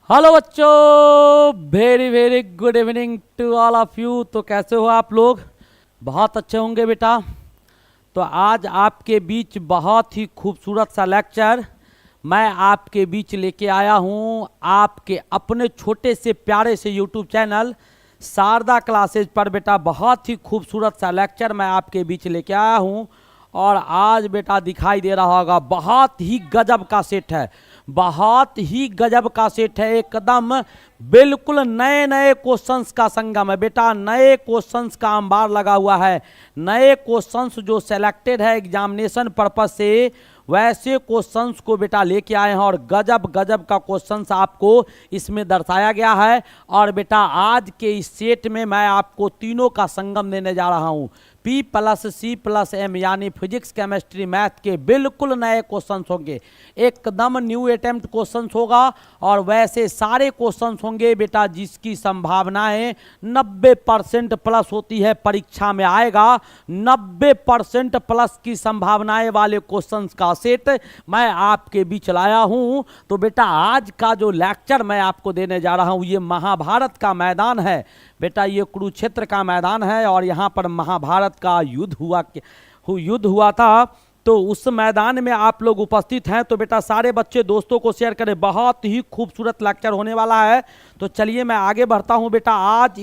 Hello बच्चों, very very good evening to all of you. तो कैसे हो आप लोग? बहुत अच्छे होंगे बेटा। तो आज आपके बीच बहुत ही खूबसूरत सा लेक्चर मैं आपके बीच लेके आया हूँ, आपके अपने छोटे से प्यारे से यूट्यूब चैनल शारदा क्लासेज पर। बेटा बहुत ही खूबसूरत सा लेक्चर मैं आपके बीच लेके आया हूँ। और आज बेटा दिखाई दे रहा होगा, बहुत ही गजब का सेट है, बहुत ही गजब का सेट है, एकदम बिल्कुल नए नए क्वेश्चंस का संगम है बेटा। नए क्वेश्चंस का अंबार लगा हुआ है, नए क्वेश्चंस जो सेलेक्टेड है एग्जामिनेशन पर्पज से, वैसे क्वेश्चंस को बेटा लेके आए हैं। और गजब गजब का क्वेश्चंस आपको इसमें दर्शाया गया है। और बेटा आज के इस सेट में मैं आपको तीनों का संगम देने जा रहा हूं। P+C+M यानी फिजिक्स केमिस्ट्री मैथ के बिल्कुल नए क्वेश्चंस होंगे, एकदम न्यू अटेम्प्ट क्वेश्चंस होगा। और वैसे सारे क्वेश्चंस होंगे बेटा जिसकी संभावनाएं 90% प्लस होती है, परीक्षा में आएगा 90% प्लस की संभावनाएं वाले क्वेश्चंस का सेट मैं आपके बीच लाया हूं। तो बेटा आज का जो लेक्चर मैं आपको देने जा रहा हूं, ये महाभारत का मैदान है बेटा, ये कुरुक्षेत्र का मैदान है। और यहाँ पर महाभारत का युद्ध हुआ था। तो उस मैदान में आप लोग उपस्थित हैं। तो बेटा सारे बच्चे दोस्तों को शेयर करें, बहुत ही खूबसूरत लेक्चर होने वाला है। तो चलिए मैं आगे बढ़ता हूं बेटा। आज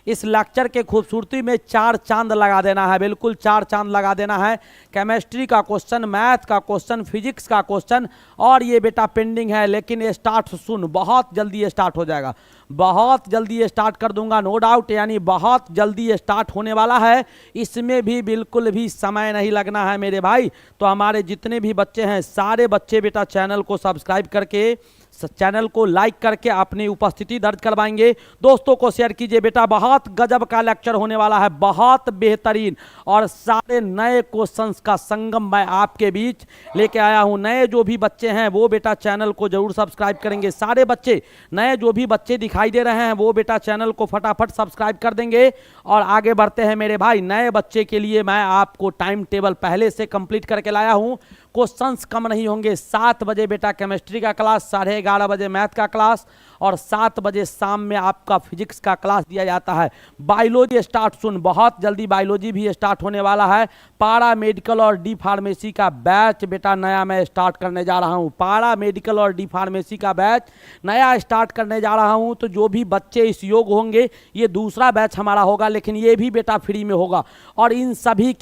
इस लेक्चर के खूबसूरती में 4 चांद लगा देना है, बिल्कुल 4 चांद लगा देना है। केमिस्ट्री का क्वेश्चन, मैथ का क्वेश्चन, फिजिक्स का क्वेश्चन, और ये बेटा पेंडिंग है, लेकिन स्टार्ट सुन, बहुत जल्दी स्टार्ट हो जाएगा, बहुत जल्दी स्टार्ट कर दूंगा, नो डाउट। यानी बहुत जल्दी स्टार्ट होने वाला है, इसमें भी बिल्कुल भी समय नहीं लगना है मेरे भाई। तो हमारे जितने भी बच्चे हैं, सारे बच्चे बेटा चैनल को सब्सक्राइब करके, चैनल को लाइक करके अपनी उपस्थिति दर्ज करवाएंगे। दोस्तों को शेयर कीजिए बेटा, बहुत गजब का लेक्चर होने वाला है, बहुत बेहतरीन और सारे नए क्वेश्चंस का संगम मैं आपके बीच लेके आया हूं। नए जो भी बच्चे हैं वो बेटा चैनल को जरूर सब्सक्राइब करेंगे। सारे बच्चे, नए जो भी बच्चे दिखाई दे रहे हैं वो बेटा चैनल को फटाफट सब्सक्राइब कर देंगे। और आगे बढ़ते हैं मेरे भाई। नए बच्चे के लिए मैं आपको टाइम टेबल पहले से कंप्लीट करके लाया हूं। क्वेश्चंस कम नहीं होंगे। 7 बजे बेटा केमिस्ट्री का क्लास, 11:30 बजे मैथ का क्लास, और 7 बजे शाम में आपका फिजिक्स का क्लास दिया जाता है। बायोलॉजी स्टार्ट सुन, बहुत जल्दी बायोलॉजी भी स्टार्ट होने वाला है। पारा मेडिकल और डी फार्मेसी का बैच बेटा नया मैं स्टार्ट करने जा रहा हूं। पारा मेडिकल और डी फार्मेसी का बैच नया स्टार्ट करने जा रहा हूं। तो जो भी बच्चे इस योग होंगे, ये दूसरा बैच हमारा होगा, लेकिन ये भी बेटा फ्री में होगा। और इन सभी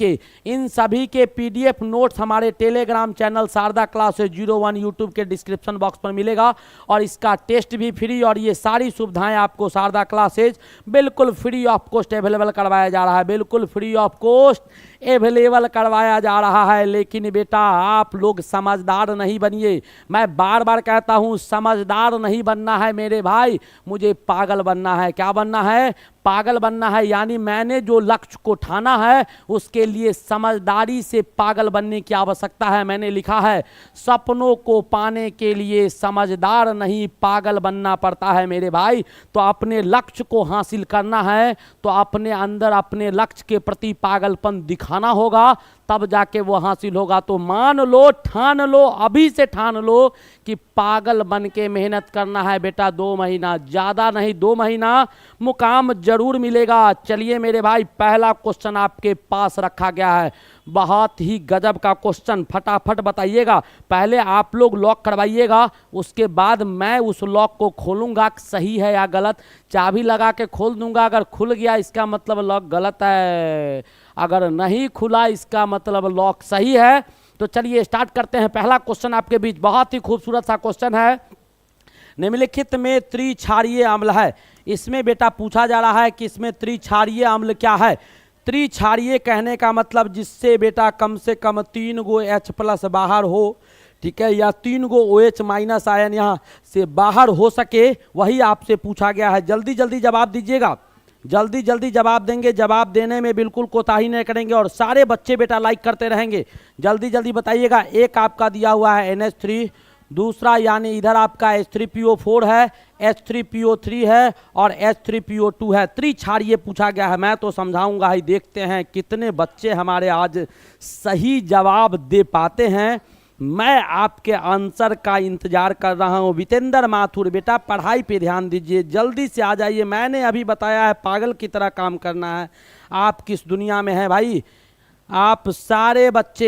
के PDF नोट्स हमारे Telegram channel Sharda classes 01 YouTube के डिस्क्रिप्शन बॉक्स पर मिलेगा। और इसका टेस्ट भी फ्री, और ये सारी सुविधाएं आपको शारदा क्लासेज बिल्कुल फ्री ऑफ कॉस्ट अवेलेबल करवाया जा रहा है, बिल्कुल फ्री ऑफ कॉस्ट अवेलेबल करवाया जा रहा है। लेकिन बेटा आप लोग समझदार नहीं बनिए, मैं बार बार कहता हूं, समझदार नहीं बनना है मेरे भाई, मुझे पागल बनना है। क्या बनना है? पागल बनना है। यानी मैंने जो लक्ष्य को ठाना है उसके लिए समझदारी से पागल बनने की आवश्यकता है। मैंने लिखा है, सपनों को पाने के लिए समझदार नहीं पागल बनना पड़ता है मेरे भाई। तो अपने लक्ष्य को हासिल करना है तो अपने अंदर अपने लक्ष्य के प्रति पागलपन दिखाना होगा, तब जाके वो हासिल होगा। तो मान लो, ठान लो, अभी से ठान लो कि पागल बन के मेहनत करना है बेटा। 2 महीना, ज़्यादा नहीं, 2 महीना मुकाम जरूर मिलेगा। चलिए मेरे भाई, पहला क्वेश्चन आपके पास रखा गया है, बहुत ही गजब का क्वेश्चन, फटाफट बताइएगा। पहले आप लोग लॉक करवाइएगा, उसके बाद मैं उस लॉक को खोलूंगा, सही है या गलत। चाबी लगा के खोल दूंगा, अगर खुल गया इसका मतलब लॉक गलत है, अगर नहीं खुला इसका मतलब लॉक सही है। तो चलिए स्टार्ट करते हैं। पहला क्वेश्चन आपके बीच बहुत ही खूबसूरत सा क्वेश्चन है। निम्नलिखित में त्रिक्षारीय अम्ल है, इसमें बेटा पूछा जा रहा है कि इसमें त्रिक्षारीय अम्ल क्या है। त्रिक्षारीय कहने का मतलब जिससे बेटा कम से कम 3 गो H+ बाहर हो, ठीक है, या 3 गो OH- आयन यहाँ से बाहर हो सके, वही आपसे पूछा गया है। जल्दी जल्दी जवाब दीजिएगा, जल्दी जल्दी जवाब देंगे, जवाब देने में बिल्कुल कोताही नहीं करेंगे। और सारे बच्चे बेटा लाइक करते रहेंगे, जल्दी जल्दी बताइएगा। एक आपका दिया हुआ है NH3, दूसरा यानी इधर आपका H3PO4 है, H3PO3 है और H3PO2 है। त्रिक्षारीय पूछा गया है, मैं तो समझाऊंगा ही। देखते हैं कितने बच्चे हमारे आज सही जवाब दे पाते हैं। मैं आपके आंसर का इंतजार कर रहा हूं। वितेंद्र माथुर, बेटा पढ़ाई पे ध्यान दीजिए, जल्दी से आ जाइए। मैंने अभी बताया है पागल की तरह काम करना है। आप किस दुनिया में हैं भाई? आप सारे बच्चे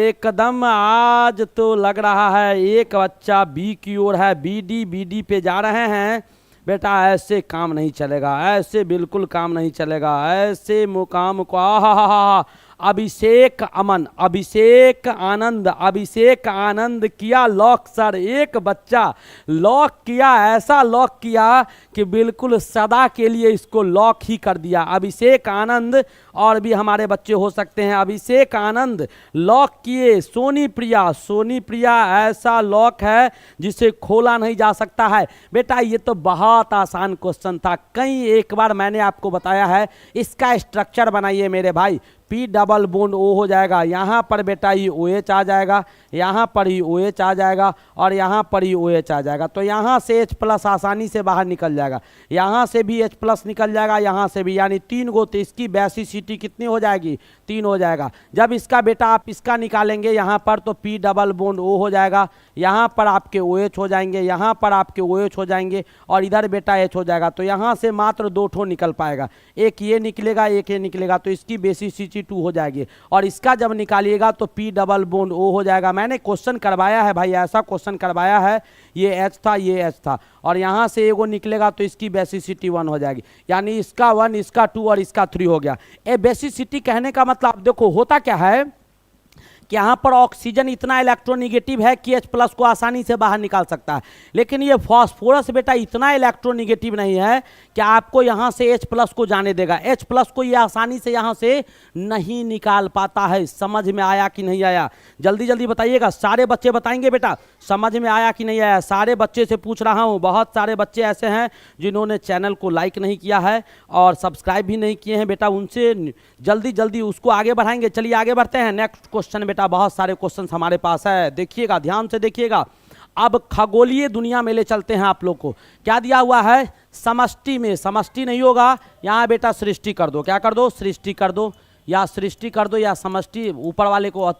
एकदम, आज तो लग रहा है एक बच्चा बी की ओर है, बीडी पे जा रहे हैं। बेटा ऐसे काम नहीं चलेगा, ऐसे बिल्कुल काम नहीं चलेगा। ऐसे मुकाम को अभिषेक अमन, अभिषेक आनंद किया लॉक सर। एक बच्चा लॉक किया, ऐसा लॉक किया कि बिल्कुल सदा के लिए इसको लॉक ही कर दिया। अभिषेक आनंद, और भी हमारे बच्चे हो सकते हैं। अभिषेक आनंद लॉक किए। सोनी प्रिया ऐसा लॉक है जिसे खोला नहीं जा सकता है। बेटा ये तो बहुत आसान क्वेश्चन था, कई एक बार मैंने आपको बताया है। इसका स्ट्रक्चर बनाइए मेरे भाई। पी डबल बॉन्ड ओ हो जाएगा, यहाँ पर बेटा ये ओ एच आ जाएगा, यहाँ पर ही ओ एच आ जाएगा, और यहाँ पर ही ओ एच आ जाएगा। तो यहाँ से H प्लस आसानी से बाहर निकल जाएगा, यहाँ से भी H प्लस निकल जाएगा, यहाँ से भी, यानी 3 गो। तो इसकी बेसिसिटी कितनी हो जाएगी? 3 हो जाएगा। जब इसका बेटा आप इसका निकालेंगे यहाँ पर, तो पी डबल बॉन्ड ओ हो जाएगा, यहाँ पर आपके ओ एच हो जाएंगे, यहाँ पर आपके ओ एच हो जाएंगे, और इधर बेटा H हो जाएगा। तो यहाँ से मात्र 2 ठो निकल पाएगा, एक ये निकलेगा, एक ये निकलेगा। तो इसकी बेसिसिटी 2 हो जाएगी, और इसका जब निकालिएगा तो पी डबल बॉन्ड ओ हो जाएगा। मैंने क्वेश्चन करवाया है भाई, ऐसा क्वेश्चन करवाया है। ये H था, ये H था, और यहाँ से एगो निकलेगा तो इसकी बेसिसिटी 1 हो जाएगी, यानी इसका 1, इसका 2 और इसका 3 हो गया। ए बेसिसिटी कहने का मतलब देखो होता क्या है कि यहाँ पर ऑक्सीजन इतना इलेक्ट्रोनिगेटिव है कि H प्लस को आसानी से बाहर निकाल सकता है, लेकिन ये फास्फोरस बेटा इतना इलेक्ट्रोनिगेटिव नहीं है कि आपको यहाँ से H प्लस को जाने देगा। H प्लस को ये आसानी से यहाँ से नहीं निकाल पाता है। समझ में आया कि नहीं आया? जल्दी जल्दी बताइएगा, सारे बच्चे बताएंगे बेटा समझ में आया कि नहीं आया। सारे बच्चे से पूछ रहा हूँ, बहुत सारे बच्चे ऐसे हैं जिन्होंने चैनल को लाइक नहीं किया है और सब्सक्राइब भी नहीं किए हैं। बेटा उनसे जल्दी जल्दी उसको आगे बढ़ाएंगे। चलिए आगे बढ़ते हैं। नेक्स्ट क्वेश्चन बेटा, बहुत सारे क्वेश्चन हमारे पास है, देखिएगा ध्यान से देखिएगा। अब खगोलीय दुनिया में ले चलते हैं आप लोग को। क्या दिया हुआ है? समष्टि में, समष्टि नहीं होगा यहाँ बेटा, सृष्टि कर दो। क्या कर दो? सृष्टि कर दो, या सृष्टि कर दो, या समष्टि ऊपर वाले को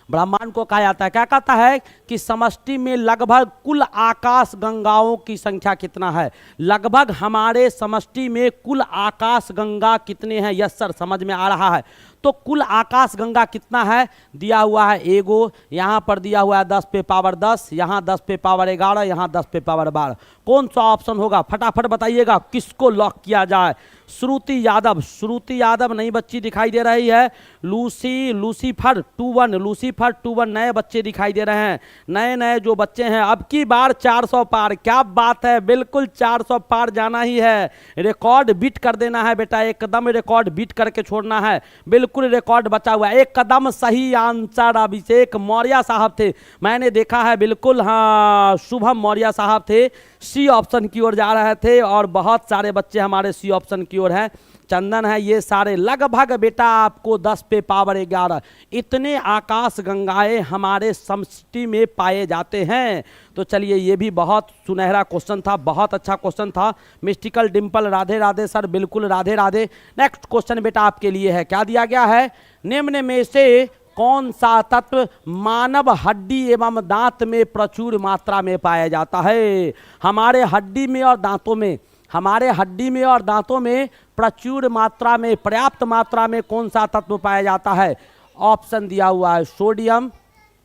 ब्रह्मांड को कहा जाता है। क्या कहता है कि समष्टि में लगभग कुल आकाश गंगाओं की संख्या कितना है? लगभग हमारे समष्टि में कुल आकाश गंगा कितने हैं? यस सर, समझ में आ रहा है। तो कुल आकाश गंगा कितना है? दिया हुआ है एगो, यहाँ पर दिया हुआ है 10 पे पावर 10, यहाँ 10 पे पावर 11, यहाँ 10 पे पावर 12। कौन सा ऑप्शन होगा? फटाफट बताइएगा, किसको लॉक किया जाए? श्रुति यादव, श्रुति यादव नई बच्ची दिखाई दे रही है। लूसीफर 21 नए बच्चे दिखाई दे रहे हैं। नए नए जो बच्चे हैं, अब की बार 400 पार। क्या बात है, बिल्कुल 400 पार जाना ही है, रिकॉर्ड बीट कर देना है बेटा, एकदम रिकॉर्ड बीट करके छोड़ना है। बिल्कुल रिकॉर्ड बचा हुआ है। एक कदम सही आंसर अभिषेक मौर्य साहब थे, मैंने देखा है, बिल्कुल हाँ, शुभम मौर्य साहब थे, सी ऑप्शन की ओर जा रहे थे, और बहुत सारे बच्चे हमारे सी ऑप्शन की ओर हैं। चंदन है, ये सारे लगभग बेटा आपको 10 पे पावर 11 इतने आकाश गंगाएं हमारे समष्टि में पाए जाते हैं। तो चलिए, ये भी बहुत सुनहरा क्वेश्चन था, बहुत अच्छा क्वेश्चन था। मिस्टिकल डिंपल राधे राधे सर, बिल्कुल राधे राधे। नेक्स्ट क्वेश्चन बेटा आपके लिए है, क्या दिया गया है? निम्न में से कौन सा तत्व मानव हड्डी एवं दांत में प्रचुर मात्रा में पाया जाता है? हमारे हड्डी में और दांतों में, हमारे हड्डी में और दांतों में प्रचुर मात्रा में, पर्याप्त मात्रा में कौन सा तत्व पाया जाता है? ऑप्शन दिया हुआ है सोडियम,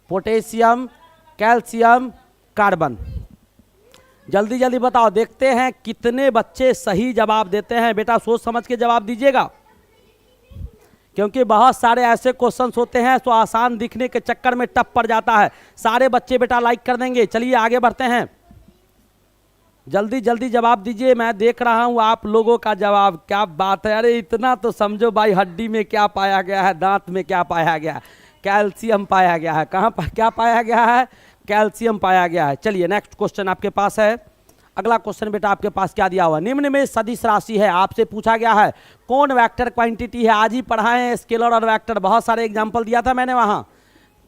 पोटेशियम, कैल्शियम, कार्बन। जल्दी जल्दी बताओ, देखते हैं कितने बच्चे सही जवाब देते हैं। बेटा सोच समझ के जवाब दीजिएगा, क्योंकि बहुत सारे ऐसे क्वेश्चंस होते हैं तो आसान दिखने के चक्कर में टप पड़ जाता है। सारे बच्चे बेटा लाइक कर देंगे। चलिए आगे बढ़ते हैं, जल्दी जल्दी जवाब दीजिए, मैं देख रहा हूं आप लोगों का जवाब। क्या बात है, अरे इतना तो समझो भाई। हड्डी में क्या पाया गया है? दांत में क्या पाया गया है? कैल्शियम पाया गया है। कहाँ क्या पाया गया है? कैल्शियम पाया गया है। चलिए नेक्स्ट क्वेश्चन आपके पास है। अगला क्वेश्चन बेटा आपके पास क्या दिया हुआ? निम्न में सदिश राशि है, आपसे पूछा गया है कौन वेक्टर क्वांटिटी है? आज ही पढ़ाए हैं स्केलर और वेक्टर, बहुत सारे एग्जाम्पल दिया था मैंने वहाँ।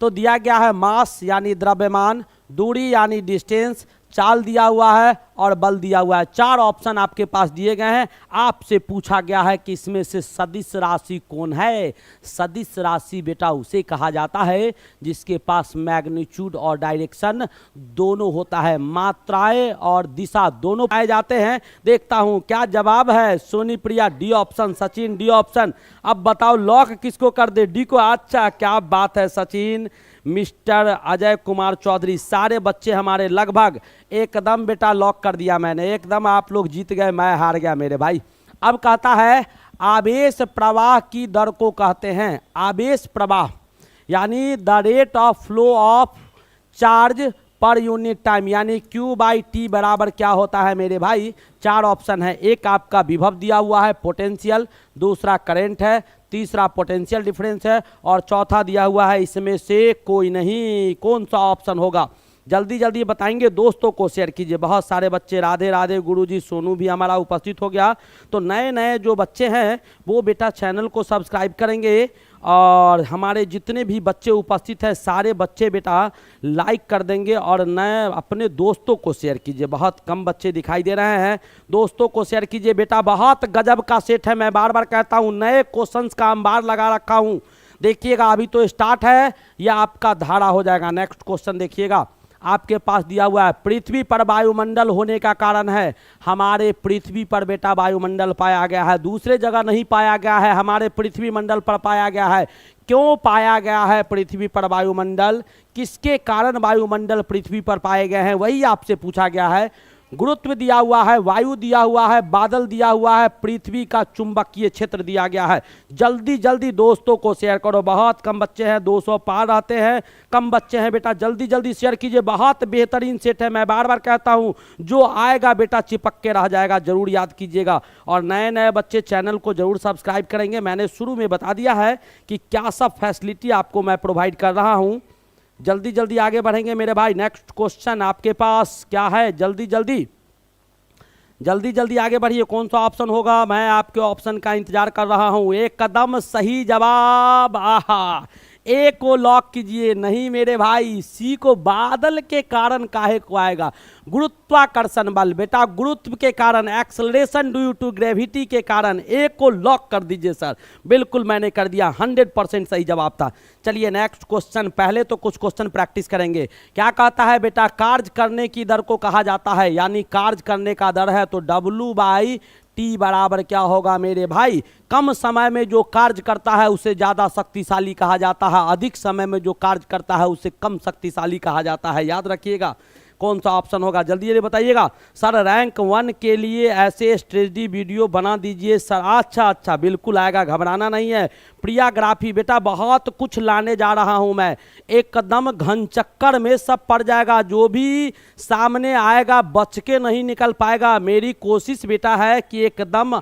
तो दिया गया है मास यानी द्रव्यमान, दूरी यानी डिस्टेंस, चाल दिया हुआ है, और बल दिया हुआ है। 4 ऑप्शन आपके पास दिए गए हैं। आपसे पूछा गया है कि इसमें से सदिश राशि कौन है। सदिश राशि बेटा उसे कहा जाता है जिसके पास मैग्नीट्यूड और डायरेक्शन दोनों होता है, मात्राएं और दिशा दोनों पाए जाते हैं। देखता हूं क्या जवाब है। Soni Priya D option, Sachin D option. अब बताओ लॉक किसको कर दे, डी को। अच्छा क्या बात है सचिन। मिस्टर अजय कुमार चौधरी, सारे बच्चे हमारे लगभग एकदम बेटा लॉक कर दिया मैंने, एकदम आप लोग जीत गए, मैं हार गया मेरे भाई। अब कहता है आवेश प्रवाह की दर को कहते हैं, आवेश प्रवाह यानी the rate of flow of charge per unit time, यानी Q/T बराबर क्या होता है मेरे भाई। 4 ऑप्शन है। एक आपका विभव दिया हुआ है पोटेंशियल, दूसरा करंट है, तीसरा पोटेंशियल डिफरेंस है और चौथा दिया हुआ है इसमें से कोई नहीं। कौन सा ऑप्शन होगा जल्दी जल्दी बताएंगे। दोस्तों को शेयर कीजिए। बहुत सारे बच्चे, राधे राधे गुरुजी, सोनू भी हमारा उपस्थित हो गया। तो नए नए जो बच्चे हैं वो बेटा चैनल को सब्सक्राइब करेंगे और हमारे जितने भी बच्चे उपस्थित हैं सारे बच्चे बेटा लाइक कर देंगे और नए अपने दोस्तों को शेयर कीजिए। बहुत कम बच्चे दिखाई दे रहे हैं, दोस्तों को शेयर कीजिए बेटा। बहुत गजब का सेट है, मैं बार बार कहता हूँ, नए क्वेश्चंस का अंबार लगा रखा हूँ। देखिएगा अभी तो स्टार्ट है, यह आपका धारा हो जाएगा। नेक्स्ट क्वेश्चन देखिएगा, आपके पास दिया हुआ है पृथ्वी पर वायुमंडल होने का कारण है। हमारे पृथ्वी पर बेटा वायुमंडल पाया गया है, दूसरे जगह नहीं पाया गया है, हमारे पृथ्वी मंडल पर पाया गया है। क्यों पाया गया है पृथ्वी पर वायुमंडल, किसके कारण वायुमंडल पृथ्वी पर पाए गए हैं, वही आपसे पूछा गया है। गुरुत्व दिया हुआ है, वायु दिया हुआ है, बादल दिया हुआ है, पृथ्वी का चुंबकीय क्षेत्र दिया गया है। जल्दी जल्दी दोस्तों को शेयर करो। बहुत कम बच्चे हैं, 200 पार रहते हैं, कम बच्चे हैं बेटा, जल्दी जल्दी शेयर कीजिए। बहुत बेहतरीन सेट है, मैं बार बार कहता हूं, जो आएगा बेटा चिपक के रह जाएगा, जरूर याद कीजिएगा। और नए नए बच्चे चैनल को जरूर सब्सक्राइब करेंगे। मैंने शुरू में बता दिया है कि क्या सब फैसिलिटी आपको मैं प्रोवाइड कर रहा हूँ। जल्दी जल्दी आगे बढ़ेंगे मेरे भाई। नेक्स्ट क्वेश्चन आपके पास क्या है, जल्दी जल्दी जल्दी जल्दी आगे बढ़िए। कौन सा ऑप्शन होगा, मैं आपके ऑप्शन का इंतजार कर रहा हूं। एक कदम सही जवाब, आहा। ए को लॉक कीजिए। नहीं मेरे भाई, सी को। बादल के कारण काहे को आएगा, गुरुत्वाकर्षण बल बेटा, गुरुत्व के कारण, एक्सेलरेशन ड्यू टू ग्रेविटी के कारण। ए को लॉक कर दीजिए सर। बिल्कुल मैंने कर दिया, 100% सही जवाब था। चलिए नेक्स्ट क्वेश्चन, पहले तो कुछ क्वेश्चन प्रैक्टिस करेंगे। क्या कहता है बेटा, कार्य करने की दर को कहा जाता है, यानी कार्य करने का दर है तो W/T बराबर क्या होगा मेरे भाई। कम समय में जो कार्य करता है उसे ज़्यादा शक्तिशाली कहा जाता है, अधिक समय में जो कार्य करता है उसे कम शक्तिशाली कहा जाता है। याद रखिएगा कौन सा ऑप्शन होगा, जल्दी जल्दी बताइएगा। सर रैंक 1 के लिए ऐसे स्ट्रेटजी वीडियो बना दीजिए सर। अच्छा अच्छा, बिल्कुल आएगा, घबराना नहीं है। प्रियाग्राफी बेटा, बहुत कुछ लाने जा रहा हूं मैं, एकदम घन चक्कर में सब पड़ जाएगा। जो भी सामने आएगा बच के नहीं निकल पाएगा। मेरी कोशिश बेटा है कि एकदम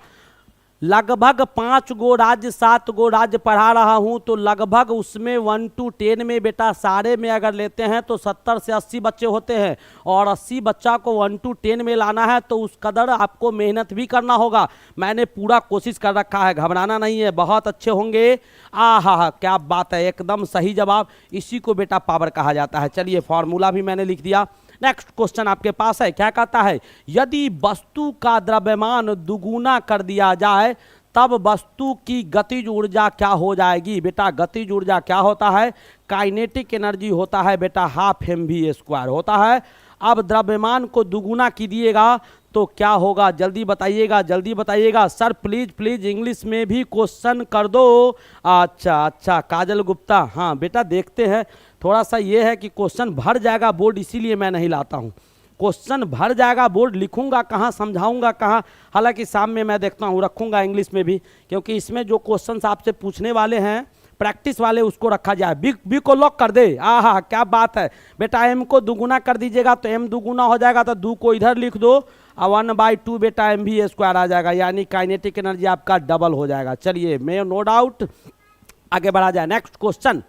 लगभग 5 गो राज्य 7 गो राज्य पढ़ा रहा हूं, तो लगभग उसमें 1 to 10 में बेटा सारे में अगर लेते हैं तो 70 से 80 बच्चे होते हैं और 80 बच्चा को 1 to 10 में लाना है तो उस कदर आपको मेहनत भी करना होगा। मैंने पूरा कोशिश कर रखा है, घबराना नहीं है, बहुत अच्छे होंगे। आहा क्या बात है, एकदम सही जवाब। इसी को बेटा पावर कहा जाता है। चलिए फॉर्मूला भी मैंने लिख दिया। नेक्स्ट क्वेश्चन आपके पास है, क्या कहता है, यदि वस्तु का द्रव्यमान दुगुना कर दिया जाए तब वस्तु की गतिज ऊर्जा क्या हो जाएगी। बेटा गतिज ऊर्जा क्या होता है, काइनेटिक एनर्जी होता है बेटा, ½ mv² होता है। अब द्रव्यमान को दुगुना कीजिएगा तो क्या होगा, जल्दी बताइएगा, जल्दी बताइएगा। सर प्लीज प्लीज इंग्लिश में भी क्वेश्चन कर दो। अच्छा अच्छा काजल गुप्ता, हाँ बेटा देखते हैं। थोड़ा सा ये है कि क्वेश्चन भर जाएगा बोर्ड, इसीलिए मैं नहीं लाता हूँ। क्वेश्चन भर जाएगा बोर्ड, लिखूंगा कहाँ, समझाऊंगा कहाँ। हालांकि शाम में मैं देखता हूँ रखूंगा इंग्लिश में भी, क्योंकि इसमें जो क्वेश्चन आपसे पूछने वाले हैं प्रैक्टिस वाले उसको रखा जाए। बी को लॉक कर दे। आहा क्या बात है बेटा, एम को दुगुना कर दीजिएगा तो एम दुगुना हो जाएगा, तो 2 को इधर लिख दो और 1/2 बेटा mv² आ जाएगा, यानी काइनेटिक एनर्जी आपका डबल हो जाएगा। चलिए मैं नो डाउट आगे बढ़ा जाए। नेक्स्ट क्वेश्चन,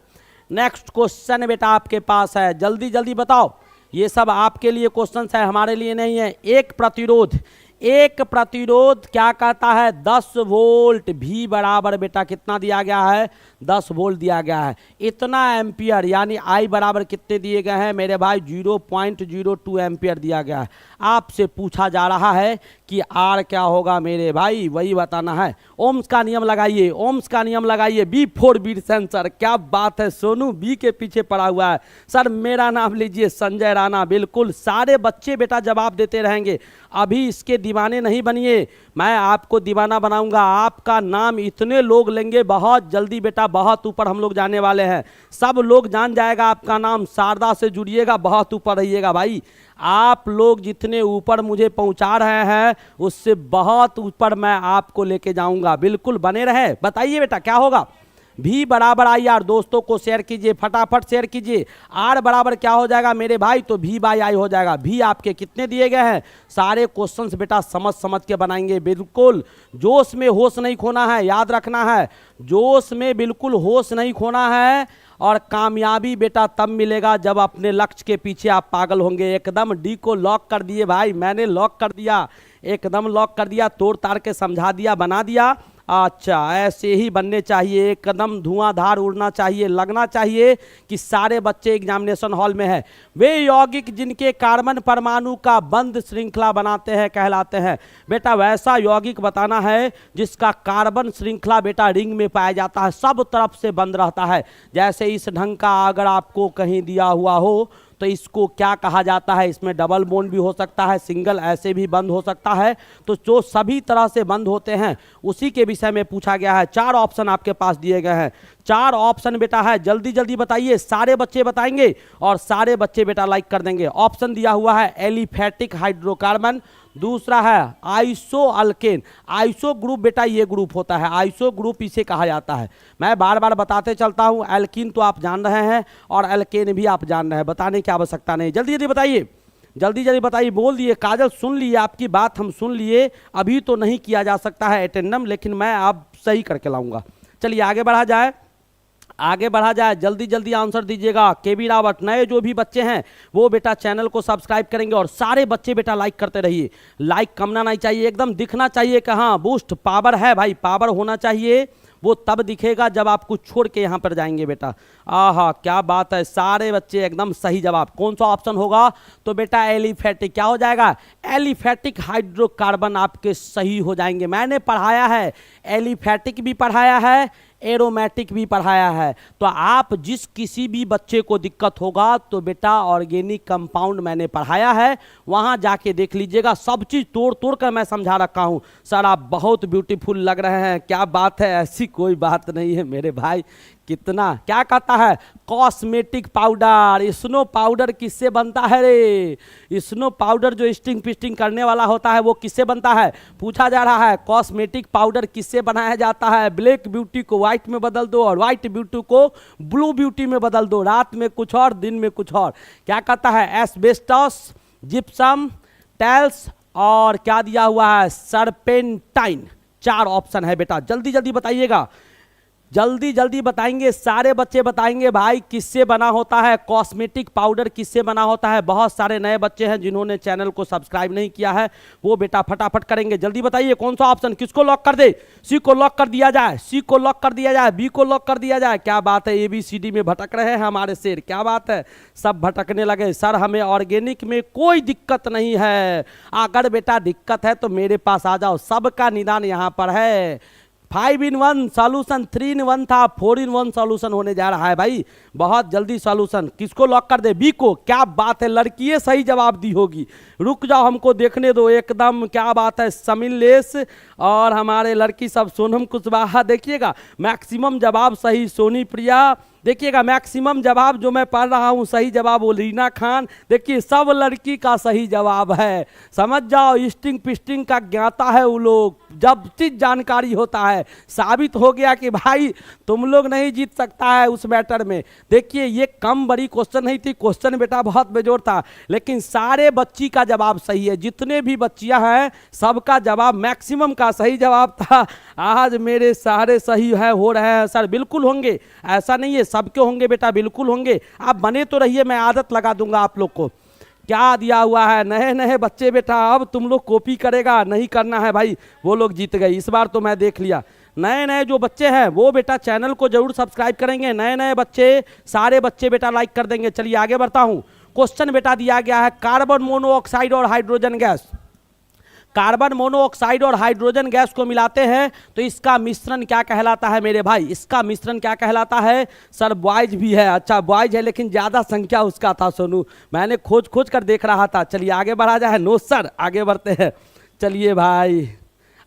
नेक्स्ट क्वेश्चन बेटा आपके पास है, जल्दी जल्दी बताओ। ये सब आपके लिए क्वेश्चन है, हमारे लिए नहीं है। एक प्रतिरोध एक प्रतिरोध क्या कहता है 10 वोल्ट, भी बराबर बेटा कितना दिया गया है 10 वोल्ट दिया गया है। इतना एम्पियर यानी आई बराबर कितने दिए गए हैं मेरे भाई 0.02 एम्पियर दिया गया है। आपसे पूछा जा रहा है कि आर क्या होगा मेरे भाई, वही बताना है। ओम्स का नियम लगाइए, ओम्स का नियम लगाइए। बी फोर बीट सेंसर, क्या बात है सोनू, बी के पीछे पड़ा हुआ है। सर मेरा नाम लीजिए संजय राणा। बिल्कुल सारे बच्चे बेटा जवाब देते रहेंगे, अभी इसके दीवाने नहीं बनिए, मैं आपको दीवाना बनाऊंगा। आपका नाम इतने लोग लेंगे बहुत जल्दी बेटा, बहुत ऊपर हम लोग जाने वाले हैं। सब लोग जान जाएगा आपका नाम। शारदा से जुड़िएगा, बहुत ऊपर रहिएगा भाई। आप लोग जितने ऊपर मुझे पहुंचा रहे हैं उससे बहुत ऊपर मैं आपको लेके जाऊंगा। बिल्कुल बने रहे। बताइए बेटा क्या होगा। भी बराबर आई आर, दोस्तों को शेयर कीजिए, फटाफट शेयर कीजिए। आर बराबर क्या हो जाएगा मेरे भाई, तो भी बाई आई हो जाएगा। भी आपके कितने दिए गए हैं, सारे क्वेश्चंस बेटा समझ समझ के बनाएंगे। बिल्कुल जोश में होश नहीं खोना है, याद रखना है, जोश में बिल्कुल होश नहीं खोना है। और कामयाबी बेटा तब मिलेगा जब अपने लक्ष्य के पीछे आप पागल होंगे। एकदम डी को लॉक कर दिए भाई, मैंने लॉक कर दिया, एकदम लॉक कर दिया, तोड़ ताड़ के समझा दिया, बना दिया। अच्छा ऐसे ही बनने चाहिए, एकदम धुआंधार उड़ना चाहिए, लगना चाहिए कि सारे बच्चे एग्जामिनेशन हॉल में है। वे यौगिक जिनके कार्बन परमाणु का बंद श्रृंखला बनाते हैं कहलाते हैं। बेटा वैसा यौगिक बताना है जिसका कार्बन श्रृंखला बेटा रिंग में पाया जाता है, सब तरफ से बंद रहता है। जैसे इस ढंग का अगर आपको कहीं दिया हुआ हो तो इसको क्या कहा जाता है, इसमें डबल बॉन्ड भी हो सकता है, सिंगल ऐसे भी बंद हो सकता है। तो जो सभी तरह से बंद होते हैं उसी के विषय में पूछा गया है। 4 ऑप्शन आपके पास दिए गए हैं, 4 ऑप्शन बेटा है, जल्दी जल्दी बताइए। सारे बच्चे बताएंगे और सारे बच्चे बेटा लाइक कर देंगे। ऑप्शन दिया हुआ है एलिफेटिक हाइड्रोकार्बन, दूसरा है आइसो अल्केन। आइसो ग्रुप बेटा ये ग्रुप होता है, आइसो ग्रुप इसे कहा जाता है। मैं बार बार बताते चलता हूं, एल्कीन तो आप जान रहे हैं और एल्केन भी आप जान रहे हैं, बताने की आवश्यकता नहीं। जल्दी जल्दी बताइए, जल्दी जल्दी बताइए। बोल दिए काजल, सुन लिए, आपकी बात हम सुन लिए। अभी तो नहीं किया जा सकता है अटेंडम, लेकिन मैं आप सही करके लाऊंगा। चलिए आगे बढ़ा जाए, आगे बढ़ा जाए, जल्दी जल्दी आंसर दीजिएगा। केबी रावत, नए जो भी बच्चे हैं वो बेटा चैनल को सब्सक्राइब करेंगे और सारे बच्चे बेटा लाइक करते रहिए। लाइक कमना नहीं चाहिए, एकदम दिखना चाहिए कहाँ बूस्ट पावर है भाई, पावर होना चाहिए। वो तब दिखेगा जब आप कुछ छोड़ के यहाँ पर जाएंगे बेटा। आहा क्या बात है, सारे बच्चे एकदम सही जवाब। कौन सा ऑप्शन होगा, तो बेटा एलिफेटिक क्या हो जाएगा, एलिफेटिक हाइड्रोकार्बन आपके सही हो जाएंगे। मैंने पढ़ाया है, एलिफेटिक भी पढ़ाया है, एरोमेटिक भी पढ़ाया है। तो आप जिस किसी भी बच्चे को दिक्कत होगा तो बेटा ऑर्गेनिक कंपाउंड मैंने पढ़ाया है, वहाँ जाके देख लीजिएगा। सब चीज़ तोड़ तोड़ कर मैं समझा रखा हूँ। सर आप बहुत ब्यूटीफुल लग रहे हैं, क्या बात है, ऐसी कोई बात नहीं है मेरे भाई। कितना क्या कहता है, कॉस्मेटिक पाउडर, स्नो पाउडर किससे बनता है रे, स्नो पाउडर जो स्टिंग पिस्टिंग करने वाला होता है वो किससे बनता है, पूछा जा रहा है। कॉस्मेटिक पाउडर किससे बनाया जाता है, ब्लैक ब्यूटी को व्हाइट में बदल दो और व्हाइट ब्यूटी को ब्लू ब्यूटी में बदल दो, रात में कुछ और दिन में कुछ और। क्या कहता है, एस्बेस्टस, जिप्सम, टाइल्स और क्या दिया हुआ है, सर्पेंटाइन। 4 ऑप्शन है बेटा, जल्दी जल्दी बताइएगा, जल्दी जल्दी बताएंगे, सारे बच्चे बताएंगे भाई किससे बना होता है, कॉस्मेटिक पाउडर किससे बना होता है। बहुत सारे नए बच्चे हैं जिन्होंने चैनल को सब्सक्राइब नहीं किया है, वो बेटा फटाफट करेंगे। जल्दी बताइए कौन सा ऑप्शन, किसको लॉक कर दे, सी को लॉक कर दिया जाए, सी को लॉक कर दिया जाए, बी को लॉक कर दिया जाए। क्या बात है, ABCD में भटक रहे हैं हमारे शेर, क्या बात है, सब भटकने लगे। सर हमें ऑर्गेनिक में कोई दिक्कत नहीं है, अगर बेटा दिक्कत है तो मेरे पास आ जाओ, सबका निदान यहाँ पर है। 5 in 1 सॉल्यूशन, 3 in 1 था, 4 in 1 सॉल्यूशन होने जा रहा है भाई, बहुत जल्दी सॉल्यूशन। किसको लॉक कर दे, बी को। क्या बात है, लड़कियां सही जवाब दी होगी, रुक जाओ हमको देखने दो, एकदम क्या बात है, समिलेश और हमारे लड़की सब, सोनम कुशवाहा देखिएगा मैक्सिमम जवाब सही, सोनी प्रिया देखिएगा मैक्सिमम जवाब जो मैं पढ़ रहा हूँ सही जवाब, वो रीना खान देखिए सब लड़की का सही जवाब है। समझ जाओ, स्टिंग पिस्टिंग का ज्ञाता है वो लोग, जब चीज जानकारी होता है। साबित हो गया कि भाई तुम लोग नहीं जीत सकता है उस मैटर में। देखिए ये कम बड़ी क्वेश्चन नहीं थी, क्वेश्चन बेटा बहुत बेजोड़ था, लेकिन सारे बच्ची का जवाब सही है, जितने भी बच्चियां हैं सबका जवाब मैक्सिमम का सही जवाब था। आज मेरे सारे सही है हो रहे हैं सर, बिल्कुल होंगे, ऐसा नहीं है सबके होंगे बेटा, बिल्कुल होंगे। आप बने तो रहिए, मैं आदत लगा दूंगा आप लोग को। क्या दिया हुआ है, नए नए बच्चे बेटा, अब तुम लोग कॉपी करेगा नहीं करना है भाई, वो लोग जीत गए इस बार तो मैं देख लिया। नए नए जो बच्चे हैं वो बेटा चैनल को जरूर सब्सक्राइब करेंगे, नए नए बच्चे, सारे बच्चे बेटा लाइक कर देंगे। चलिए आगे बढ़ता हूं। क्वेश्चन बेटा दिया गया है, कार्बन मोनोऑक्साइड और हाइड्रोजन गैस, कार्बन मोनोऑक्साइड और हाइड्रोजन गैस को मिलाते हैं तो इसका मिश्रण क्या कहलाता है मेरे भाई, इसका मिश्रण क्या कहलाता है। सर बॉयज भी है, अच्छा बॉयज है लेकिन ज़्यादा संख्या उसका था सोनू, मैंने खोज खोज कर देख रहा था। चलिए आगे बढ़ा जाए। नो सर, आगे बढ़ते हैं। चलिए भाई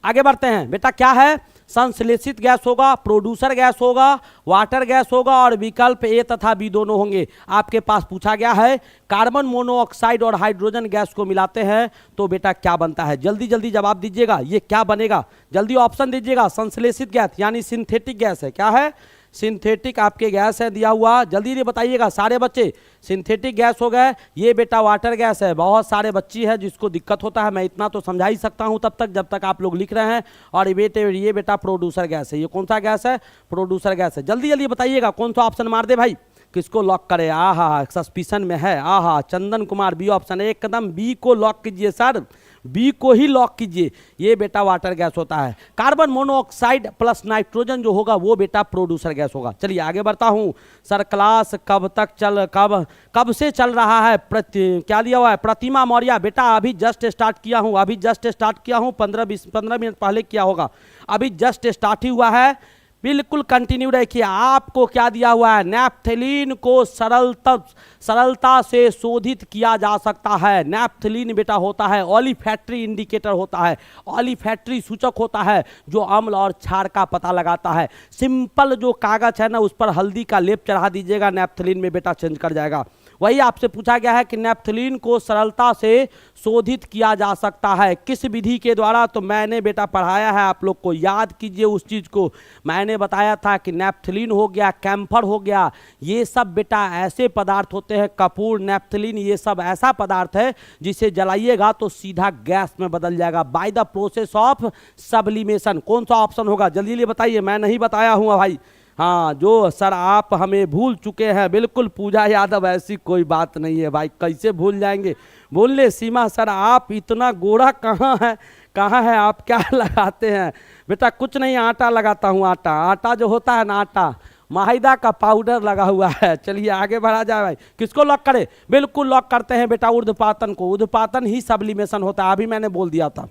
आगे बढ़ते हैं। बेटा क्या है, संश्लेषित गैस होगा, प्रोड्यूसर गैस होगा, वाटर गैस होगा और विकल्प ए तथा बी दोनों होंगे। आपके पास पूछा गया है कार्बन मोनोऑक्साइड और हाइड्रोजन गैस को मिलाते हैं तो बेटा क्या बनता है, जल्दी जल्दी जवाब दीजिएगा, ये क्या बनेगा, जल्दी ऑप्शन दीजिएगा। संश्लेषित गैस यानी सिंथेटिक गैस है, क्या है, सिंथेटिक आपके गैस है दिया हुआ, जल्दी बताइएगा सारे बच्चे। सिंथेटिक गैस हो गए, ये बेटा वाटर गैस है। बहुत सारे बच्ची है जिसको दिक्कत होता है, मैं इतना तो समझा ही सकता हूं तब तक जब तक आप लोग लिख रहे हैं। और ये बेटा प्रोड्यूसर गैस है। ये कौन सा गैस है, प्रोड्यूसर गैस है। जल्दी जल्दी बताइएगा कौन सा ऑप्शन मार दे भाई, किसको लॉक करे। आहा सस्पिशन में है, आहा चंदन कुमार बी ऑप्शन, एकदम बी को लॉक कीजिए सर, बी को ही लॉक कीजिए। ये बेटा वाटर गैस होता है। कार्बन मोनोऑक्साइड प्लस नाइट्रोजन जो होगा वो बेटा प्रोड्यूसर गैस होगा। चलिए आगे बढ़ता हूं। सर क्लास कब तक कब से चल रहा है, क्या दिया हुआ है, प्रतिमा मौर्य। बेटा अभी जस्ट स्टार्ट किया हूं, अभी जस्ट स्टार्ट किया हूं, 15 मिनट पहले किया होगा, अभी जस्ट स्टार्ट ही हुआ है। बिल्कुल कंटिन्यू रखिए। आपको क्या दिया हुआ है, नैप्थलीन को सरलता से शोधित किया जा सकता है। नैप्थलीन बेटा होता है ऑलिफैक्ट्री इंडिकेटर होता है, ऑलिफैक्ट्री सूचक होता है जो अम्ल और क्षार का पता लगाता है। सिंपल जो कागज है ना उस पर हल्दी का लेप चढ़ा दीजिएगा, नैप्थलीन में बेटा चेंज कर जाएगा। वही आपसे पूछा गया है कि नैप्थलीन को सरलता से शोधित किया जा सकता है किस विधि के द्वारा, तो मैंने बेटा पढ़ाया है आप लोग को, याद कीजिए उस चीज को। मैंने बताया था कि नैप्थलीन हो गया, कैम्फर हो गया, ये सब बेटा ऐसे पदार्थ होते हैं, कपूर, नैप्थलीन, ये सब ऐसा पदार्थ है जिसे जलाइएगा तो सीधा गैस में बदल जाएगा by the process of sublimation. कौन सा ऑप्शन होगा जल्दी जल्दी बताइए, मैं नहीं बताया हूँ भाई। हाँ जो सर आप हमें भूल चुके हैं, बिल्कुल पूजा यादव, ऐसी कोई बात नहीं है भाई, कैसे भूल जाएंगे। बोल ले सीमा सर आप इतना गोरा कहाँ है, कहाँ है आप, क्या लगाते हैं। बेटा कुछ नहीं, आटा लगाता हूँ, आटा जो होता है ना, आटा माहिदा का पाउडर लगा हुआ है। चलिए आगे बढ़ा जाए भाई। किसको लॉक करे, बिल्कुल लॉक करते हैं बेटा ऊर्ध्वपातन को, ऊर्ध्वपातन ही सब्लिमेशन होता है। अभी मैंने बोल दिया था,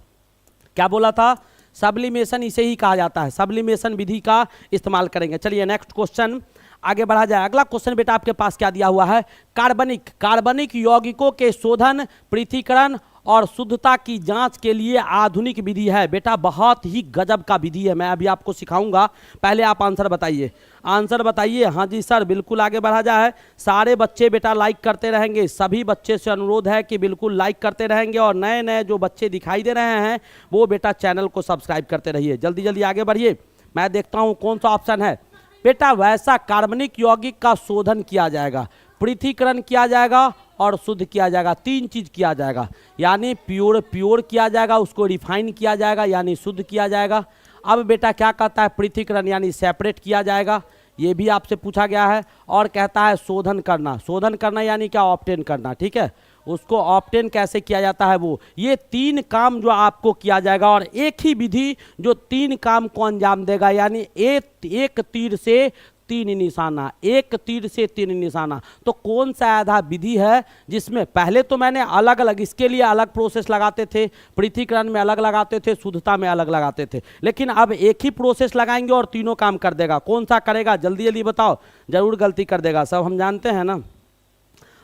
क्या बोला था, सब्लिमेशन इसे ही कहा जाता है, सब्लिमेशन विधि का इस्तेमाल करेंगे। चलिए नेक्स्ट क्वेश्चन आगे बढ़ा जाए। अगला क्वेश्चन बेटा आपके पास क्या दिया हुआ है, कार्बनिक यौगिकों के शोधन, पृथक्करण और शुद्धता की जांच के लिए आधुनिक विधि है। बेटा बहुत ही गजब का विधि है, मैं अभी आपको सिखाऊंगा, पहले आप आंसर बताइए, आंसर बताइए। हाँ जी सर बिल्कुल आगे बढ़ा जाए। सारे बच्चे बेटा लाइक करते रहेंगे, सभी बच्चे से अनुरोध है कि बिल्कुल लाइक करते रहेंगे, और नए नए जो बच्चे दिखाई दे रहे हैं वो बेटा चैनल को सब्सक्राइब करते रहिए। जल्दी जल्दी आगे बढ़िए, मैं देखता हूँ कौन सा ऑप्शन है। बेटा वैसा कार्बनिक यौगिक का शोधन किया जाएगा, पृथक्करण किया जाएगा और शुद्ध किया जाएगा, तीन चीज किया जाएगा, यानी प्योर किया जाएगा, उसको रिफाइन किया जाएगा यानी शुद्ध किया जाएगा। अब बेटा क्या कहता है, पृथक्करण यानी सेपरेट किया जाएगा, ये भी आपसे पूछा गया है। और कहता है शोधन करना यानी क्या, ऑब्टेन करना, ठीक है, उसको ऑब्टेन कैसे किया जाता है वो, ये तीन काम जो आपको किया जाएगा, और एक ही विधि जो तीन काम को अंजाम देगा, यानी एक तीर से तीन निशाना, एक तीर से तीन निशाना। तो कौन सा आधा विधि है जिसमें पहले तो मैंने अलग अलग, इसके लिए अलग प्रोसेस लगाते थे, पृथक्करण में अलग लगाते थे, शुद्धता में अलग लगाते थे, लेकिन अब एक ही प्रोसेस लगाएंगे और तीनों काम कर देगा। कौन सा करेगा जल्दी जल्दी बताओ, जरूर गलती कर देगा, सब हम जानते हैं ना,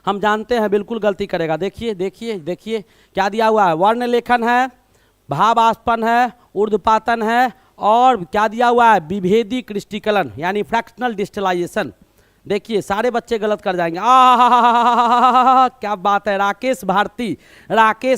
हम जानते हैं बिल्कुल गलती करेगा। देखिए देखिए देखिए क्या दिया हुआ है, वर्ण लेखन है, भावास्पन है, ऊर्ध्वपातन है, और क्या दिया हुआ है, विभेदी क्रिस्टलीकरण यानी फ्रैक्शनल डिस्टिलाइजेशन। देखिए सारे बच्चे गलत कर जाएंगे। क्या बात है, राकेश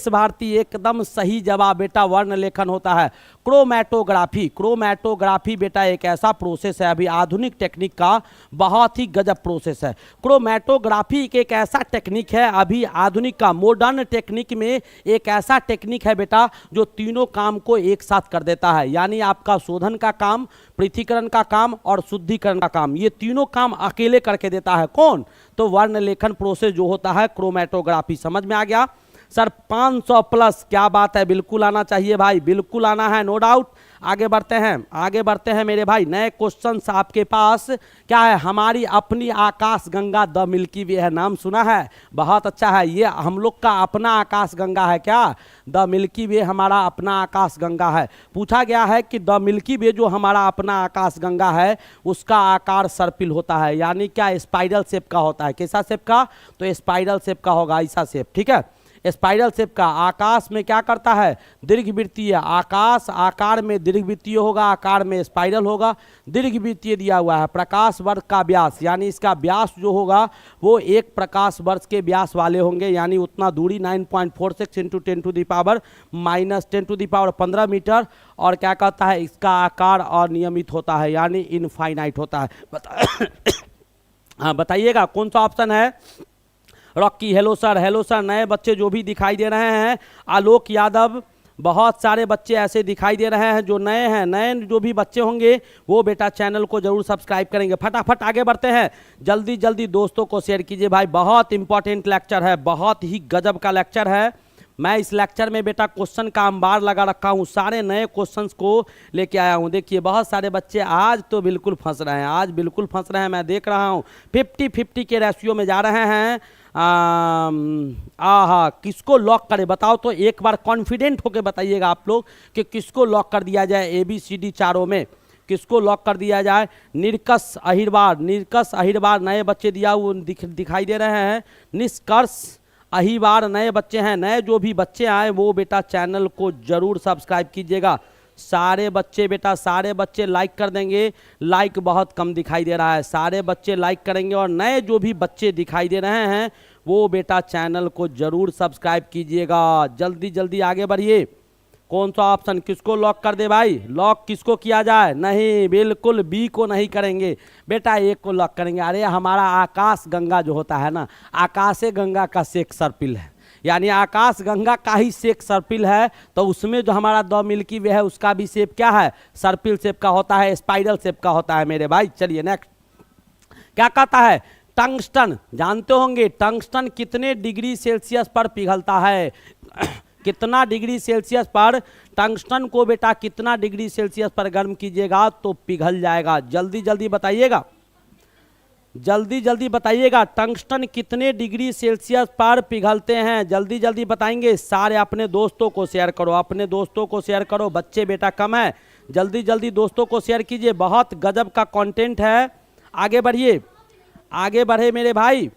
भारती एकदम सही जवाब बेटा, वर्ण लेखन होता है। क्रोमैटोग्राफी। क्रोमैटोग्राफी बेटा एक ऐसा प्रोसेस है, अभी आधुनिक टेक्निक का बहुत ही गजब प्रोसेस है। क्रोमैटोग्राफी एक ऐसा टेक्निक है, अभी आधुनिक का मॉडर्न टेक्निक में एक ऐसा टेक्निक है बेटा जो तीनों काम को एक साथ कर देता है। यानी आपका शोधन का काम, पृथक्करण का काम और शुद्धिकरण का काम, ये तीनों काम अकेले करके देता है। कौन? तो वर्ण लेखन प्रोसेस जो होता है क्रोमैटोग्राफी। समझ में आ गया सर? 500 प्लस, क्या बात है, बिल्कुल आना चाहिए भाई, बिल्कुल आना है, नो डाउट। आगे बढ़ते हैं, आगे बढ़ते हैं मेरे भाई। नए क्वेश्चंस आपके पास क्या है? हमारी अपनी आकाश गंगा द मिल्की वे है, नाम सुना है? बहुत अच्छा है, ये हम लोग का अपना आकाश गंगा है। क्या? द मिल्की वे हमारा अपना आकाश गंगा है। पूछा गया है कि द मिल्की वे जो हमारा अपना आकाश गंगा है उसका आकार सर्पिल होता है, यानी क्या स्पाइरल शेप का होता है। कैसा शेप का? तो स्पाइरल शेप का होगा, ऐसा शेप, ठीक है, स्पाइरल शेप का। आकाश में क्या करता है? दीर्घवृत्तीय। आकाश आकार में दीर्घवृत्तीय होगा, आकार में स्पाइरल होगा। दीर्घवृत्तीय दिया हुआ है। प्रकाश वर्ष का व्यास, यानी इसका व्यास जो होगा वो एक प्रकाश वर्ष के व्यास वाले होंगे, यानी उतना दूरी 9.46 इंटू 10⁻⁻15 मीटर। और क्या कहता है? इसका आकार अनियमित होता है, यानी इनफाइनाइट होता है। हाँ बताइएगा कौन सा ऑप्शन है? Rocky, hello sir, hello sir. नए बच्चे जो भी दिखाई दे रहे हैं, आलोक यादव, बहुत सारे बच्चे ऐसे दिखाई दे रहे हैं जो नए हैं। नए जो भी बच्चे होंगे वो बेटा चैनल को जरूर सब्सक्राइब करेंगे। फटाफट आगे बढ़ते हैं, जल्दी जल्दी दोस्तों को शेयर कीजिए भाई। बहुत इंपॉर्टेंट लेक्चर है, बहुत ही गजब का लेक्चर है। मैं इस लेक्चर में बेटा क्वेश्चन का अंबार लगा रखा हूँ, सारे नए क्वेश्चंस को लेके आया हूँ। देखिए बहुत सारे बच्चे आज तो बिल्कुल फंस रहे हैं, आज बिल्कुल फंस रहे हैं। मैं देख रहा हूँ 50-50 के रेशियो में जा रहे हैं। किसको लॉक करें बताओ तो? एक बार कॉन्फिडेंट होके बताइएगा आप लोग कि किसको लॉक कर दिया जाए। ABCD चारों में किसको लॉक कर दिया जाए? निष्कर्ष अहिरबार, निष्कर्ष अहिरबार नए बच्चे दिया वो दिखाई दे रहे हैं। निष्कर्ष अहिरबार नए बच्चे हैं। नए जो भी बच्चे आए वो बेटा चैनल को जरूर सब्सक्राइब कीजिएगा। सारे बच्चे बेटा, सारे बच्चे लाइक कर देंगे। लाइक बहुत कम दिखाई दे रहा है, सारे बच्चे लाइक करेंगे। और नए जो भी बच्चे दिखाई दे रहे हैं वो बेटा चैनल को जरूर सब्सक्राइब कीजिएगा। जल्दी जल्दी आगे बढ़िए। कौन सा ऑप्शन किसको लॉक कर दे भाई? लॉक किसको किया जाए? नहीं, बिल्कुल बी को नहीं करेंगे बेटा, एक को लॉक करेंगे। अरे हमारा आकाश गंगा जो होता है ना, आकाश गंगा का शेक सर्पिल है, यानी आकाश गंगा का ही शेक सर्पिल है। तो उसमें जो हमारा द मिल्की वे है उसका भी शेप क्या है? सर्पिल शेप का होता है, स्पाइरल शेप का होता है मेरे भाई। चलिए नेक्स्ट क्या कहता है? टंगस्टन जानते होंगे, टंगस्टन कितने डिग्री सेल्सियस पर पिघलता है? कितना डिग्री सेल्सियस पर टंगस्टन को बेटा कितना डिग्री सेल्सियस पर गर्म कीजिएगा तो पिघल जाएगा? जल्दी जल्दी बताइएगा, जल्दी जल्दी बताइएगा। टंगस्टन कितने डिग्री सेल्सियस पर पिघलते हैं? जल्दी जल्दी बताएंगे। सारे अपने दोस्तों को शेयर करो, अपने दोस्तों को शेयर करो। बच्चे बेटा कम है, जल्दी जल्दी दोस्तों को शेयर कीजिए। बहुत गजब का कंटेंट है। आगे बढ़िए, आगे बढ़े मेरे भाई।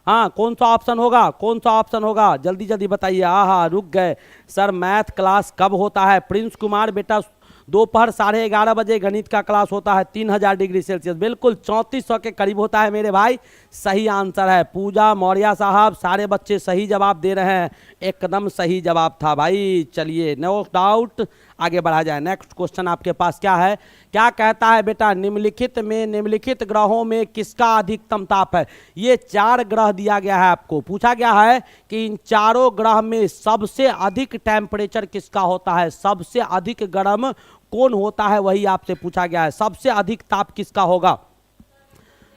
हाँ कौन सा ऑप्शन होगा? कौन सा ऑप्शन होगा? जल्दी जल्दी बताइए। हाँ रुक गए सर, मैथ क्लास कब होता है? प्रिंस कुमार बेटा दोपहर 11:30 बजे गणित का क्लास होता है, 3000 डिग्री सेल्सियस, बिल्कुल 3400 के करीब होता है मेरे भाई। सही आंसर है। पूजा मौर्य साहब, सारे बच्चे सही जवाब दे रहे हैं, एकदम सही जवाब था भाई। चलिए नो डाउट आगे बढ़ा जाए। नेक्स्ट क्वेश्चन आपके पास क्या है? क्या कहता है बेटा? निम्नलिखित में, निम्नलिखित ग्रहों में किसका अधिकतम ताप है? ये 4 ग्रह दिया गया है आपको। पूछा गया है कि इन चारों ग्रह में सबसे अधिक टेम्परेचर किसका होता है? सबसे अधिक गर्म कौन होता है, वही आपसे पूछा गया है। सबसे अधिक ताप किसका होगा?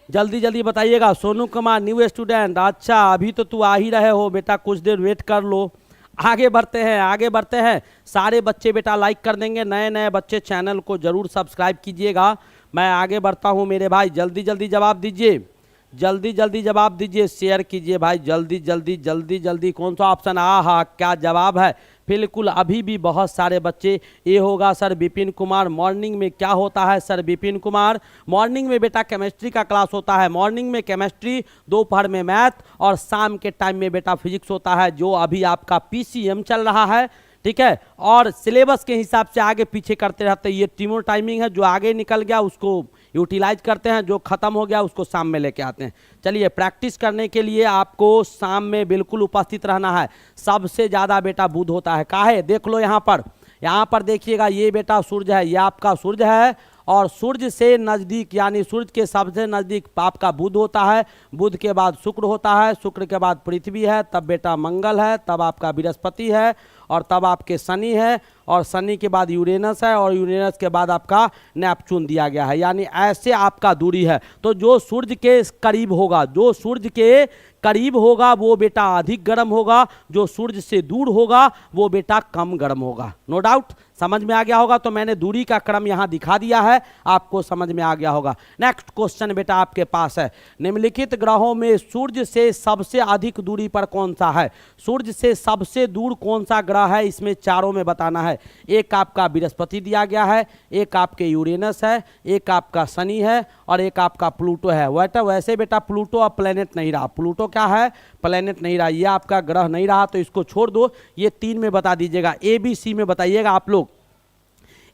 जल्दी जल्दी बताइएगा। सोनू कुमार न्यू स्टूडेंट, अच्छा अभी तो तू आ ही रहे हो बेटा, कुछ देर वेट कर लो। आगे बढ़ते हैं, आगे बढ़ते हैं। सारे बच्चे बेटा लाइक कर देंगे, नए नए बच्चे चैनल को जरूर सब्सक्राइब कीजिएगा। मैं आगे बढ़ता हूं मेरे भाई, जल्दी जल्दी जवाब दीजिए, जल्दी जल्दी जवाब दीजिए, शेयर कीजिए भाई, जल्दी जल्दी जल्दी जल्दी। कौन सा ऑप्शन? हाँ क्या जवाब है? बिल्कुल अभी भी बहुत सारे बच्चे। ये होगा सर विपिन कुमार। मॉर्निंग में क्या होता है सर विपिन कुमार? मॉर्निंग में बेटा केमिस्ट्री का क्लास होता है। मॉर्निंग में केमिस्ट्री, दोपहर में मैथ और शाम के टाइम में बेटा फिजिक्स होता है, जो अभी आपका PCM चल रहा है, ठीक है। और सिलेबस के हिसाब से आगे पीछे करते रहते हैं। ये तीनों टाइमिंग है, जो आगे निकल गया उसको यूटिलाइज करते हैं, जो खत्म हो गया उसको शाम में लेके आते हैं। चलिए प्रैक्टिस करने के लिए आपको शाम में बिल्कुल उपस्थित रहना है। सबसे ज़्यादा बेटा बुध होता है, काहे? देख लो यहाँ पर, यहाँ पर देखिएगा ये बेटा सूर्य है, ये आपका सूर्य है और सूर्य से नज़दीक यानी सूर्य के सबसे नज़दीक आपका बुध होता है, बुध के बाद शुक्र होता है, शुक्र के बाद पृथ्वी है, तब बेटा मंगल है, तब आपका बृहस्पति है और तब आपके शनि है और शनि के बाद यूरेनस है और यूरेनस के बाद आपका नेपच्यून दिया गया है। यानी ऐसे आपका दूरी है। तो जो सूर्य के करीब होगा, जो सूर्य के करीब होगा वो बेटा अधिक गर्म होगा, जो सूर्य से दूर होगा वो बेटा कम गर्म होगा। नो डाउट समझ में आ गया होगा। तो मैंने दूरी का क्रम यहाँ दिखा दिया है, आपको समझ में आ गया होगा। नेक्स्ट क्वेश्चन बेटा आपके पास है, निम्नलिखित ग्रहों में सूर्य से सबसे अधिक दूरी पर कौन सा है? सूर्य से सबसे दूर कौन सा ग्रह है, इसमें चारों में बताना है। एक आपका बृहस्पति दिया गया है, एक आपके यूरेनस है, एक आपका शनि है और एक आपका प्लूटो है। वैसे बेटा प्लूटो अब प्लेनेट नहीं रहा, प्लूटो क्या है? प्लेनेट नहीं रहा, ये आपका ग्रह नहीं रहा, तो इसको छोड़ दो। ये 3 में बता दीजिएगा, ए बी सी में बताइएगा आप लोग।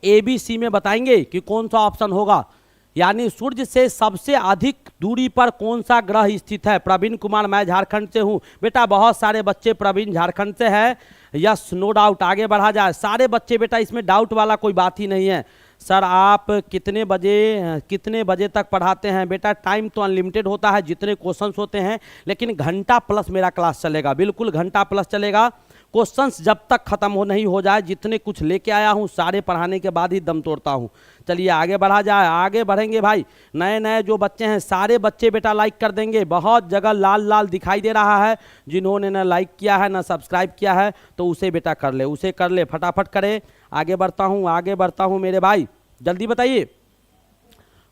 ए बी सी में बताएंगे कि कौन सा ऑप्शन होगा, यानी सूर्य से सबसे अधिक दूरी पर कौन सा ग्रह स्थित है। प्रवीण कुमार, मैं झारखंड से हूँ बेटा, बहुत सारे बच्चे प्रवीण झारखंड से हैं। यस नो डाउट, आगे बढ़ा जाए। सारे बच्चे बेटा, इसमें डाउट वाला कोई बात ही नहीं है। सर आप कितने बजे तक पढ़ाते हैं? बेटा टाइम तो अनलिमिटेड होता है, जितने क्वेश्चंस होते हैं, लेकिन घंटा प्लस मेरा क्लास चलेगा, बिल्कुल घंटा प्लस चलेगा। क्वेश्चंस जब तक खत्म नहीं हो जाए, जितने कुछ लेके आया हूँ सारे पढ़ाने के बाद ही दम तोड़ता हूँ। चलिए आगे बढ़ा जाए, आगे बढ़ेंगे भाई। नए नए जो बच्चे हैं सारे बच्चे बेटा लाइक कर देंगे। बहुत जगह लाल लाल दिखाई दे रहा है, जिन्होंने ना लाइक किया है ना सब्सक्राइब किया है तो उसे बेटा कर ले, उसे कर ले, फटाफट करे। आगे बढ़ता हूँ मेरे भाई, जल्दी बताइए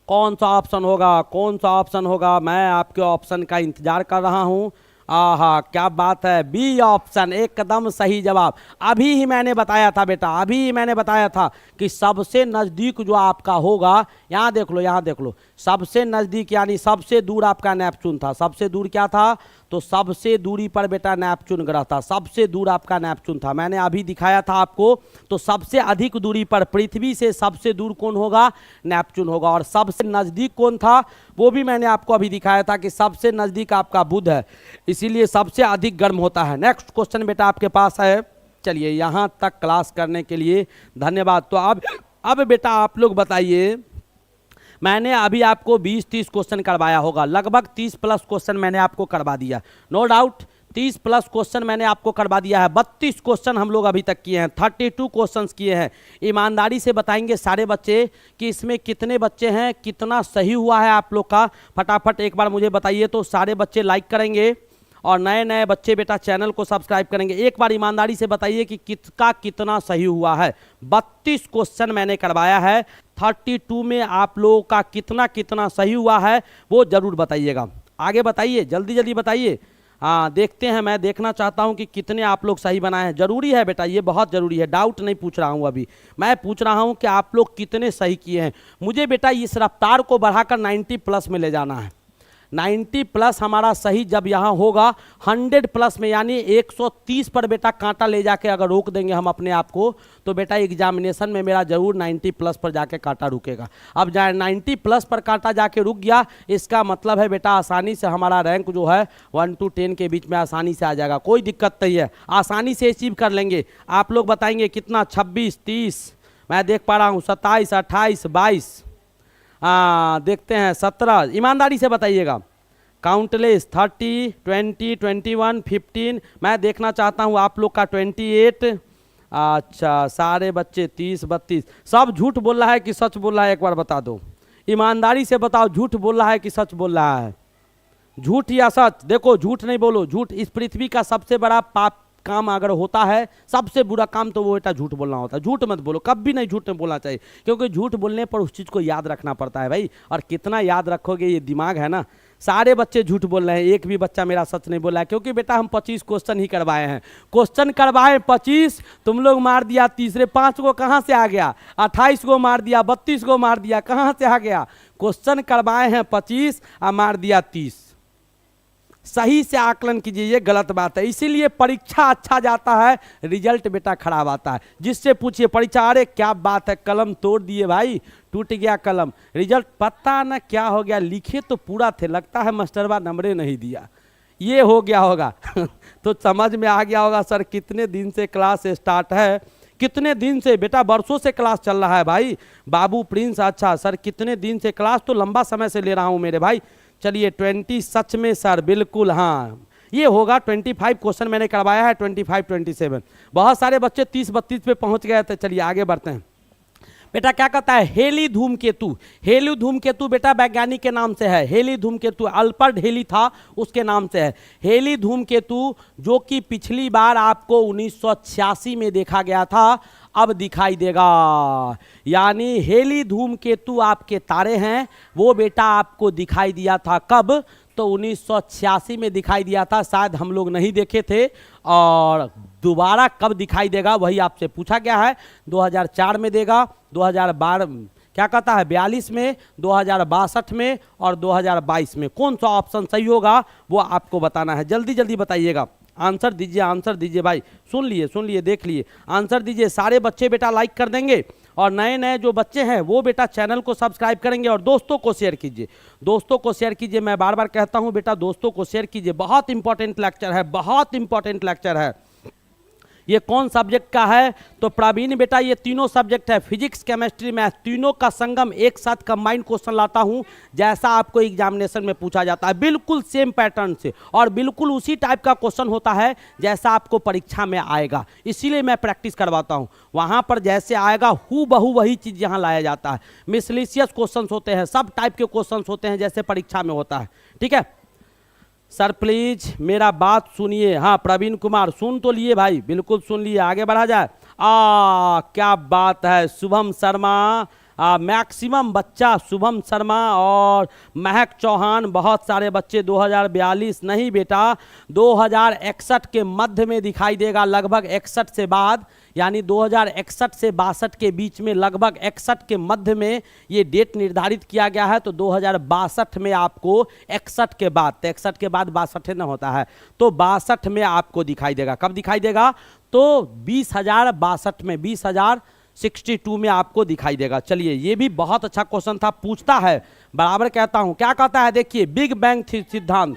कौन सा ऑप्शन होगा, कौन सा ऑप्शन होगा। मैं आपके ऑप्शन का इंतजार कर रहा हूँ। आहा क्या बात है, बी ऑप्शन एकदम सही जवाब। अभी ही मैंने बताया था बेटा, अभी ही मैंने बताया था कि सबसे नज़दीक जो आपका होगा, यहाँ देख लो, यहाँ देख लो, सबसे नज़दीक यानी सबसे दूर आपका नेपच्यून था। सबसे दूर क्या था? तो सबसे दूरी पर बेटा नेपच्यून ग्रह था, सबसे दूर आपका नेपच्यून था, मैंने अभी दिखाया था आपको। तो सबसे अधिक दूरी पर पृथ्वी से सबसे दूर कौन होगा? नेपच्यून होगा। और सबसे नज़दीक कौन था वो भी मैंने आपको अभी दिखाया था कि सबसे नज़दीक आपका बुध है, इसीलिए सबसे अधिक गर्म होता है। नेक्स्ट क्वेश्चन बेटा आपके पास है। चलिए यहाँ तक क्लास करने के लिए धन्यवाद। तो अब बेटा आप लोग बताइए, मैंने अभी आपको 20-30 क्वेश्चन करवाया होगा, लगभग 30 प्लस क्वेश्चन मैंने आपको करवा दिया, नो डाउट 30 प्लस क्वेश्चन मैंने आपको करवा दिया है। 32 क्वेश्चन हम लोग अभी तक किए हैं, 32 क्वेश्चंस किए हैं। ईमानदारी से बताएंगे सारे बच्चे कि इसमें कितने बच्चे हैं, कितना सही हुआ है आप लोग का, फटाफट एक बार मुझे बताइए। तो सारे बच्चे लाइक करेंगे और नए नए बच्चे बेटा चैनल को सब्सक्राइब करेंगे। एक बार ईमानदारी से बताइए कि कितना सही हुआ है। 32 क्वेश्चन मैंने करवाया है, 32 में आप लोगों का कितना सही हुआ है वो जरूर बताइएगा। आगे बताइए, जल्दी जल्दी बताइए। हाँ देखते हैं, मैं देखना चाहता हूं कि कितने आप लोग सही बनाए हैं। जरूरी है बेटा, ये बहुत जरूरी है, डाउट नहीं पूछ रहा हूं अभी, मैं पूछ रहा हूं कि आप लोग कितने सही किए हैं। मुझे बेटा इस रफ्तार को बढ़ाकर 90 प्लस में ले जाना है। 90 प्लस हमारा सही जब यहाँ होगा 100 प्लस में, यानी 130 पर बेटा कांटा ले जाके अगर रोक देंगे हम अपने आप को, तो बेटा एग्जामिनेशन में मेरा जरूर 90 प्लस पर जाके कांटा रुकेगा। अब जाए 90 प्लस पर कांटा जाके रुक गया, इसका मतलब है बेटा आसानी से हमारा रैंक जो है 1 to 10 के बीच में आसानी से आ जाएगा, कोई दिक्कत नहीं है, आसानी से अचीव कर लेंगे। आप लोग बताएंगे कितना? 26, 30, मैं देख पा रहा हूँ 27, 28, 22, देखते हैं 17, ईमानदारी से बताइएगा। काउंटलेस 30, 20, 21, 15, मैं देखना चाहता हूँ आप लोग का 28। अच्छा सारे बच्चे 30, 32, सब झूठ बोल रहा है कि सच बोल रहा है, एक बार बता दो, ईमानदारी से बताओ, झूठ बोल रहा है कि सच बोल रहा है? झूठ या सच? देखो झूठ नहीं बोलो, झूठ इस पृथ्वी का सबसे बड़ा पाप काम अगर होता है, सबसे बुरा काम तो वो बेटा झूठ बोलना होता है। झूठ मत बोलो, कभी नहीं झूठ नहीं बोलना चाहिए, क्योंकि झूठ बोलने पर उस चीज़ को याद रखना पड़ता है भाई, और कितना याद रखोगे ये दिमाग है ना। सारे बच्चे झूठ बोल रहे हैं, एक भी बच्चा मेरा सच नहीं बोला है, क्योंकि बेटा हम 25 क्वेश्चन ही करवाए हैं। क्वेश्चन करवाए 25, तुम लोग मार दिया तीसरे 5 को, कहाँ से आ गया? 28 को मार दिया, 32 को मार दिया, कहाँ से आ गया? क्वेश्चन करवाए हैं 25 और मार दिया 30। सही से आकलन कीजिए, ये गलत बात है। इसीलिए परीक्षा अच्छा जाता है, रिजल्ट बेटा खराब आता है। जिससे पूछिए परीक्षा, अरे क्या बात है, कलम तोड़ दिए भाई, टूट गया कलम, रिजल्ट पता ना क्या हो गया, लिखे तो पूरा थे, लगता है मास्टरबा नंबरे नहीं दिया, ये हो गया होगा। तो समझ में आ गया होगा सर कितने दिन से क्लास स्टार्ट है, कितने दिन से बेटा? बरसों से क्लास चल रहा है भाई। बाबू प्रिंस, अच्छा सर कितने दिन से? क्लास तो लंबा समय से ले रहा हूं मेरे भाई। चलिए 20 सच में सर, बिल्कुल हाँ ये होगा। 25 क्वेश्चन मैंने करवाया है, 25 27। बहुत सारे बच्चे 30 32 पे पहुंच गए थे। चलिए आगे बढ़ते हैं। बेटा क्या कहता है? हेली धूमकेतु। हेली धूमकेतु बेटा वैज्ञानिक के नाम से है। हेली धूमकेतु अल्बर्ट हेली था, उसके नाम से है हेली धूमकेतु, जो कि पिछली बार आपको 1986 में देखा गया था, अब दिखाई देगा। यानी हेली धूमकेतु आपके तारे हैं, वो बेटा आपको दिखाई दिया था कब? तो 1986 में दिखाई दिया था, शायद हम लोग नहीं देखे थे। और दोबारा कब दिखाई देगा वही आपसे पूछा गया है। 2004 में देगा, 2012 क्या कहता है 42 में, 2062 में और 2022 में। कौन सा ऑप्शन सही होगा वो आपको बताना है। जल्दी जल्दी बताइएगा, आंसर दीजिए, आंसर दीजिए भाई। सुन लिए, देख लिए, आंसर दीजिए। सारे बच्चे बेटा लाइक कर देंगे, और नए नए जो बच्चे हैं वो बेटा चैनल को सब्सक्राइब करेंगे, और दोस्तों को शेयर कीजिए, दोस्तों को शेयर कीजिए। मैं बार बार कहता हूं बेटा दोस्तों को शेयर कीजिए। बहुत इंपॉर्टेंट लेक्चर है, बहुत इंपॉर्टेंट लेक्चर है। ये कौन सब्जेक्ट का है? तो प्रवीण बेटा ये तीनों सब्जेक्ट है, फिजिक्स केमिस्ट्री मैथ, तीनों का संगम एक साथ कंबाइंड क्वेश्चन लाता हूं, जैसा आपको एग्जामिनेशन में पूछा जाता है, बिल्कुल सेम पैटर्न से, और बिल्कुल उसी टाइप का क्वेश्चन होता है जैसा आपको परीक्षा में आएगा। इसीलिए मैं प्रैक्टिस करवाता हूं। वहां पर जैसे आएगा हू बहू वही चीज यहां लाया जाता है। मिसलिशियस क्वेश्चन होते हैं, सब टाइप के क्वेश्चन होते हैं जैसे परीक्षा में होता है। ठीक है सर, प्लीज मेरा बात सुनिए। हाँ प्रवीण कुमार सुन तो लिए भाई, बिल्कुल सुन लिए। आगे बढ़ा जाए। क्या बात है, शुभम शर्मा, मैक्सिमम बच्चा शुभम शर्मा और महक चौहान, बहुत सारे बच्चे। 2042 नहीं बेटा, 2061 के मध्य में दिखाई देगा, लगभग 61 से बाद, यानी 2061 से 62 के बीच में, लगभग 61 के मध्य में ये डेट निर्धारित किया गया है। तो 2062 में आपको 61 के बाद, 61 के बाद 62 न होता है, तो 62 में आपको दिखाई देगा। कब दिखाई देगा? तो 20,062 में, 20,062 में आपको दिखाई देगा। चलिए ये भी बहुत अच्छा क्वेश्चन था, पूछता है बराबर कहता हूं। क्या कहता है देखिए, बिग बैंग सिद्धांत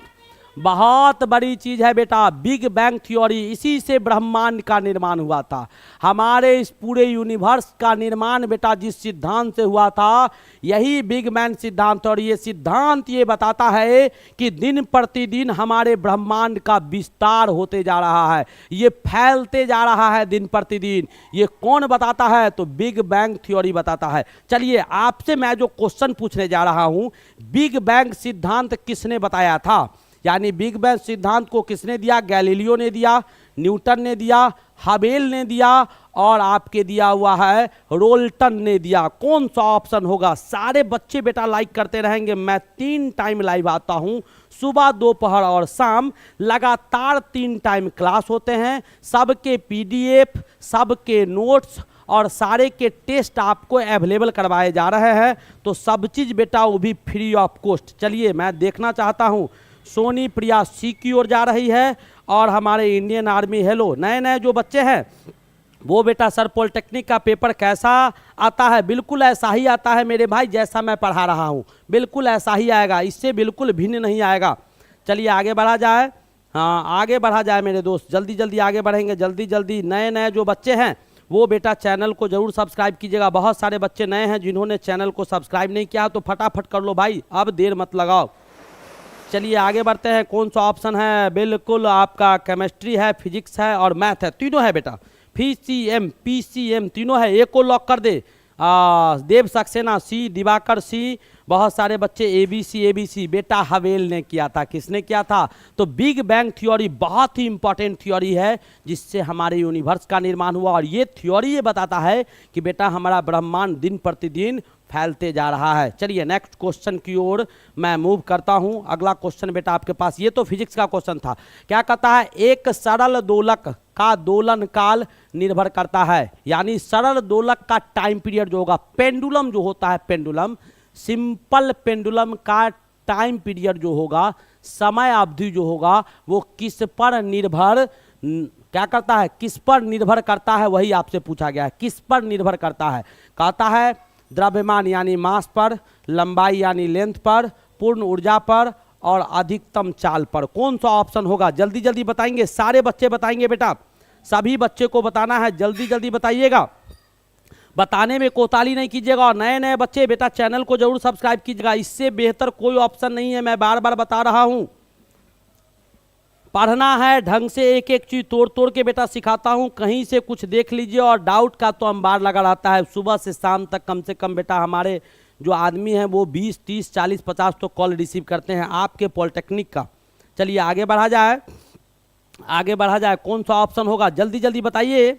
बहुत बड़ी चीज है बेटा। बिग बैंग थ्योरी, इसी से ब्रह्मांड का निर्माण हुआ था। हमारे इस पूरे यूनिवर्स का निर्माण बेटा जिस सिद्धांत से हुआ था, यही बिग बैंग सिद्धांत। और ये सिद्धांत ये बताता है कि दिन प्रतिदिन हमारे ब्रह्मांड का विस्तार होते जा रहा है, ये फैलते जा रहा है दिन प्रतिदिन। ये कौन बताता है? तो बिग बैंग थ्योरी बताता है। चलिए आपसे मैं जो क्वेश्चन पूछने जा रहा हूं, बिग बैंग सिद्धांत किसने बताया था? यानी बिग बैंग सिद्धांत को किसने दिया? गैलीलियो ने दिया, न्यूटन ने दिया, हबेल ने दिया, और आपके दिया हुआ है रोल्टन ने दिया। कौन सा ऑप्शन होगा? सारे बच्चे बेटा लाइक करते रहेंगे। मैं 3 टाइम लाइव आता हूं, सुबह, दोपहर और शाम, लगातार 3 टाइम क्लास होते हैं। सबके पीडीएफ, सबके नोट्स और सारे के टेस्ट आपको अवेलेबल करवाए जा रहे हैं। तो सब चीज बेटा वो भी फ्री ऑफ कॉस्ट। चलिए मैं देखना चाहता हूं। सोनी प्रिया सी की ओर जा रही है, और हमारे इंडियन आर्मी, हेलो। नए नए जो बच्चे हैं वो बेटा सर पॉलिटेक्निक का पेपर कैसा आता है? बिल्कुल ऐसा ही आता है मेरे भाई, जैसा मैं पढ़ा रहा हूँ, बिल्कुल ऐसा ही आएगा, इससे बिल्कुल भिन्न नहीं आएगा। चलिए आगे बढ़ा जाए। हाँ आगे बढ़ा जाए मेरे दोस्त, जल्दी जल्दी आगे बढ़ेंगे, जल्दी जल्दी। नए नए जो बच्चे हैं वो बेटा चैनल को जरूर सब्सक्राइब कीजिएगा। बहुत सारे बच्चे नए हैं जिन्होंने चैनल को सब्सक्राइब नहीं किया, तो फटाफट कर लो भाई, अब देर मत लगाओ। चलिए आगे बढ़ते हैं। कौन सा ऑप्शन है? बिल्कुल आपका केमिस्ट्री है, फिजिक्स है और मैथ है, तीनों है बेटा। पीसीएम, पीसीएम तीनों है। एक को लॉक कर दे। देव सक्सेना सी, दिवाकर सी, बहुत सारे बच्चे एबीसी, एबीसी बेटा हवेल ने किया था। किसने किया था? तो बिग बैंग थ्योरी बहुत ही इंपॉर्टेंट थ्योरी है, जिससे हमारे यूनिवर्स का निर्माण हुआ। और ये थ्योरी ये बताता है कि बेटा हमारा ब्रह्मांड दिन प्रतिदिन फैलते जा रहा है। चलिए नेक्स्ट क्वेश्चन की ओर मैं मूव करता हूं। अगला क्वेश्चन बेटा आपके पास, ये तो फिजिक्स का क्वेश्चन था। क्या कहता है? एक सरल दोलक का दोलन काल निर्भर करता है, यानी सरल दोलक का टाइम पीरियड जो होगा, पेंडुलम जो होता है, पेंडुलम, सिंपल पेंडुलम का टाइम पीरियड जो होगा, समय अवधि जो होगा, वो किस पर निर्भर क्या करता है? किस पर निर्भर करता है? वही आपसे पूछा गया है, किस पर निर्भर करता है? कहता है द्रव्यमान यानी मास पर, लंबाई यानी लेंथ पर, पूर्ण ऊर्जा पर और अधिकतम चाल पर। कौन सा ऑप्शन होगा? जल्दी जल्दी बताएंगे, सारे बच्चे बताएंगे बेटा, सभी बच्चे को बताना है, जल्दी जल्दी बताइएगा, बताने में कोताही नहीं कीजिएगा। और नए नए बच्चे बेटा चैनल को जरूर सब्सक्राइब कीजिएगा, इससे बेहतर कोई ऑप्शन नहीं है, मैं बार बार बता रहा हूं। पढ़ना है ढंग से, एक एक चीज तोड़ तोड़ के बेटा सिखाता हूं, कहीं से कुछ देख लीजिए। और डाउट का तो अंबार लगा रहता है, सुबह से शाम तक कम से कम बेटा हमारे जो आदमी हैं वो 20 30 40 50 तो कॉल रिसीव करते हैं आपके पॉलिटेक्निक का। चलिए आगे बढ़ा जाए, आगे बढ़ा जाए। कौन सा ऑप्शन होगा, जल्दी जल्दी बताइए।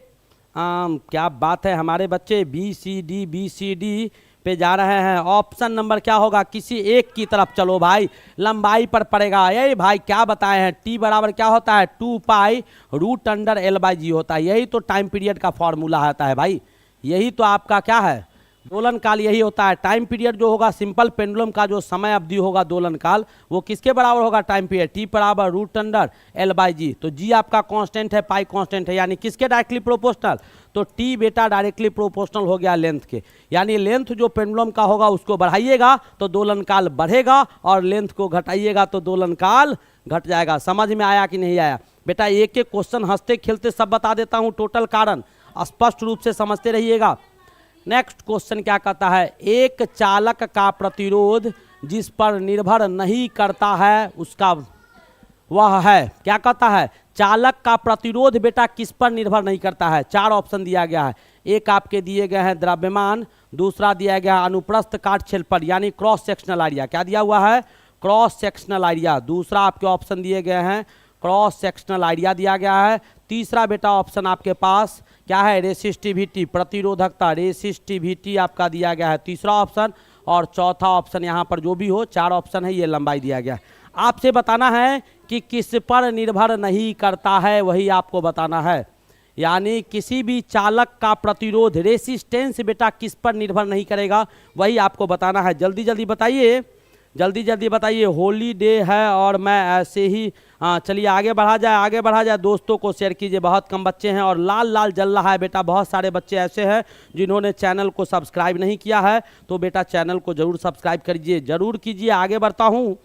क्या बात है, हमारे बच्चे बी सी डी पे जा रहे हैं। ऑप्शन नंबर क्या होगा, किसी एक की तरफ चलो भाई, लंबाई पर पड़ेगा। ये भाई क्या बताए हैं, टी बराबर क्या होता है, 2 पाई रूट अंडर L/G होता है। यही तो टाइम पीरियड का फॉर्मूला होता है भाई, यही तो आपका क्या है दोलन काल, यही होता है। टाइम पीरियड जो होगा, सिंपल पेंडुलम का जो समय अवधि होगा दोलन काल, वो किसके बराबर होगा, टाइम पीरियड, टी बराबर रूट अंडर L/G। तो जी आपका कांस्टेंट है, पाई कांस्टेंट है, यानी किसके डायरेक्टली प्रोपोर्शनल, तो टी बेटा डायरेक्टली प्रोपोर्शनल हो गया लेंथ के, यानी लेंथ जो पेंडुलम का होगा उसको बढ़ाइएगा तो दोलन काल बढ़ेगा, और लेंथ को घटाइएगा तो दोलन काल घट जाएगा। समझ में आया कि नहीं आया बेटा, एक एक क्वेश्चन हंसते खेलते सब बता देता हूं, टोटल कारण स्पष्ट रूप से समझते रहिएगा। नेक्स्ट क्वेश्चन क्या कहता है, एक चालक का प्रतिरोध जिस पर निर्भर नहीं करता है उसका वह है, क्या कहता है, चालक का प्रतिरोध बेटा किस पर निर्भर नहीं करता है। 4 ऑप्शन दिया गया है, एक आपके दिए गए हैं द्रव्यमान, दूसरा दिया गया है अनुप्रस्थ काट क्षेत्रफल यानी क्रॉस सेक्शनल एरिया, क्या दिया हुआ है, क्रॉस सेक्शनल एरिया। दूसरा आपके ऑप्शन दिए गए हैं क्रॉस सेक्शनल एरिया दिया गया है। तीसरा बेटा ऑप्शन आपके पास क्या है, रेसिस्टिविटी, प्रतिरोधकता, रेसिस्टिविटी आपका दिया गया है तीसरा ऑप्शन। और चौथा ऑप्शन यहाँ पर जो भी हो, 4 ऑप्शन है, ये लंबाई दिया गया है। आपसे बताना है कि किस पर निर्भर नहीं करता है, वही आपको बताना है, यानी किसी भी चालक का प्रतिरोध रेसिस्टेंस बेटा किस पर निर्भर नहीं करेगा, वही आपको बताना है। जल्दी जल्दी बताइए, जल्दी जल्दी बताइए, होली डे है और मैं ऐसे ही चलिए आगे बढ़ा जाए, आगे बढ़ा जाए। दोस्तों को शेयर कीजिए, बहुत कम बच्चे हैं और लाल लाल जल रहा है बेटा, बहुत सारे बच्चे ऐसे हैं जिन्होंने चैनल को सब्सक्राइब नहीं किया है, तो बेटा चैनल को जरूर सब्सक्राइब करिए, जरूर कीजिए। आगे बढ़ता हूँ,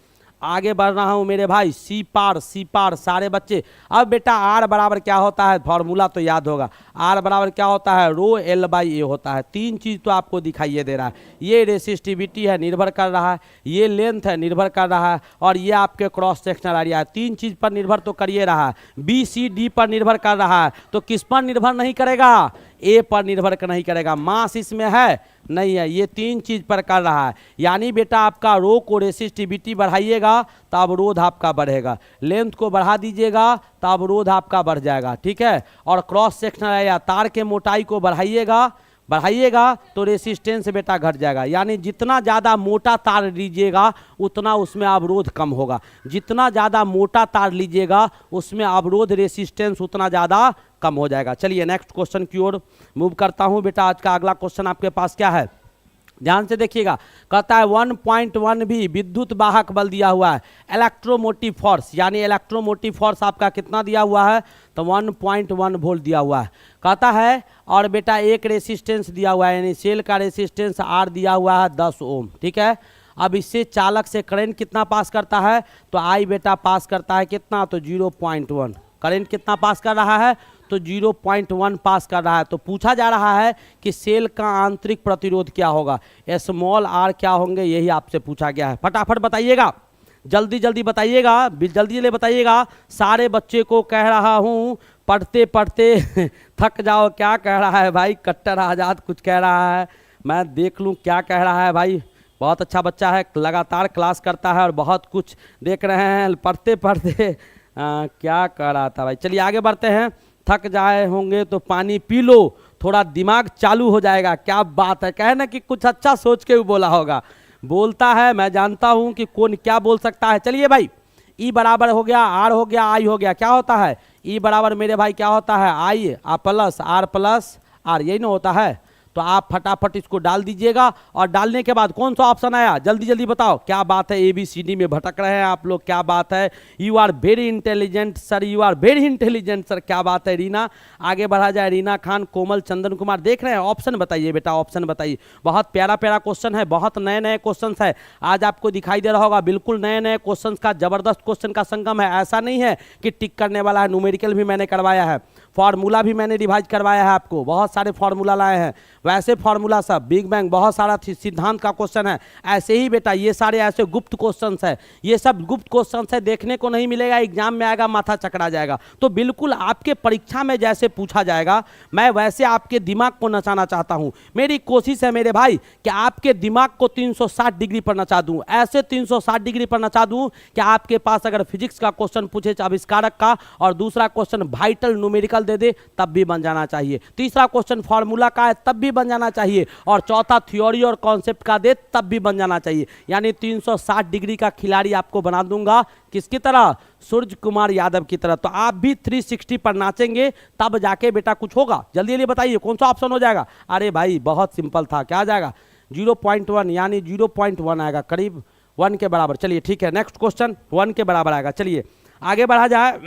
आगे बढ़ रहा हूँ मेरे भाई। सी पार सारे बच्चे। अब बेटा आर बराबर क्या होता है, फॉर्मूला तो याद होगा, आर बराबर क्या होता है, रो L/A होता है। 3 चीज़ तो आपको दिखाइए दे रहा है, ये रेसिस्टिविटी है निर्भर कर रहा है, ये लेंथ है निर्भर कर रहा है, और ये आपके क्रॉस सेक्शनल एरिया है। 3 चीज़ पर निर्भर तो करिए रहा है, BCD पर निर्भर कर रहा है, तो किस पर निर्भर नहीं करेगा, ए पर निर्भर नहीं करेगा। मास इसमें है नहीं है, ये 3 चीज पर कर रहा है, यानी बेटा आपका रो को रेसिस्टिविटी बढ़ाइएगा तो अवरोध आपका बढ़ेगा, लेंथ को बढ़ा दीजिएगा तो अवरोध आपका बढ़ जाएगा, ठीक है। और क्रॉस सेक्शनल एरिया, तार के मोटाई को बढ़ाइएगा तो रेसिस्टेंस बेटा घट जाएगा, यानी जितना ज़्यादा मोटा तार लीजिएगा उतना उसमें अवरोध कम होगा, जितना ज़्यादा मोटा तार लीजिएगा उसमें अवरोध रेसिस्टेंस उतना ज़्यादा कम हो जाएगा। चलिए नेक्स्ट क्वेश्चन की ओर मूव करता हूं बेटा। आज का अगला क्वेश्चन आपके पास क्या है, ध्यान से देखिएगा। कहता है 1.1 भी विद्युत वाहक बल दिया हुआ है, इलेक्ट्रोमोटिव फोर्स, यानी इलेक्ट्रोमोटिव फोर्स आपका कितना दिया हुआ है, तो 1.1 वोल्ट दिया हुआ है। कहता है और बेटा एक रेसिस्टेंस दिया हुआ है, यानी सेल का रेसिस्टेंस आर दिया हुआ है 10 ओम, ठीक है। अब इससे चालक से करंट कितना पास करता है, तो आई बेटा पास करता है कितना, तो 0.1। करंट कितना पास कर रहा है, तो 0.1 पास कर रहा है। तो पूछा जा रहा है कि सेल का आंतरिक प्रतिरोध क्या होगा, स्मॉल आर क्या होंगे, यही आपसे पूछा गया है। फटाफट बताइएगा, जल्दी जल्दी बताइएगा, जल्दी जल्दी बताइएगा। सारे बच्चे को कह रहा हूँ, पढ़ते पढ़ते थक जाओ। क्या कह रहा है भाई, कट्टर आज़ाद कुछ कह रहा है, मैं देख लूँ क्या कह रहा है भाई। बहुत अच्छा बच्चा है, लगातार क्लास करता है और बहुत कुछ देख रहे हैं, पढ़ते पढ़ते क्या कह रहा था भाई। चलिए आगे बढ़ते हैं। थक जाए होंगे तो पानी पी लो, थोड़ा दिमाग चालू हो जाएगा। क्या बात है, कहे ना कि कुछ अच्छा सोच के बोला होगा, बोलता है, मैं जानता हूं कि कौन क्या बोल सकता है। चलिए भाई, ई बराबर हो गया, आर हो गया, आई हो गया, क्या होता है, ई बराबर मेरे भाई क्या होता है, आई प्लस आर, यही ना होता है। तो आप फटाफट इसको डाल दीजिएगा, और डालने के बाद कौन सा ऑप्शन आया, जल्दी जल्दी बताओ। क्या बात है, ABCD में भटक रहे हैं आप लोग, क्या बात है, you are very intelligent sir, you are very intelligent sir, क्या बात है। रीना, आगे बढ़ा जाए। रीना खान, कोमल, चंदन कुमार, देख रहे हैं। ऑप्शन बताइए बेटा, ऑप्शन बताइए। बहुत प्यारा प्यारा क्वेश्चन है, बहुत नए नए क्वेश्चन है। आज आपको दिखाई दे रहा होगा, बिल्कुल नए नए क्वेश्चन का जबरदस्त क्वेश्चन का संगम है। ऐसा नहीं है कि टिक करने वाला है, न्यूमेरिकल भी मैंने करवाया है। फार्मूला भी मैंने रिवाइज करवाया है आपको, बहुत सारे फार्मूला लाए हैं, वैसे फार्मूला सब बिग बैंग बहुत सारा सिद्धांत का क्वेश्चन है। ऐसे ही बेटा ये सारे ऐसे गुप्त क्वेश्चन है, ये सब गुप्त क्वेश्चन है, देखने को नहीं मिलेगा, एग्जाम में आएगा माथा चकरा जाएगा। तो बिल्कुल आपके परीक्षा में जैसे पूछा जाएगा मैं वैसे आपके दिमाग को नचाना चाहता हूं। मेरी कोशिश है मेरे भाई कि आपके दिमाग को 360 डिग्री पर नचा दूं, ऐसे 360 डिग्री पर नचा दूं कि आपके पास अगर फिजिक्स का क्वेश्चन पूछे आविष्कारक का और दूसरा क्वेश्चन वाइटल न्यूमेरिकल दे दे तब भी बन जाना चाहिए, तीसरा क्वेश्चन फार्मूला का है तब भी बन जाना चाहिए, और चौथा थ्योरी और कॉन्सेप्ट का दे तब भी बन जाना चाहिए। यानी 360 डिग्री का खिलाड़ी आपको बना दूंगा, किसकी तरह? सूर्य कुमार यादव की तरह। तो आप भी 360 पर नाचेंगे तब जाके बेटा कुछ होगा। जल्दी जल्दी बताइए कौन सा ऑप्शन हो जाएगा? अरे भाई बहुत सिंपल था, क्या आ जाएगा? 0.1 यानी 0.1 आएगा, करीब 1 के बराबर। चलिए ठीक है, नेक्स्ट क्वेश्चन 1 के बराबर आएगा। चलिए आगे बढ़ा जाए,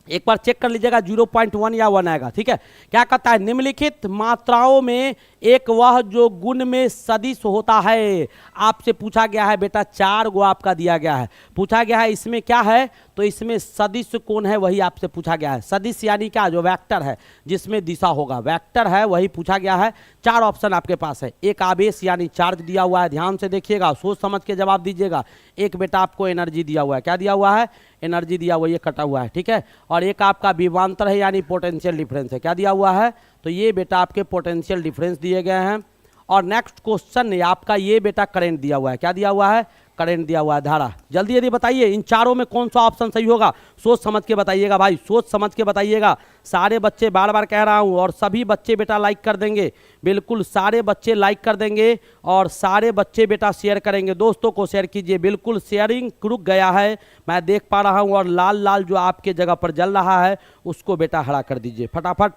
एक बार चेक कर लीजिएगा 0.1 या 1 आएगा। ठीक है, क्या कहता है? निम्नलिखित मात्राओं में एक वह जो गुण में सदिश होता है। आपसे पूछा गया है बेटा, 4 गो आपका दिया गया है, पूछा गया है इसमें क्या है, तो इसमें सदिश कौन है वही आपसे पूछा गया है। सदिश यानी क्या? जो वेक्टर है जिसमें दिशा होगा, वेक्टर है वही पूछा गया है। 4 ऑप्शन आपके पास है, एक आवेश यानी चार्ज दिया हुआ है, ध्यान से देखिएगा, सोच समझ के जवाब दीजिएगा। एक बेटा आपको एनर्जी दिया हुआ है, क्या दिया हुआ है? एनर्जी दिया हुआ है, ये कटा हुआ है, ठीक है। और एक आपका विभवांतर है यानी पोटेंशियल डिफरेंस है, क्या दिया हुआ है? तो ये बेटा आपके पोटेंशियल डिफरेंस दिए गए हैं। और नेक्स्ट क्वेश्चन आपका ये बेटा करंट दिया हुआ है, क्या दिया हुआ है? करंट दिया हुआ है, धारा। जल्दी जल्दी बताइए इन चारों में कौन सा ऑप्शन सही होगा, सोच समझ के बताइएगा भाई, सोच समझ के बताइएगा। सारे बच्चे, बार बार कह रहा हूं, और सभी बच्चे बेटा लाइक कर देंगे, बिल्कुल सारे बच्चे लाइक कर देंगे, और सारे बच्चे बेटा शेयर करेंगे, दोस्तों को शेयर कीजिए। बिल्कुल शेयरिंग रुक गया है, मैं देख पा रहा हूं, और लाल लाल जो आपके जगह पर जल रहा है उसको बेटा हरा कर दीजिए, फटाफट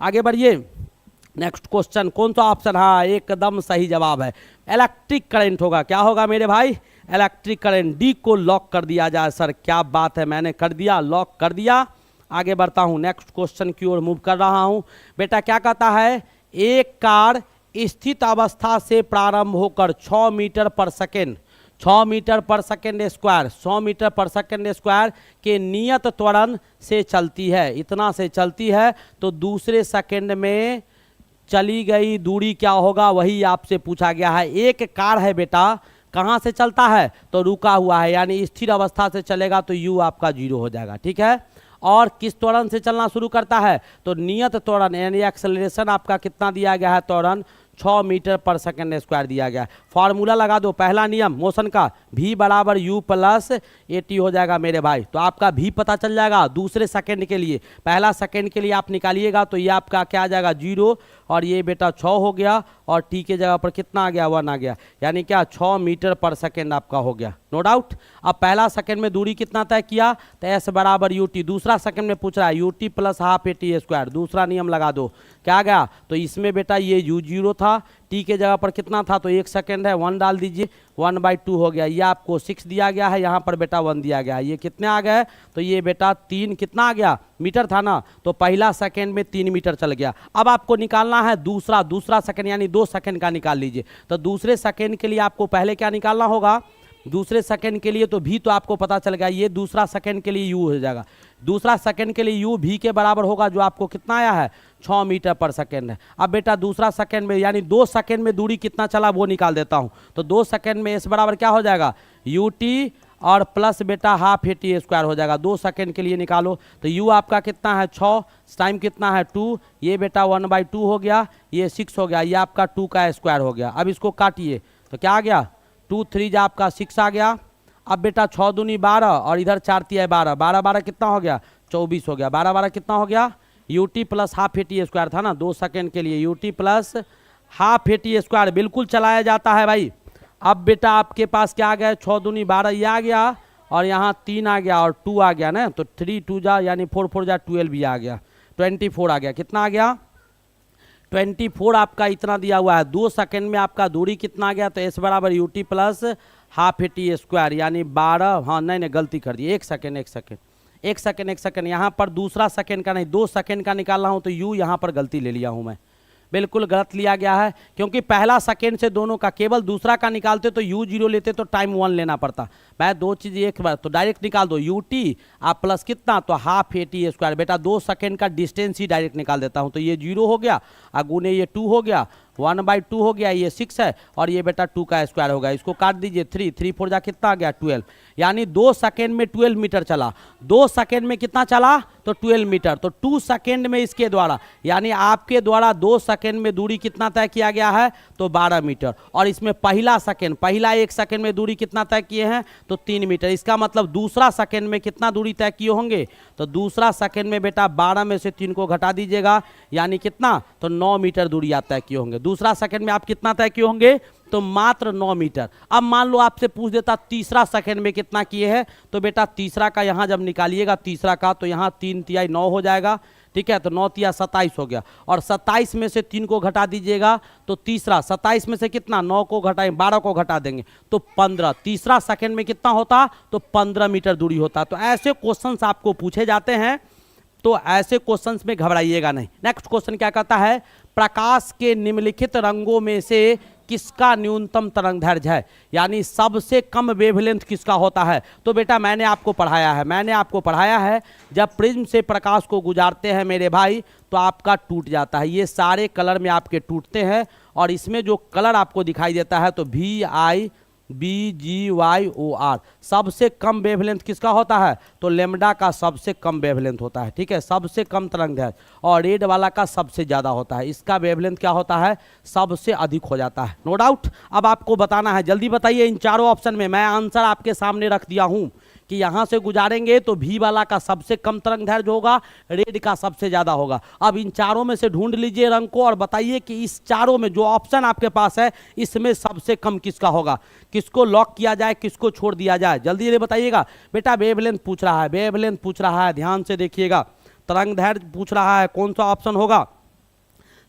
आगे बढ़िए। नेक्स्ट क्वेश्चन कौन सा ऑप्शन? हाँ एकदम सही जवाब है, इलेक्ट्रिक करंट होगा। क्या होगा मेरे भाई? Electric current. डी को लॉक कर दिया जाए। सर क्या बात है, मैंने कर दिया, लॉक कर दिया। आगे बढ़ता हूं, नेक्स्ट क्वेश्चन की ओर मूव कर रहा हूं। बेटा क्या कहता है? एक कार स्थित अवस्था से प्रारंभ होकर 6 मीटर पर सेकेंड 6 मीटर पर सेकेंड स्क्वायर 100 मीटर पर सेकेंड स्क्वायर के नियत त्वरण से चलती है, इतना से चलती है, तो दूसरे सेकेंड में चली गई दूरी क्या होगा, वही आपसे पूछा गया है। एक कार है बेटा, कहाँ से चलता है? तो रुका हुआ है, यानी स्थिर अवस्था से चलेगा तो u आपका 0 हो जाएगा, ठीक है। और किस त्वरण से चलना शुरू करता है? तो नियत त्वरण यानी एक्सेलरेशन आपका कितना दिया गया है? त्वरण 6 मीटर पर सेकेंड स्क्वायर दिया गया है। फार्मूला लगा दो, पहला नियम मोशन का, v बराबर u प्लस at हो जाएगा मेरे भाई। तो आपका v पता चल जाएगा दूसरे सेकंड के लिए, पहला सेकंड के लिए आप निकालिएगा तो ये आपका क्या आ जाएगा? 0, और ये बेटा 6 हो गया, और t के जगह पर कितना आ गया? 1 आ गया, यानी क्या 6 मीटर पर सेकेंड आपका हो गया, नो डाउट। अब पहला सेकंड में दूरी कितना तय किया? तो s बराबर ut। दूसरा सेकंड में पूछ रहा है ut plus half at square, दूसरा नियम लगा दो, क्या आ गया? तो इसमें बेटा ये u 0 था, t के जगह पर कितना था? तो 1 सेकंड है, 1 डाल दीजिए, 1/2 हो गया। ये आपको 6 दिया गया है, यहाँ पर बेटा 1 दिया गया है, ये कितने आ गए? तो ये बेटा 3 कितना आ गया? मीटर था ना, तो पहला सेकंड में 3 मीटर चल गया। अब आपको निकालना है दूसरा सेकंड, यानी 2 सेकंड का निकाल लीजिए। तो दूसरे सेकंड के लिए आपको पहले क्या निकालना होगा? दूसरे सेकंड के लिए तो भी तो आपको पता चल गया, ये दूसरा सेकंड के लिए u हो जाएगा। दूसरा सेकंड के लिए u भी के बराबर होगा, जो आपको कितना आया है? 6 मीटर पर सेकंड है। अब बेटा दूसरा सेकंड में यानी 2 सेकंड में दूरी कितना चला वो निकाल देता हूं। तो 2 सेकंड में s बराबर क्या हो जाएगा? ut और प्लस बेटा हाफ at स्क्वायर हो जाएगा। 2 सेकंड के लिए निकालो तो u आपका कितना है? 6, टाइम कितना है? 2, ये बेटा 1/2 हो गया, ये 6 हो गया, ये आपका 2 का स्क्वायर हो गया। अब इसको काटिए तो क्या आ गया? 2 3 जा आपका 6 आ गया। अब बेटा 6 दूनी 12, और इधर 4 तिया 12, 12 12 कितना हो गया? 24 हो गया। 12 12 कितना हो गया? ut plus half at square था ना, 2 सेकंड के लिए ut plus half at square बिल्कुल चलाया जाता है भाई। अब बेटा आपके पास क्या आ गया? 6 दूनी 12 ये आ गया, और यहाँ 3 आ गया, और 2 आ गया ना, तो 3 2 जा यानी 4 4 जा 12 भी आ गया, 24 आ गया। कितना आ गया? 24 आपका इतना दिया हुआ है। 2 सेकंड में आपका दूरी कितना आ गया? तो s बराबर ut plus half at square यानी 12, हाँ नहीं गलती कर दी, एक सेकंड यहाँ पर दूसरा सेकंड का नहीं 2 सेकंड का निकाल रहा हूँ, तो u यहाँ पर गलती ले लिया हूँ मैं, बिल्कुल गलत लिया गया है, क्योंकि पहला सेकेंड से दोनों का, केवल दूसरा का निकालते तो u0 लेते तो टाइम 1 लेना पड़ता। मैं दो चीज़ एक बार तो डायरेक्ट निकाल दो, ut आप प्लस कितना तो हाफ at²। बेटा 2 सेकेंड का डिस्टेंस ही डायरेक्ट निकाल देता हूँ, तो ये 0 हो गया, अगुने ये 2 हो गया, 1/2 हो गया, ये 6 है, और ये बेटा 2 का स्क्वायर होगा। इसको काट दीजिए, 3 3 4 जा कितना आ गया 12, यानी 2 सेकेंड में 12 मीटर चला। 2 सेकेंड में कितना चला तो 12 मीटर, तो 2 सेकेंड में इसके द्वारा, यानी आपके द्वारा 2 सेकेंड में दूरी कितना तय किया गया है तो 12 मीटर। और इसमें पहला 1 सेकेंड में दूरी कितना तय किए हैं तो 3 मीटर। इसका मतलब दूसरा सेकेंड में कितना दूरी तय किए होंगे तो दूसरा सेकेंड में बेटा 12 में से 3 को घटा दीजिएगा, यानी कितना तो 9 मीटर दूरी आप तय किए होंगे। दूसरा सेकेंड में आप कितना तय किए होंगे तो मात्र 9 मीटर। अब मान लो आपसे पूछ देता तीसरा सेकंड में कितना किए हैं, तो बेटा तीसरा का यहां जब निकालिएगा तीसरा का, तो यहां 3 तिहाई 9 हो जाएगा, ठीक है, तो 9 तिया 27 हो गया, और 27 में से 3 को घटा दीजिएगा तो तीसरा 27 में से कितना 9 को घटाएं 12 को घटा देंगे तो 15। तीसरा सेकंड में कितना होता तो 15 मीटर दूरी होता। तो ऐसे क्वेश्चंस आपको पूछे जाते हैं, तो ऐसे क्वेश्चंस में घबराइएगा नहीं। नेक्स्ट क्वेश्चन क्या कहता है, प्रकाश के निम्नलिखित रंगों में से किसका न्यूनतम तरंगदैर्घ्य है, यानी सबसे कम वेवलेंथ किसका होता है। तो बेटा मैंने आपको पढ़ाया है जब प्रिज्म से प्रकाश को गुजारते हैं मेरे भाई तो आपका टूट जाता है। ये सारे कलर में आपके टूटते हैं, और इसमें जो कलर आपको दिखाई देता है तो VIBGYOR सबसे कम वेवलेंथ किसका होता है तो लेमडा का सबसे कम वेवलेंथ होता है, ठीक है, सबसे कम तरंगदैर्घ्य। और रेड वाला का सबसे ज़्यादा होता है, इसका वेवलेंथ क्या होता है सबसे अधिक हो जाता है, नो डाउट। अब आपको बताना है, जल्दी बताइए, इन चारों ऑप्शन में मैं आंसर आपके सामने रख दिया हूँ कि यहाँ से गुजारेंगे तो भी वाला का सबसे कम तरंगदैर्घ्य होगा, रेड का सबसे ज़्यादा होगा। अब इन चारों में से ढूंढ लीजिए रंग को और बताइए कि इस चारों में जो ऑप्शन आपके पास है इसमें सबसे कम किसका होगा, किसको लॉक किया जाए, किसको छोड़ दिया जाए, जल्दी जल्दी बताइएगा। बेटा वेवलेंथ पूछ रहा है, वेवलेंथ पूछ रहा है, ध्यान से देखिएगा। तरंगदैर्घ्य पूछ रहा है, कौन सा ऑप्शन होगा।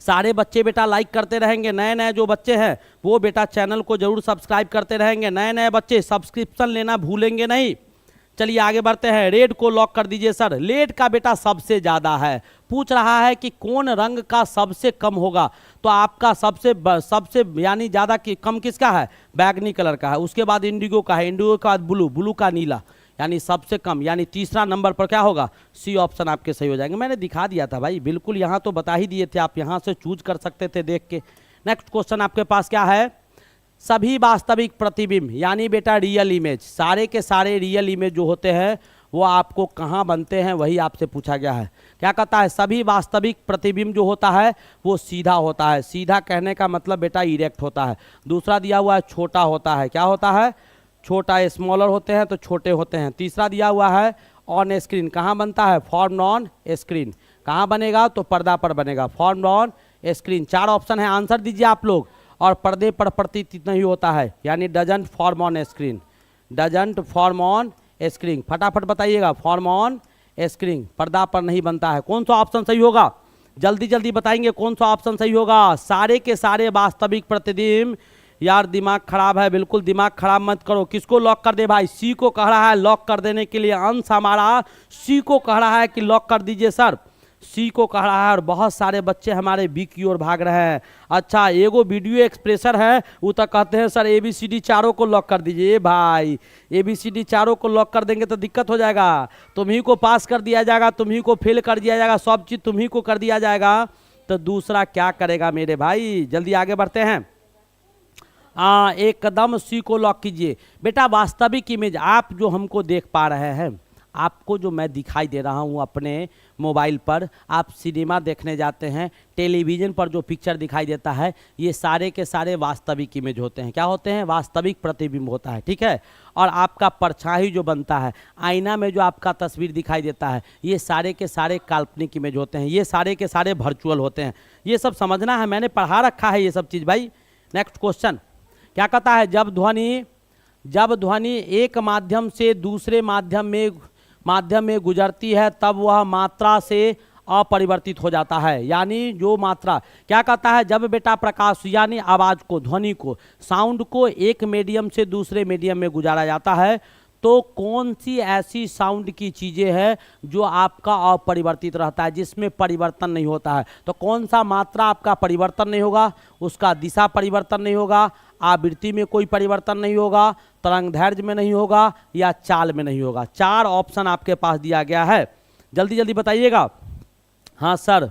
सारे बच्चे बेटा लाइक करते रहेंगे, नए नए जो बच्चे हैं वो बेटा चैनल को जरूर सब्सक्राइब करते रहेंगे, नए नए बच्चे सब्सक्रिप्शन लेना भूलेंगे नहीं। चलिए आगे बढ़ते हैं, रेड को लॉक कर दीजिए सर। रेड का बेटा सबसे ज़्यादा है, पूछ रहा है कि कौन रंग का सबसे कम होगा, तो आपका सबसे यानी ज़्यादा कम किसका है बैगनी कलर का है, उसके बाद इंडिगो का है, इंडिगो के बाद ब्लू, ब्लू का नीला, यानी सबसे कम, यानी तीसरा नंबर पर क्या होगा सी ऑप्शन आपके सही हो जाएंगे। मैंने दिखा दिया था भाई, बिल्कुल यहाँ तो बता ही दिए थे, आप यहाँ से चूज कर सकते थे देख के। नेक्स्ट क्वेश्चन आपके पास क्या है, सभी वास्तविक प्रतिबिंब यानी बेटा रियल इमेज, सारे के सारे रियल इमेज जो होते हैं वो आपको कहाँ बनते हैं वही आपसे पूछा गया है। क्या कहता है, सभी वास्तविक प्रतिबिंब जो होता है वो सीधा होता है, सीधा कहने का मतलब बेटा इरेक्ट होता है। दूसरा दिया हुआ है छोटा होता है, क्या होता है छोटा, स्मॉलर होते हैं तो छोटे होते हैं। तीसरा दिया हुआ है ऑन स्क्रीन, कहाँ बनता है फॉर्म्ड ऑन स्क्रीन, कहाँ बनेगा तो पर्दा पर बनेगा, फॉर्म्ड ऑन स्क्रीन। 4 ऑप्शन है, आंसर दीजिए आप लोग। और पर्दे पर प्रतीत नहीं होता है, यानी doesn't form on screen, doesn't form on screen. फटाफट बताइएगा, फॉर्म ऑन स्क्रीन, पर्दा पर नहीं बनता है। कौन सा ऑप्शन सही होगा, जल्दी जल्दी बताएंगे कौन सा ऑप्शन सही होगा। सारे के सारे वास्तविक प्रतिबिंब, यार दिमाग खराब है, बिल्कुल दिमाग खराब मत करो। किसको लॉक कर दे भाई, सी को कह रहा है लॉक कर देने के लिए, अंश हमारा सी को कह रहा है कि लॉक कर दीजिए सर, सी को कह रहा है। और बहुत सारे बच्चे हमारे बी की ओर भाग रहे हैं। अच्छा एगो वीडियो एक्सप्रेसर है वो तो कहते हैं सर ABCD चारों को लॉक कर दीजिए। भाई ABCD चारों को लॉक कर देंगे तो दिक्कत हो जाएगा, तुम्ही को पास कर दिया जाएगा, तुम्ही को फेल कर दिया जाएगा, सब चीज़ तुम्ही को कर दिया जाएगा, तो दूसरा क्या करेगा मेरे भाई। जल्दी आगे बढ़ते हैं, एकदम सी को लॉक कीजिए। बेटा वास्तविक इमेज आप जो हमको देख पा रहे हैं, आपको जो मैं दिखाई दे रहा हूँ अपने मोबाइल पर, आप सिनेमा देखने जाते हैं, टेलीविज़न पर जो पिक्चर दिखाई देता है ये सारे के सारे वास्तविक इमेज होते हैं। क्या होते हैं, वास्तविक प्रतिबिंब होता है, ठीक है। और आपका परछाई जो बनता है, आईना में जो आपका तस्वीर दिखाई देता है, ये सारे के सारे काल्पनिक इमेज होते हैं, ये सारे के सारे वर्चुअल होते हैं। ये सब समझना है, मैंने पढ़ा रखा है ये सब चीज़ भाई। नेक्स्ट क्वेश्चन क्या कहता है, जब ध्वनि एक माध्यम से दूसरे माध्यम में गुजरती है तब वह मात्रा से अपरिवर्तित हो जाता है। यानी जो मात्रा, क्या कहता है, जब बेटा प्रकाश यानी आवाज़ को, ध्वनि को, साउंड को एक मीडियम से दूसरे मीडियम में गुजारा जाता है तो कौन सी ऐसी साउंड की चीज़ें हैं जो आपका अपरिवर्तित रहता है, जिसमें परिवर्तन नहीं होता है? तो कौन सा मात्रा आपका परिवर्तन नहीं होगा, उसका दिशा परिवर्तन नहीं होगा, आवृत्ति में कोई परिवर्तन नहीं होगा, तरंग दैर्घ्य में नहीं होगा, या चाल में नहीं होगा? 4 ऑप्शन आपके पास दिया गया है, जल्दी जल्दी बताइएगा। हाँ सर,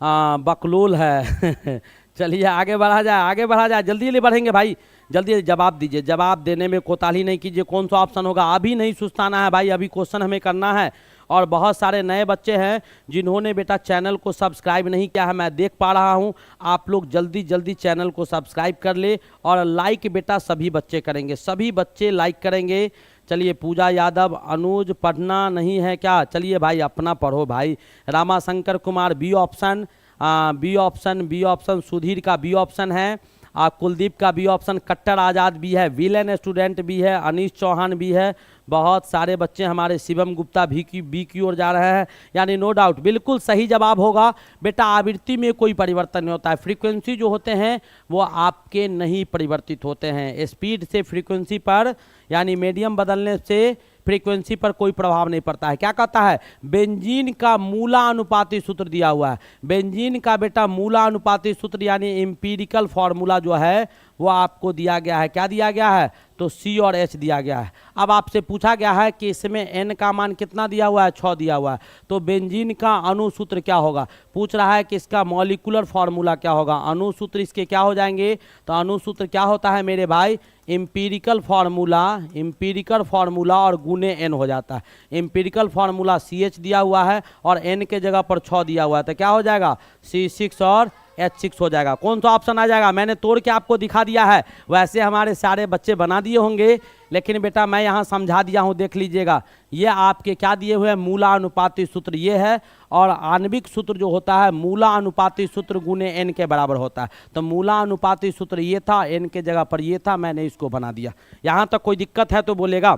बकलोल है। चलिए आगे बढ़ा जाए, आगे बढ़ा जाए, जल्दी जल्दी बढ़ेंगे भाई, जल्दी जवाब दीजिए, जवाब देने में कोताही नहीं कीजिए। कौन सा ऑप्शन होगा? अभी नहीं सुस्ताना है भाई, अभी क्वेश्चन हमें करना है। और बहुत सारे नए बच्चे हैं जिन्होंने बेटा चैनल को सब्सक्राइब नहीं किया है, मैं देख पा रहा हूं। आप लोग जल्दी जल्दी चैनल को सब्सक्राइब कर ले, और लाइक बेटा सभी बच्चे करेंगे, सभी बच्चे लाइक करेंगे। चलिए पूजा यादव, अनुज पढ़ना नहीं है क्या? चलिए भाई अपना पढ़ो भाई। Ramashankar Kumar B option, B option, B option. Sudhir का बी ऑप्शन है, कुलदीप का बी ऑप्शन। कट्टर आज़ाद भी है, विलेन स्टूडेंट भी है, अनीश चौहान भी है। बहुत सारे बच्चे हमारे, शिवम गुप्ता भी की ओर जा रहे हैं, यानी नो डाउट बिल्कुल सही जवाब होगा बेटा। आवृत्ति में कोई परिवर्तन नहीं होता है, फ्रीक्वेंसी जो होते हैं वो आपके नहीं परिवर्तित होते हैं। स्पीड से फ्रीक्वेंसी पर, यानी मीडियम बदलने से फ्रीक्वेंसी पर कोई प्रभाव नहीं पड़ता है। क्या कहता है? बेंजीन का मूलानुपाती सूत्र दिया हुआ है, बेंजीन का बेटा मूलानुपाती सूत्र यानी एम्पिरिकल फॉर्मूला जो है वो आपको दिया गया है। क्या दिया गया है? तो C और H दिया गया है। अब आपसे पूछा गया है कि इसमें N का मान कितना दिया हुआ है? 6 दिया हुआ है। तो बेंजीन का अणुसूत्र क्या होगा? पूछ रहा है कि इसका मॉलिक्यूलर फॉर्मूला क्या होगा। अणुसूत्र इसके क्या हो जाएंगे? तो अणुसूत्र क्या होता है मेरे भाई? एम्पिरिकल फार्मूला, एम्पिरिकल फार्मूला और गुने N हो जाता है। एम्पिरिकल फार्मूला CH दिया हुआ है और N के जगह पर 6 दिया हुआ है, तो क्या हो जाएगा? C6 और H6 हो जाएगा। कौन सा ऑप्शन आ जाएगा? मैंने तोड़ के आपको दिखा दिया है, वैसे हमारे सारे बच्चे बना दिए होंगे, लेकिन बेटा मैं यहाँ समझा दिया हूँ, देख लीजिएगा। ये आपके क्या दिए हुए हैं? मूलानुपाती सूत्र ये है, और आणविक सूत्र जो होता है मूलानुपाती सूत्र गुने N के बराबर होता है। तो मूलानुपाती सूत्र ये था, N के जगह पर ये था, मैंने इसको बना दिया। यहाँ तक कोई दिक्कत है तो बोलेगा।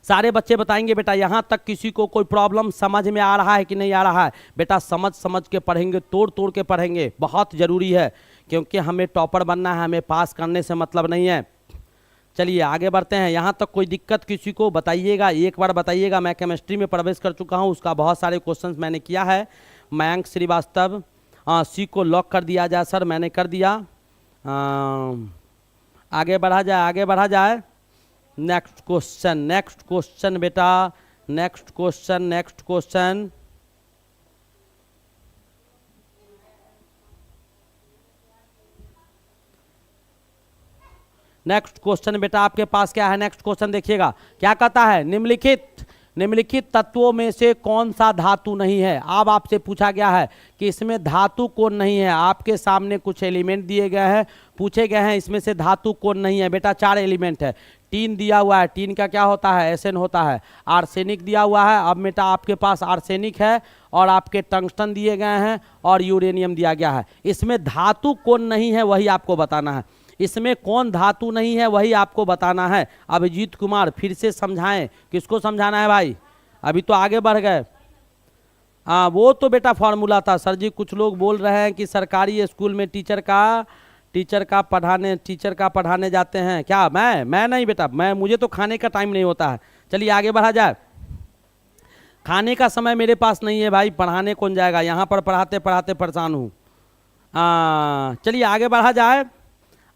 सारे बच्चे बताएंगे बेटा। यहाँ तक किसी को कोई प्रॉब्लम समझ में आ रहा है कि नहीं आ रहा है? बेटा समझ समझ के पढ़ेंगे, तोड़ तोड़ के पढ़ेंगे, बहुत ज़रूरी है, क्योंकि हमें टॉपर बनना है, हमें पास करने से मतलब नहीं है। चलिए आगे बढ़ते हैं। यहाँ तक कोई दिक्कत किसी को बताइएगा, एक बार बताइएगा। मैं केमिस्ट्री में प्रवेश कर चुका हूँ, उसका बहुत सारे क्वेश्चंस मैंने किया है। मयंक श्रीवास्तव, C को लॉक कर दिया जाए सर, मैंने कर दिया। आगे बढ़ा जाए, आगे बढ़ा जाए। नेक्स्ट क्वेश्चन, नेक्स्ट क्वेश्चन बेटा, next question, next question. Next question बेटा आपके पास क्या है? नेक्स्ट क्वेश्चन देखिएगा, क्या कहता है? निम्नलिखित तत्वों में से कौन सा धातु नहीं है? अब आपसे पूछा गया है कि इसमें धातु कौन नहीं है। आपके सामने कुछ एलिमेंट दिए गए हैं, पूछे गए हैं इसमें से धातु कौन नहीं है। बेटा 4 एलिमेंट है। टीन दिया हुआ है, टीन का क्या होता है? एसएन होता है। आर्सेनिक दिया हुआ है, अब बेटा आपके पास आर्सेनिक है, और आपके टंगस्टन दिए गए हैं, और यूरेनियम दिया गया है। इसमें धातु कौन नहीं है वही आपको बताना है। इसमें कौन धातु नहीं है वही आपको बताना है। अभिजीत कुमार फिर से समझाएं, किसको समझाना है भाई? अभी तो आगे बढ़ गए। वो तो बेटा फॉर्मूला था सर जी। कुछ लोग बोल रहे हैं कि सरकारी स्कूल में टीचर का पढ़ाने जाते हैं क्या? मैं नहीं बेटा, मुझे तो खाने का टाइम नहीं होता है। चलिए आगे बढ़ा जाए। खाने का समय मेरे पास नहीं है भाई, पढ़ाने कौन जाएगा? यहाँ पर पढ़ाते पढ़ाते परेशान हूँ। चलिए आगे बढ़ा जाए,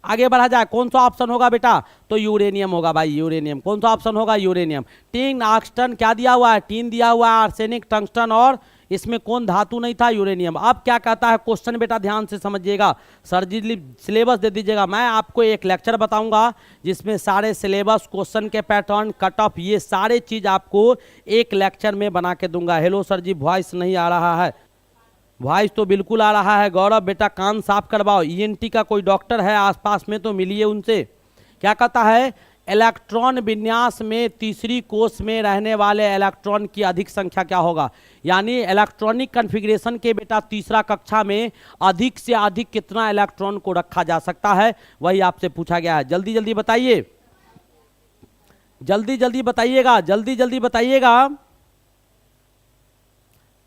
आगे बढ़ा जाए। कौन सा ऑप्शन होगा बेटा? तो यूरेनियम होगा भाई, यूरेनियम। कौन सा ऑप्शन होगा? यूरेनियम। टीन, ऑक्सीजन क्या दिया हुआ है? टीन दिया हुआ है, आर्सेनिक, टंगस्टन, और इसमें कौन धातु नहीं था? यूरेनियम। अब क्या कहता है क्वेश्चन बेटा, ध्यान से समझिएगा। सर जी सिलेबस दे दीजिएगा, मैं आपको एक लेक्चर बताऊंगा जिसमें सारे सिलेबस, क्वेश्चन के पैटर्न, कट ऑफ, ये सारे चीज आपको एक लेक्चर में बना के दूंगा। हेलो सर जी, वॉइस नहीं आ रहा है? वॉइस तो बिल्कुल आ रहा है। गौरव बेटा कान साफ करवाओ। ईएनटी का कोई डॉक्टर है आसपास में तो मिलिए उनसे। क्या कहता है? इलेक्ट्रॉन विन्यास में तीसरी कोष में रहने वाले इलेक्ट्रॉन की अधिक संख्या क्या होगा? यानी इलेक्ट्रॉनिक कॉन्फ़िगरेशन के बेटा तीसरा कक्षा में अधिक से अधिक कितना इलेक्ट्रॉन को रखा जा सकता है, वही आपसे पूछा गया है। जल्दी जल्दी बताइए, जल्दी जल्दी बताइएगा, जल्दी जल्दी बताइएगा,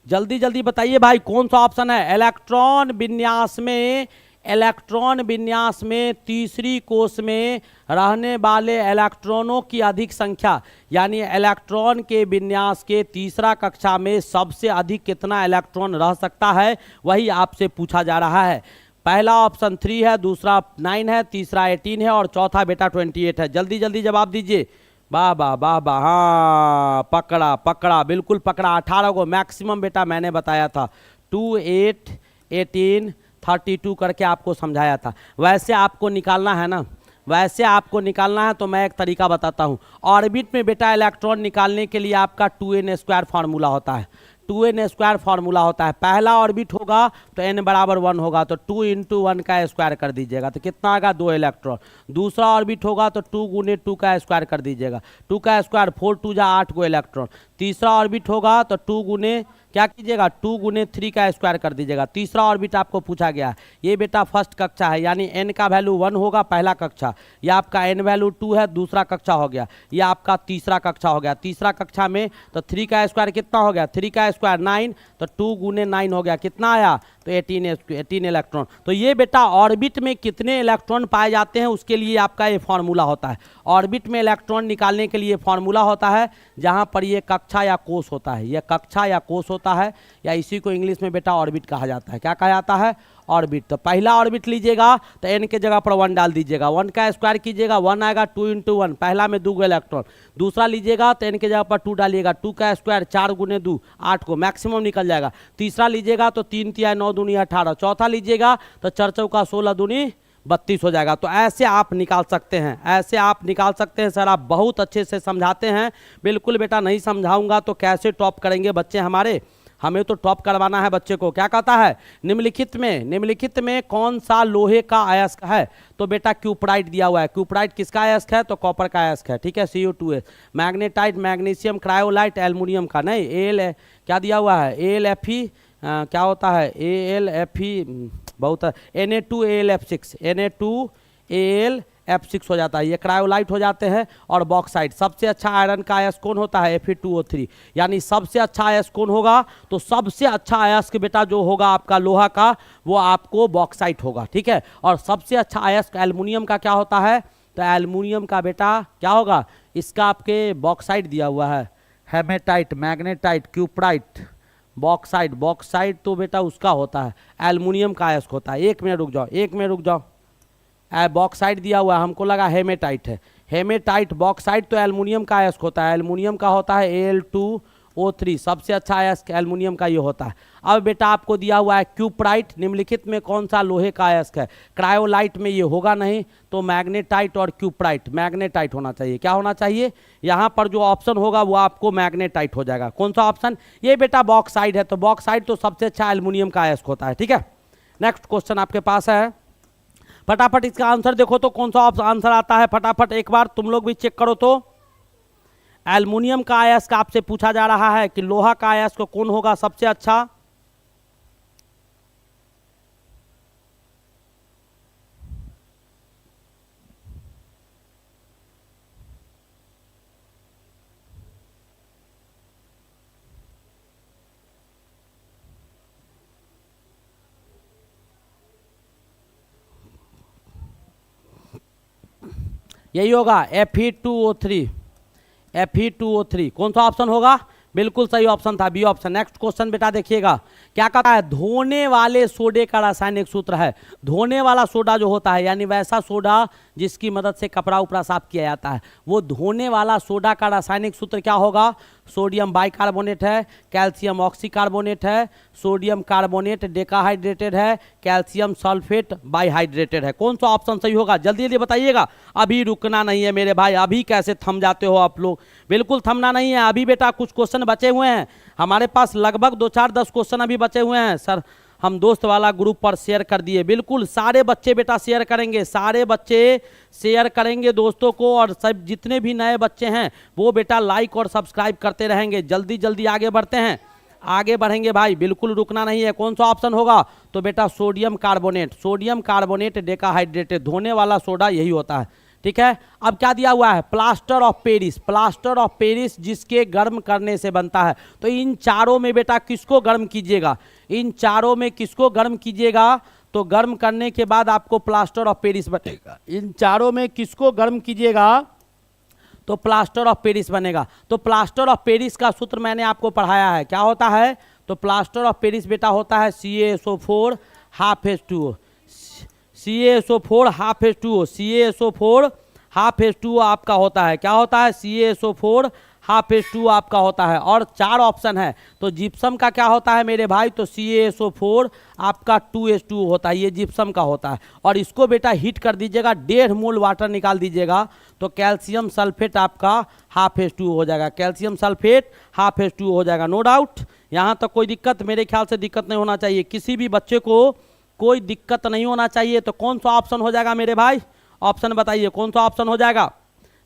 जल्दी जल्दी बताइए भाई। कौन सा ऑप्शन है? इलेक्ट्रॉन विन्यास में इलेक्ट्रॉन विन्यास में तीसरी कोष में रहने वाले इलेक्ट्रॉनों की अधिक संख्या, यानी इलेक्ट्रॉन के विन्यास के तीसरा कक्षा में सबसे अधिक कितना इलेक्ट्रॉन रह सकता है, वही आपसे पूछा जा रहा है। पहला ऑप्शन 3 है, दूसरा 9 है, तीसरा 18 है और चौथा बेटा 28 है। जल्दी जल्दी जवाब दीजिए। वाह वाह वाह वाह, हाँ पकड़ा पकड़ा, बिल्कुल पकड़ा। 18 को मैक्सिमम बेटा मैंने बताया था, 2, 8, 18, 32 करके आपको समझाया था। वैसे आपको निकालना है ना, वैसे आपको निकालना है तो मैं एक तरीका बताता हूँ। ऑर्बिट में बेटा इलेक्ट्रॉन निकालने के लिए आपका 2n² फार्मूला होता है, 2n² फार्मूला होता है। पहला ऑर्बिट होगा तो n बराबर 1 होगा, तो 2 × 1 का स्क्वायर कर दीजिएगा, तो कितना आएगा 2 इलेक्ट्रॉन। दूसरा ऑर्बिट होगा तो 2 × 2 का स्क्वायर कर दीजिएगा, 2 का स्क्वायर 4 2 जा 8 को इलेक्ट्रॉन। तीसरा ऑर्बिट होगा तो 2 × क्या कीजिएगा 2 × 3 का स्क्वायर कर दीजिएगा। तीसरा ऑर्बिट आपको पूछा गया है, ये बेटा फर्स्ट कक्षा है, यानी n का वैल्यू 1 होगा पहला कक्षा, यह आपका n वैल्यू 2 है दूसरा कक्षा हो गया, यह आपका तीसरा कक्षा हो गया। तीसरा कक्षा में तो 3 का स्क्वायर कितना हो गया, 3 का स्क्वायर 9, तो 2 × 9 हो गया, कितना आया तो 18 इलेक्ट्रॉन। तो ये बेटा ऑर्बिट में कितने इलेक्ट्रॉन पाए जाते हैं उसके लिए आपका ये फार्मूला होता है। ऑर्बिट में इलेक्ट्रॉन निकालने के लिए फार्मूला होता है, जहां पर ये कक्षा या कोष होता है, ये कक्षा या कोष होता है, या इसी को इंग्लिश में बेटा ऑर्बिट कहा जाता है। क्या कहा जाता है, ऑर्बिट। तो पहला ऑर्बिट लीजिएगा तो n के जगह पर 1 डाल दीजिएगा, 1 का स्क्वायर कीजिएगा 1 आएगा, 2 × 1, पहला में 2 इलेक्ट्रॉन। दूसरा लीजिएगा तो n के जगह पर 2 डालिएगा, 2 का स्क्वायर 4 × 2 8 को मैक्सिमम निकल जाएगा। तीसरा लीजिएगा तो 3 × 9 × 18। चौथा लीजिएगा तो 4 चौका 16 दूनी 32 हो जाएगा। तो ऐसे आप निकाल सकते हैं, ऐसे आप निकाल सकते हैं। सर आप बहुत अच्छे से समझाते हैं, बिल्कुल बेटा नहीं समझाऊंगा तो कैसे टॉप करेंगे बच्चे हमारे, हमें तो टॉप करवाना है बच्चे को। क्या कहता है, निम्नलिखित में कौन सा लोहे का अयस्क है, तो बेटा क्यूपराइट दिया हुआ है। क्यूपराइट किसका अयस्क है, तो कॉपर का अयस्क है, ठीक है, CO2H। Magnetite, magnesium, cryolite, aluminium का नहीं, एल क्या दिया हुआ है, AlFe, क्या होता है AlFe, बहुत Na2AlF6, Na2AlF6 हो जाता है, ये क्रायोलाइट हो जाते हैं। और बॉक्साइट, सबसे अच्छा आयरन का अयस्क कौन होता है, Fe2O3, यानी सबसे अच्छा अयस्क कौन होगा, तो सबसे अच्छा अयस्क बेटा जो होगा आपका लोहा का वो आपको बॉक्साइट होगा, ठीक है। और सबसे अच्छा अयस्क एल्युमिनियम का क्या होता है, तो एल्युमिनियम का बेटा क्या होगा, इसका आपके बॉक्साइट दिया हुआ है, हेमेटाइट, मैग्नेटाइट, क्यूपराइट, बॉक्साइट तो बेटा उसका होता है, एल्युमिनियम का अयस्क होता है। एक मिनट रुक जाओ, बॉक्साइट दिया हुआ है, हमको लगा हेमेटाइट है, हेमेटाइट बॉक्साइट तो एल्युमिनियम का अयस्क होता है, एल्युमिनियम का होता है Al2O3, सबसे अच्छा अयस्क एल्युमिनियम का ये होता है। अब बेटा आपको दिया हुआ है क्यूपराइट, निम्नलिखित में कौन सा लोहे का अयस्क है, क्रायोलाइट में ये होगा नहीं, तो मैग्नेटाइट और क्यूपराइट, मैग्नेटाइट होना चाहिए। क्या होना चाहिए, यहाँ पर जो ऑप्शन होगा वो आपको मैग्नेटाइट हो जाएगा। कौन सा ऑप्शन, ये बेटा बॉक्साइट है, तो बॉक्साइट तो सबसे अच्छा एल्युमिनियम का अयस्क होता है, ठीक है। नेक्स्ट क्वेश्चन आपके पास है, फटाफट इसका आंसर देखो तो कौन सा आंसर आता है, फटाफट एक बार तुम लोग भी चेक करो। तो एल्युमिनियम का अयस्क आपसे पूछा जा रहा है कि लोहा का अयस्क कौन होगा सबसे अच्छा, यही होगा Fe2O3, कौन सा ऑप्शन होगा, बिल्कुल सही ऑप्शन था, बी ऑप्शन। नेक्स्ट क्वेश्चन बेटा देखिएगा, क्या कहता है, धोने वाले सोडे का रासायनिक सूत्र है। धोने वाला सोडा जो होता है, यानी वैसा सोडा जिसकी मदद से कपड़ा उपड़ा साफ किया जाता है, वो धोने वाला सोडा का रासायनिक सूत्र क्या होगा, सोडियम बाइकार्बोनेट है, कैल्शियम ऑक्सीकार्बोनेट है, सोडियम कार्बोनेट डेकाहाइड्रेटेड है, कैल्शियम सल्फेट बाइहाइड्रेटेड है। कौन सा ऑप्शन सही होगा, जल्दी जल्दी बताइएगा, अभी रुकना नहीं है मेरे भाई, अभी कैसे थम जाते हो आप लोग, बिल्कुल थमना नहीं है। अभी बेटा कुछ क्वेश्चन बचे हुए हैं हमारे पास, लगभग 2 4 10 क्वेश्चन अभी बचे हुए हैं। सर हम दोस्त वाला ग्रुप पर शेयर कर दिए, बिल्कुल सारे बच्चे बेटा शेयर करेंगे, सारे बच्चे शेयर करेंगे दोस्तों को, और सब जितने भी नए बच्चे हैं वो बेटा लाइक और सब्सक्राइब करते रहेंगे। जल्दी जल्दी आगे बढ़ते हैं, आगे बढ़ेंगे भाई, बिल्कुल रुकना नहीं है। कौन सा ऑप्शन होगा, तो बेटा सोडियम कार्बोनेट डेकाहाइड्रेटेड, धोने वाला सोडा यही होता है, ठीक है। अब क्या दिया हुआ है, प्लास्टर ऑफ पेरिस जिसके गर्म करने से बनता है। तो इन चारों में बेटा किसको गर्म कीजिएगा, इन चारों में किसको गर्म कीजिएगा, तो गर्म करने के बाद आपको प्लास्टर ऑफ पेरिस बनेगा। इन चारों में किसको गर्म कीजिएगा तो प्लास्टर ऑफ पेरिस बनेगा। तो प्लास्टर ऑफ पेरिस का सूत्र मैंने आपको पढ़ाया है, क्या होता है? तो प्लास्टर ऑफ पेरिस बेटा होता है CaSO4 half H2O, CaSO4 half H2O, CaSO4 half H2O आपका होता है, क्या होता है? CaSO4 हाफ H2O आपका होता है। और 4 ऑप्शन है, तो जिप्सम का क्या होता है मेरे भाई? तो CaSO4 आपका 2H2O होता है, ये जिप्सम का होता है। और इसको बेटा हीट कर दीजिएगा, 1.5 मोल वाटर निकाल दीजिएगा, तो कैल्शियम सल्फेट आपका हाफ H2O हो जाएगा, कैल्शियम सल्फेट हाफ H2O हो जाएगा। नो डाउट, यहाँ तक कोई दिक्कत? मेरे ख्याल से दिक्कत नहीं होना चाहिए, किसी भी बच्चे को कोई दिक्कत नहीं होना चाहिए। तो कौन सा ऑप्शन हो जाएगा मेरे भाई? ऑप्शन बताइए, कौन सा ऑप्शन हो जाएगा?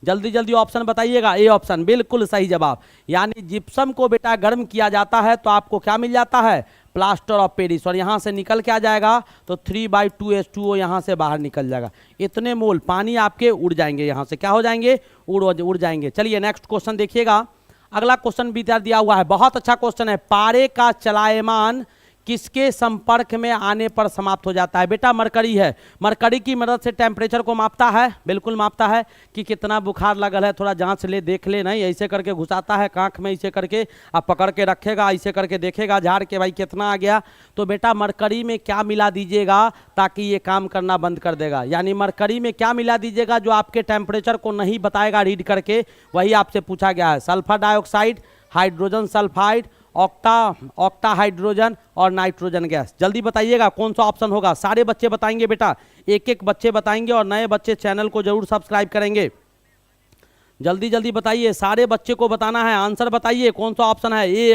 जल्दी जल्दी ऑप्शन बताइएगा। ए ऑप्शन बिल्कुल सही जवाब। यानी जिप्सम को बेटा गर्म किया जाता है तो आपको क्या मिल जाता है? Plaster of Paris. और यहाँ से निकल के आ जाएगा तो 3/2H2O यहाँ से बाहर निकल जाएगा। इतने मोल पानी आपके उड़ जाएंगे, यहाँ से क्या हो जाएंगे? उड़ जाएंगे। चलिए नेक्स्ट क्वेश्चन देखिएगा। अगला क्वेश्चन भी दिया हुआ है, बहुत अच्छा क्वेश्चन है। पारे का चलायमान किसके संपर्क में आने पर समाप्त हो जाता है? बेटा मरकरी है। मरकरी की मदद से टेम्परेचर को मापता है, बिल्कुल मापता है कि कितना बुखार लगल है, थोड़ा जांच ले देख ले, नहीं ऐसे करके घुसाता है कांख में, ऐसे करके अब पकड़ के रखेगा, ऐसे करके देखेगा झाड़ के भाई कितना आ गया। तो बेटा मरकरी में क्या मिला दीजिएगा ताकि ये काम करना बंद कर देगा? यानी मरकरी में क्या मिला दीजिएगा जो आपके टेम्परेचर को नहीं बताएगा रीड करके, वही आपसे पूछा गया है। Sulphur dioxide, hydrogen sulphide, octa hydrogen और नाइट्रोजन गैस। जल्दी बताइएगा कौन सा ऑप्शन होगा। सारे बच्चे बताएंगे बेटा, एक एक बच्चे बताएंगे और नए बच्चे चैनल को जरूर सब्सक्राइब करेंगे। जल्दी जल्दी बताइए, सारे बच्चे को बताना है, आंसर बताइए कौन सा ऑप्शन है। ये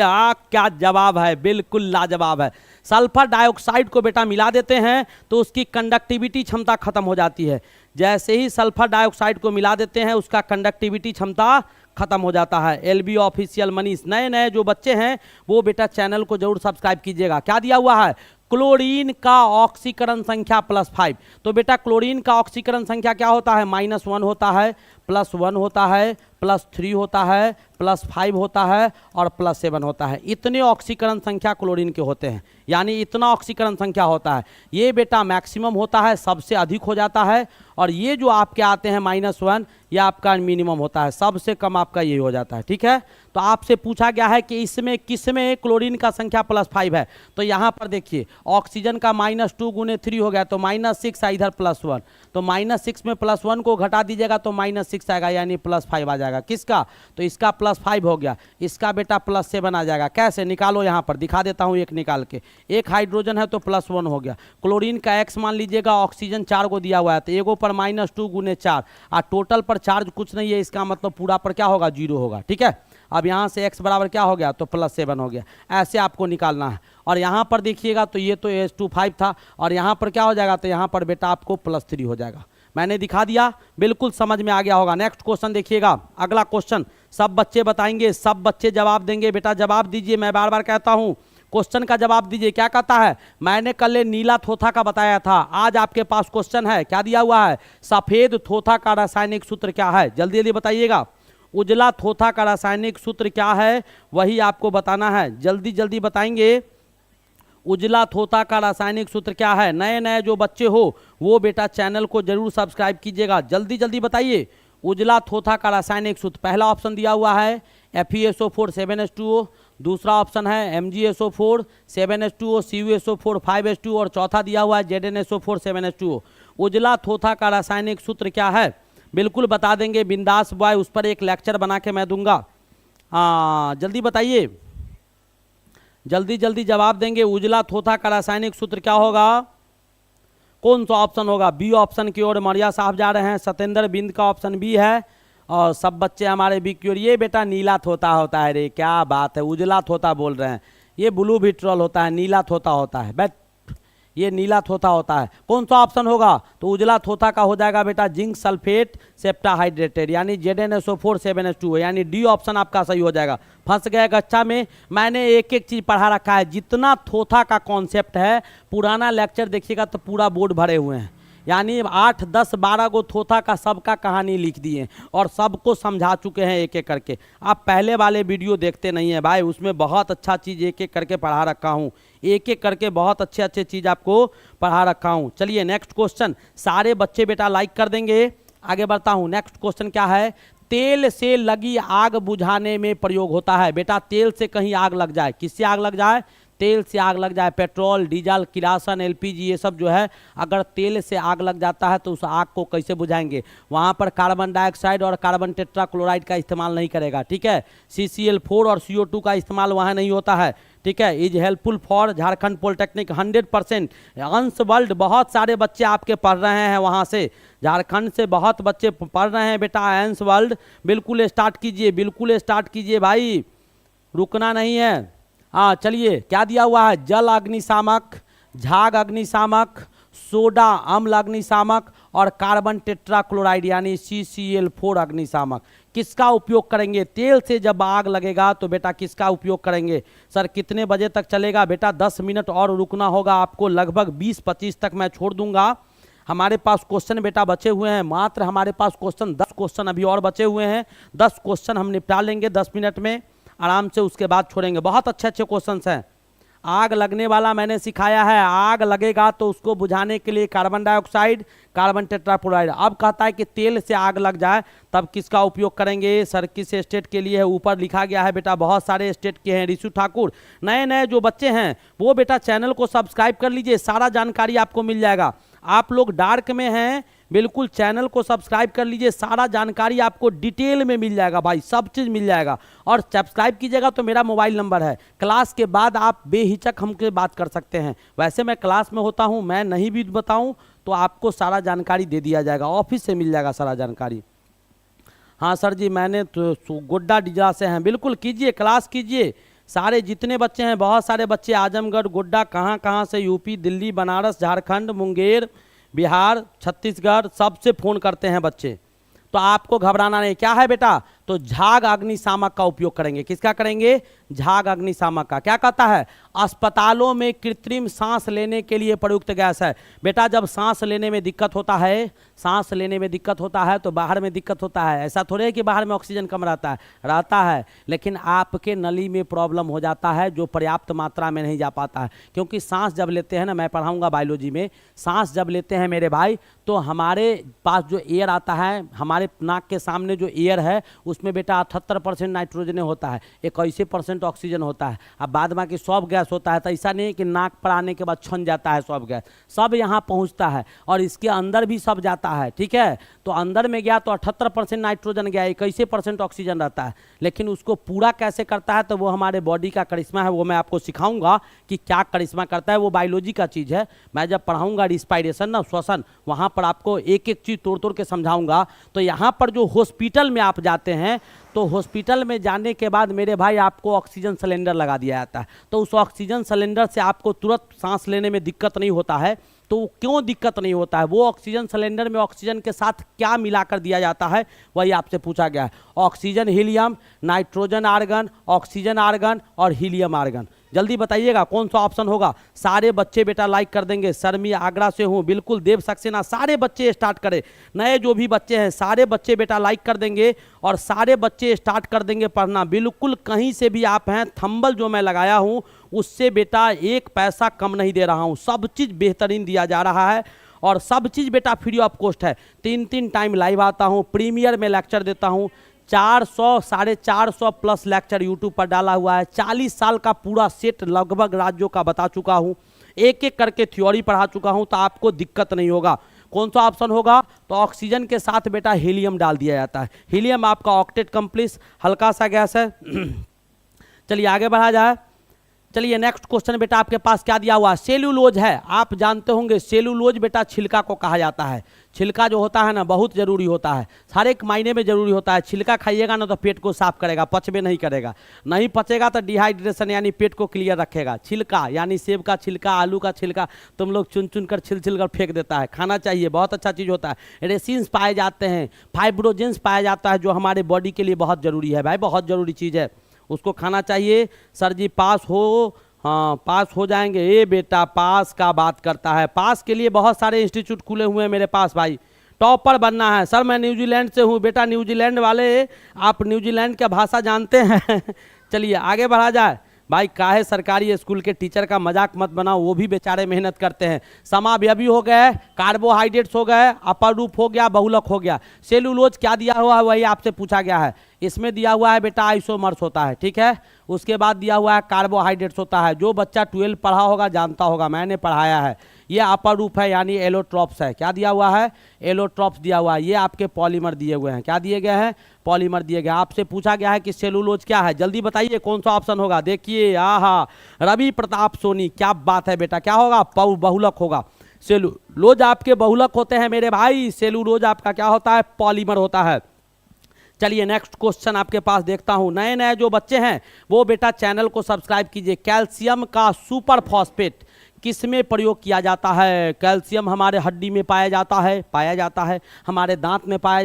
क्या जवाब है, बिल्कुल लाजवाब है। सल्फर डाइऑक्साइड को बेटा मिला देते हैं तो उसकी कंडक्टिविटी क्षमता खत्म हो जाती है। जैसे ही सल्फर डाइऑक्साइड को मिला देते हैं उसका कंडक्टिविटी क्षमता खत्म हो जाता है। LB ऑफिशियल मनीष, नए नए जो बच्चे हैं वो बेटा चैनल को जरूर सब्सक्राइब कीजिएगा। क्या दिया हुआ है? क्लोरीन का ऑक्सीकरण संख्या +5। तो बेटा क्लोरीन का ऑक्सीकरण संख्या क्या होता है? -1 होता है, +1 होता है, +3 होता है, +5 होता है और +7 होता है। इतने ऑक्सीकरण संख्या क्लोरीन के होते हैं, यानी इतना ऑक्सीकरण संख्या होता है। ये बेटा मैक्सिमम होता है, सबसे अधिक हो जाता है। और ये जो आपके आते हैं -1, ये आपका मिनिमम होता है, सबसे कम आपका ये हो जाता है। ठीक है, तो आपसे पूछा गया है कि इसमें किसमें क्लोरीन का संख्या +5 है। तो यहाँ पर देखिए ऑक्सीजन का -2 × 3 हो गया तो -6 है, इधर +1, तो -6 में +1 को घटा दीजिएगा तो -6 आएगा, यानी +5 आ जाएगा। किसका? तो इसका +5 हो गया, इसका बेटा +7 आ जाएगा। कैसे निकालो? यहाँ पर दिखा देता हूँ एक निकाल के। एक हाइड्रोजन है तो +1 हो गया, क्लोरीन का X मान लीजिएगा, ऑक्सीजन 4 को दिया हुआ है तो एगो पर -2 × 4 और टोटल पर चार्ज कुछ नहीं है, इसका मतलब पूरा पर क्या होगा? 0 होगा। ठीक है, अब यहाँ से x बराबर क्या हो गया? तो +7 हो गया। ऐसे आपको निकालना है। और यहाँ पर देखिएगा तो ये तो H25 था और यहाँ पर क्या हो जाएगा? तो यहाँ पर बेटा आपको +3 हो जाएगा। मैंने दिखा दिया, बिल्कुल समझ में आ गया होगा। नेक्स्ट क्वेश्चन देखिएगा, अगला क्वेश्चन सब बच्चे बताएंगे, सब बच्चे जवाब देंगे। बेटा जवाब दीजिए, मैं बार बार कहता हूँ क्वेश्चन का जवाब दीजिए। क्या कहता है? मैंने कल नीला थोथा का बताया था, आज आपके पास क्वेश्चन है। क्या दिया हुआ है? सफेद थोथा का रासायनिक सूत्र क्या है? जल्दी जल्दी बताइएगा। उजला थोथा का रासायनिक सूत्र क्या है, वही आपको बताना है। जल्दी जल्दी बताएंगे, उजला थोथा का रासायनिक सूत्र क्या है। नए नए जो बच्चे हो वो बेटा चैनल को जरूर सब्सक्राइब कीजिएगा। जल्दी जल्दी बताइए उजला थोथा का रासायनिक सूत्र। पहला ऑप्शन दिया हुआ है FeSO4 7H2O, दूसरा ऑप्शन है MgSO4 7H2O, CuSO4 5H2O और चौथा दिया हुआ है ZnSO4 7H2O। उजला थोथा का रासायनिक सूत्र क्या है? बिल्कुल बता देंगे, बिंदास बॉय, उस पर एक लेक्चर बना के मैं दूंगा। जल्दी बताइए, जल्दी जल्दी जवाब देंगे। उजला थोथा का रासायनिक सूत्र क्या होगा? कौन सा ऑप्शन होगा? बी ऑप्शन की ओर मौर्या साहब जा रहे हैं। सत्येंद्र बिंद का ऑप्शन बी है और सब बच्चे हमारे बी की ओर। ये बेटा नीला थोथा होता है रे, क्या बात है, उजला थोथा बोल रहे हैं। ये ब्लू विट्रॉल होता है, नीला थोथा होता है। बट ये नीला थोथा होता है। कौन सा ऑप्शन होगा? तो उजला थोथा का हो जाएगा बेटा जिंक सल्फेट सेप्टाहाइड्रेटेड, यानी ZnSO4 7H2O, यानी डी ऑप्शन आपका सही हो जाएगा। फंस गए कक्षा में, मैंने एक एक चीज पढ़ा रखा है। जितना थोथा का कॉन्सेप्ट है, पुराना लेक्चर देखिएगा तो पूरा बोर्ड भरे हुए हैं। यानी 8, 10, 12 गो थोथा का सबका कहानी लिख दिए और सबको समझा चुके हैं एक एक करके। आप पहले वाले वीडियो देखते नहीं है भाई, उसमें बहुत अच्छा चीज़ एक एक करके पढ़ा रखा हूँ, एक एक करके बहुत अच्छे अच्छे चीज़ आपको पढ़ा रखा हूँ। चलिए नेक्स्ट क्वेश्चन, सारे बच्चे बेटा लाइक कर देंगे। आगे बढ़ता हूँ, नेक्स्ट क्वेश्चन क्या है, तेल से लगी आग बुझाने में प्रयोग होता है। बेटा तेल से कहीं आग लग जाए, किससे आग लग जाए, तेल से आग लग जाए, पेट्रोल, डीजल, किरासन, एलपीजी, ये सब जो है अगर तेल से आग लग जाता है तो उस आग को कैसे बुझाएंगे। वहाँ पर कार्बन डाइऑक्साइड और कार्बन टेट्राक्लोराइड का इस्तेमाल नहीं करेगा, ठीक है। CCl4 और CO2 का इस्तेमाल वहाँ नहीं होता है, ठीक है। Is helpful for Jharkhand polytechnic 100%। अंश वर्ल्ड बहुत सारे बच्चे आपके पढ़ रहे हैं, वहाँ से झारखंड से बहुत बच्चे पढ़ रहे हैं बेटा। अंश वर्ल्ड बिल्कुल स्टार्ट कीजिए, बिल्कुल स्टार्ट कीजिए भाई, रुकना नहीं है। हाँ चलिए, क्या दिया हुआ है, जल अग्निशामक, झाग अग्निशामक, सोडा अम्ल अग्निशामक और कार्बन टेट्राक्लोराइड यानी CCl4 अग्निशामक। किसका उपयोग करेंगे, तेल से जब आग लगेगा तो बेटा किसका उपयोग करेंगे। सर कितने बजे तक चलेगा, बेटा 10 मिनट और रुकना होगा आपको, लगभग 20-25 तक मैं छोड़ दूंगा। हमारे पास क्वेश्चन बेटा बचे हुए हैं, मात्र हमारे पास क्वेश्चन 10 क्वेश्चन अभी और बचे हुए हैं। 10 क्वेश्चन हम निपटा लेंगे 10 मिनट में आराम से, उसके बाद छोड़ेंगे। बहुत अच्छे अच्छे क्वेश्चंस हैं। आग लगने वाला मैंने सिखाया है, आग लगेगा तो उसको बुझाने के लिए कार्बन डाइऑक्साइड, कार्बन टेट्राक्लोराइड। अब कहता है कि तेल से आग लग जाए तब किसका उपयोग करेंगे। सर किस स्टेट के लिए है, ऊपर लिखा गया है बेटा, बहुत सारे स्टेट के हैं। ऋषु ठाकुर, नए नए जो बच्चे हैं वो बेटा चैनल को सब्सक्राइब कर लीजिए, सारा जानकारी आपको मिल जाएगा। आप लोग डार्क में हैं, बिल्कुल चैनल को सब्सक्राइब कर लीजिए, सारा जानकारी आपको डिटेल में मिल जाएगा भाई, सब चीज़ मिल जाएगा। और सब्सक्राइब कीजिएगा तो मेरा मोबाइल नंबर है, क्लास के बाद आप बेहिचक हमसे बात कर सकते हैं। वैसे मैं क्लास में होता हूं, मैं नहीं भी बताऊं तो आपको सारा जानकारी दे दिया जाएगा, ऑफिस से मिल जाएगा सारा जानकारी। हाँ सर जी, मैंने तो गोड्डा डिजा से हैं, बिल्कुल कीजिए, क्लास कीजिए। सारे जितने बच्चे हैं, बहुत सारे बच्चे आजमगढ़, गोड्डा, कहाँ से, यूपी, दिल्ली, बनारस, झारखंड, मुंगेर, बिहार, छत्तीसगढ़, सबसे फ़ोन करते हैं बच्चे। तो आपको घबराना नहीं। क्या है बेटा, तो झाग अग्निशामक का उपयोग करेंगे। किसका करेंगे, झाग अग्निशामक का। क्या कहता है, अस्पतालों में कृत्रिम सांस लेने के लिए प्रयुक्त गैस है। बेटा जब सांस लेने में दिक्कत होता है, सांस लेने में दिक्कत होता है तो बाहर में दिक्कत होता है। ऐसा थोड़े है कि बाहर में ऑक्सीजन कम रहता है, लेकिन आपके नली में प्रॉब्लम हो जाता है जो पर्याप्त मात्रा में नहीं जा पाता है। क्योंकि सांस जब लेते हैं ना, मैं पढ़ाऊंगा बायोलॉजी में, सांस जब लेते हैं मेरे भाई तो हमारे पास जो एयर आता है, हमारे नाक के सामने जो एयर है उसमें बेटा 78% नाइट्रोजन होता है, 21% ऑक्सीजन होता है। अब बाद बाकी सब गैस होता है। तो ऐसा नहीं कि नाक पर आने के बाद छन जाता है सब गैस, सब यहाँ पहुँचता है और इसके अंदर भी सब जाता है, ठीक है। तो अंदर में गया तो 78% नाइट्रोजन गया, 21% ऑक्सीजन रहता है। लेकिन उसको पूरा कैसे करता है तो वो हमारे बॉडी का करिश्मा है, वो मैं आपको सिखाऊंगा कि क्या करिश्मा करता है। वो बायोलॉजी का चीज़ है, मैं जब पढ़ाऊंगा रिस्पायरेशन ना, श्वसन, वहाँ पर आपको एक एक चीज़ तोड़ तोड़ के समझाऊंगा। तो यहाँ पर जो हॉस्पिटल में आप जाते हैं तो हॉस्पिटल में जाने के बाद मेरे भाई आपको ऑक्सीजन सिलेंडर लगा दिया जाता है। तो उस ऑक्सीजन सिलेंडर से आपको तुरंत सांस लेने में दिक्कत नहीं होता है। तो क्यों दिक्कत नहीं होता है, वो ऑक्सीजन सिलेंडर में ऑक्सीजन के साथ क्या मिलाकर दिया जाता है वही आपसे पूछा गया है। Oxygen helium, nitrogen argon, oxygen argon और हीलियम आर्गन। जल्दी बताइएगा कौन सा ऑप्शन होगा। सारे बच्चे बेटा लाइक कर देंगे। शर्मी आगरा से हूँ, बिल्कुल देव सक्सेना, सारे बच्चे स्टार्ट करें। नए जो भी बच्चे हैं सारे बच्चे बेटा लाइक कर देंगे और सारे बच्चे स्टार्ट कर देंगे पढ़ना। बिल्कुल कहीं से भी आप हैं, थंबल जो मैं लगाया हूँ उससे बेटा 1 पैसा कम नहीं दे रहा हूँ, सब चीज़ बेहतरीन दिया जा रहा है और सब चीज़ बेटा फ्री ऑफ कॉस्ट है। 3 टाइम लाइव आता हूँ, प्रीमियर में लेक्चर देता हूँ, 400 450 प्लस लेक्चर यूट्यूब पर डाला हुआ है। 40 साल का पूरा सेट लगभग राज्यों का बता चुका हूँ, एक एक करके थ्योरी पढ़ा चुका हूँ, तो आपको दिक्कत नहीं होगा। कौन सा ऑप्शन होगा, तो ऑक्सीजन के साथ बेटा हीलियम डाल दिया जाता है। हीलियम आपका ऑक्टेट कम्प्लेक्स हल्का सा गैस है। चलिए आगे बढ़ा जाए। चलिए नेक्स्ट क्वेश्चन बेटा आपके पास क्या दिया हुआ है, सेलुलोज है। आप जानते होंगे सेलुलोज बेटा छिलका को कहा जाता है। छिलका जो होता है ना बहुत जरूरी होता है, हर एक मायने में जरूरी होता है। छिलका खाइएगा ना तो पेट को साफ करेगा, पच में नहीं करेगा, नहीं पचेगा तो डिहाइड्रेशन यानी पेट को क्लियर रखेगा। छिलका यानी सेब का छिलका, आलू का छिलका तुम लोग चुन चुन कर छिल छिल कर फेंक देता है, खाना चाहिए, बहुत अच्छा चीज़ होता है। रेसिन्स पाए जाते हैं, फाइब्रोजेंस पाया जाता है जो हमारे बॉडी के लिए बहुत ज़रूरी है भाई, बहुत ज़रूरी चीज़ है, उसको खाना चाहिए। सर जी पास हो हाँ पास हो जाएंगे। ये बेटा पास का बात करता है, पास के लिए बहुत सारे इंस्टीट्यूट खुले हुए हैं मेरे पास भाई। टॉपर बनना है सर, मैं न्यूजीलैंड से हूँ बेटा, न्यूजीलैंड वाले आप न्यूजीलैंड का भाषा जानते हैं चलिए आगे बढ़ा जाए। भाई काहे सरकारी स्कूल के टीचर का मजाक मत बनाओ, वो भी बेचारे मेहनत करते हैं। समावयवी हो गए, कार्बोहाइड्रेट्स हो गए, अपर रूप हो गया, बहुलक हो गया। सेलुलोज क्या दिया हुआ है वही आपसे पूछा गया है। इसमें दिया हुआ है बेटा आइसोमर्स होता है, ठीक है। उसके बाद दिया हुआ है कार्बोहाइड्रेट्स होता है। जो बच्चा 12 पढ़ा होगा जानता होगा, मैंने पढ़ाया है। ये अपर रूप है यानी एलोट्रॉप्स है। क्या दिया हुआ है? एलोट्रॉप्स दिया हुआ है। ये आपके पॉलीमर दिए हुए हैं। क्या दिए गए हैं? पॉलीमर दिए गए। आपसे पूछा गया है कि सेलुलोज क्या है, जल्दी बताइए कौन सा ऑप्शन होगा। देखिए आहा रवि प्रताप सोनी, क्या बात है बेटा, क्या होगा? बहुलक होगा। सेलुलोज आपके बहुलक होते हैं मेरे भाई, सेलुलोज आपका क्या होता है? पॉलीमर होता है। चलिए नेक्स्ट क्वेश्चन आपके पास देखता हूं। नए नए जो बच्चे हैं वो बेटा चैनल को सब्सक्राइब कीजिए। कैल्शियम का सुपर फॉस्फेट किस में प्रयोग किया जाता है? कैल्शियम हमारे हड्डी में पाया जाता है, हमारे दांत में पाया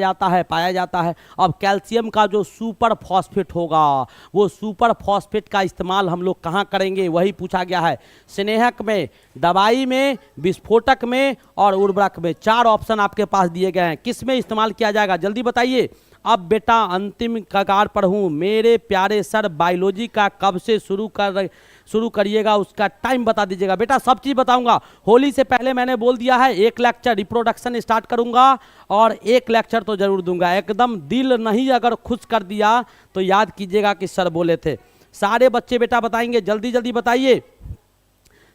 जाता है। अब कैल्शियम का जो सुपर फॉस्फेट होगा, वो सुपर फॉस्फेट का इस्तेमाल हम लोग कहाँ करेंगे, वही पूछा गया है। स्नेहक में, दवाई में, विस्फोटक में और उर्वरक में। 4 ऑप्शन आपके पास दिए गए हैं, किस में इस्तेमाल किया जाएगा जल्दी बताइए। अब बेटा अंतिम कगार पर हूँ मेरे प्यारे सर, बायोलॉजी का कब से शुरू करिएगा, उसका टाइम बता दीजिएगा। बेटा सब चीज़ बताऊंगा। होली से पहले मैंने बोल दिया है 1 लेक्चर रिप्रोडक्शन स्टार्ट करूंगा और 1 लेक्चर तो जरूर दूंगा। एकदम दिल नहीं अगर खुश कर दिया तो याद कीजिएगा कि सर बोले थे। सारे बच्चे बेटा बताएंगे, जल्दी जल्दी बताइए।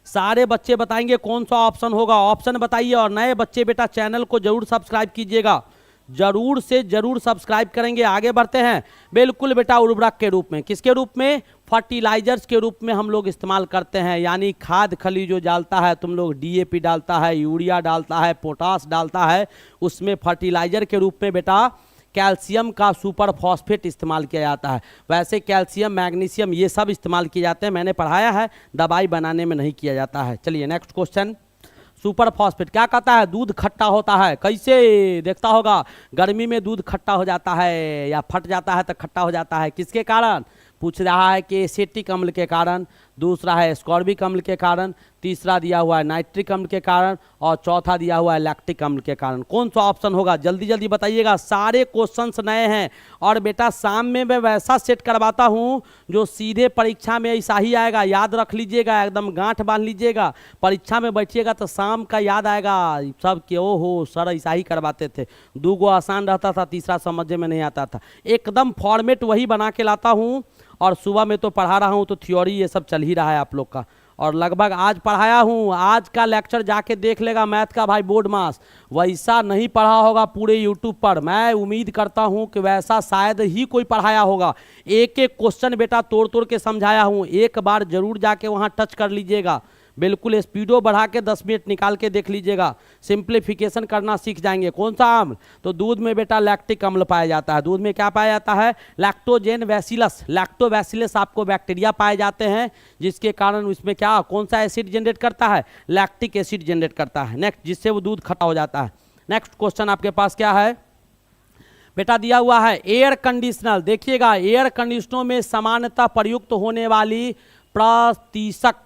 सारे बच्चे बताएंगे कौन सा ऑप्शन होगा, ऑप्शन बताइए। और नए बच्चे बेटा चैनल को जरूर सब्सक्राइब कीजिएगा, जरूर से जरूर सब्सक्राइब करेंगे। आगे बढ़ते हैं। बिल्कुल बेटा उर्वरक के रूप में, किसके रूप में? फर्टिलाइजर्स के रूप में हम लोग इस्तेमाल करते हैं। यानी खाद खली जो डालता है तुम लोग, डीएपी डालता है, यूरिया डालता है, पोटास डालता है, उसमें फर्टिलाइजर के रूप में बेटा कैल्शियम का सुपर फॉस्फेट इस्तेमाल किया जाता है। वैसे कैल्शियम, मैग्नीशियम ये सब इस्तेमाल किए जाते हैं, मैंने पढ़ाया है, दवाई बनाने में नहीं किया जाता है। चलिए नेक्स्ट क्वेश्चन। सुपर फॉस्फेट क्या कहता है? दूध खट्टा होता है। कैसे? देखता होगा गर्मी में दूध खट्टा हो जाता है या फट जाता है तो खट्टा हो जाता है, किसके कारण? पूछ रहा है कि एसिटिक अम्ल के कारण, दूसरा है स्कॉर्बिक अम्ल के कारण, तीसरा दिया हुआ है नाइट्रिक अम्ल के कारण और चौथा दिया हुआ है लैक्टिक अम्ल के कारण। कौन सा ऑप्शन होगा जल्दी जल्दी बताइएगा। सारे क्वेश्चंस नए हैं और बेटा शाम में मैं वैसा सेट करवाता हूं जो सीधे परीक्षा में ऐसा ही आएगा, याद रख लीजिएगा, एकदम गांठ बांध लीजिएगा। परीक्षा में बैठिएगा तो शाम का याद आएगा सब कि ओहो सर ऐसा ही करवाते थे। 2 आसान रहता था, तीसरा समझ में नहीं आता था। एकदम फॉर्मेट वही बना के लाता हूँ और सुबह में तो पढ़ा रहा हूँ तो थ्योरी ये सब चल ही रहा है आप लोग का, और लगभग आज पढ़ाया हूँ। आज का लेक्चर जाके देख लेगा मैथ का भाई बोर्ड मास, वैसा नहीं पढ़ा होगा पूरे यूट्यूब पर। मैं उम्मीद करता हूँ कि वैसा शायद ही कोई पढ़ाया होगा। एक एक क्वेश्चन बेटा तोड़ तोड़ के समझाया हूँ, एक बार जरूर जाके वहाँ टच कर लीजिएगा। बिल्कुल स्पीडो बढ़ा के 10 मिनट निकाल के देख लीजिएगा, सिंप्लीफिकेशन करना सीख जाएंगे। कौन सा अम्ल? तो दूध में बेटा लैक्टिक अम्ल पाया जाता है। दूध में क्या पाया जाता है? लैक्टोजेन बैसिलस, लैक्टोबैसिलस आपको बैक्टीरिया पाए जाते हैं, जिसके कारण उसमें क्या, कौन सा एसिड जनरेट करता है? लैक्टिक एसिड जनरेट करता है। नेक्स्ट, जिससे वो दूध खट्टा हो जाता है। नेक्स्ट क्वेश्चन आपके पास क्या है बेटा? दिया हुआ है एयर कंडीशनर। देखिएगा एयर कंडीशनरों में सामान्यतः प्रयुक्त होने वाली प्रशीतक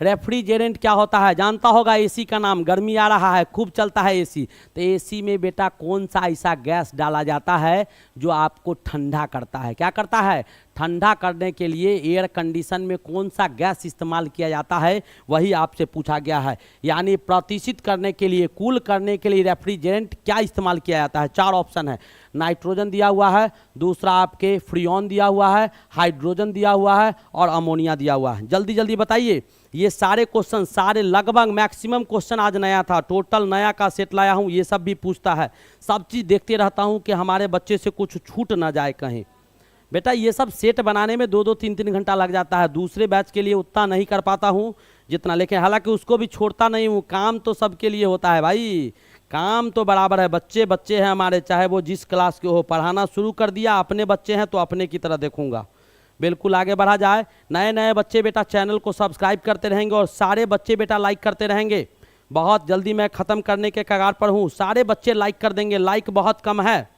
रेफ्रिजरेंट क्या होता है? जानता होगा एसी का नाम, गर्मी आ रहा है, खूब चलता है एसी, तो एसी में बेटा कौन सा ऐसा गैस डाला जाता है जो आपको ठंडा करता है? क्या करता है? ठंडा करने के लिए एयर कंडीशन में कौन सा गैस इस्तेमाल किया जाता है, वही आपसे पूछा गया है। यानी प्रशीतित करने के लिए, कूल करने के लिए रेफ्रिजरेंट क्या इस्तेमाल किया जाता है? 4 ऑप्शन है। नाइट्रोजन दिया हुआ है, दूसरा आपके फ्रियोन दिया हुआ है, हाइड्रोजन दिया हुआ है और अमोनिया दिया हुआ है। जल्दी जल्दी बताइए। ये सारे क्वेश्चन, सारे लगभग मैक्सिमम क्वेश्चन आज नया था, टोटल नया का सेट लाया हूँ। ये सब भी पूछता है, सब चीज़ देखते रहता हूँ कि हमारे बच्चे से कुछ छूट ना जाए कहीं। बेटा ये सब सेट बनाने में 2-2 3-3 घंटा लग जाता है। दूसरे बैच के लिए उतना नहीं कर पाता हूँ जितना, लेकिन हालांकि उसको भी छोड़ता नहीं हूँ। काम तो सबके लिए होता है भाई, काम तो बराबर है। बच्चे बच्चे हैं हमारे, चाहे वो जिस क्लास के हो। पढ़ाना शुरू कर दिया, अपने बच्चे हैं तो अपने की तरह देखूंगा। बिल्कुल आगे बढ़ा जाए। नए नए बच्चे बेटा चैनल को सब्सक्राइब करते रहेंगे और सारे बच्चे बेटा लाइक करते रहेंगे। बहुत जल्दी मैं ख़त्म करने के कगार पर हूँ, सारे बच्चे लाइक कर देंगे, लाइक बहुत कम है।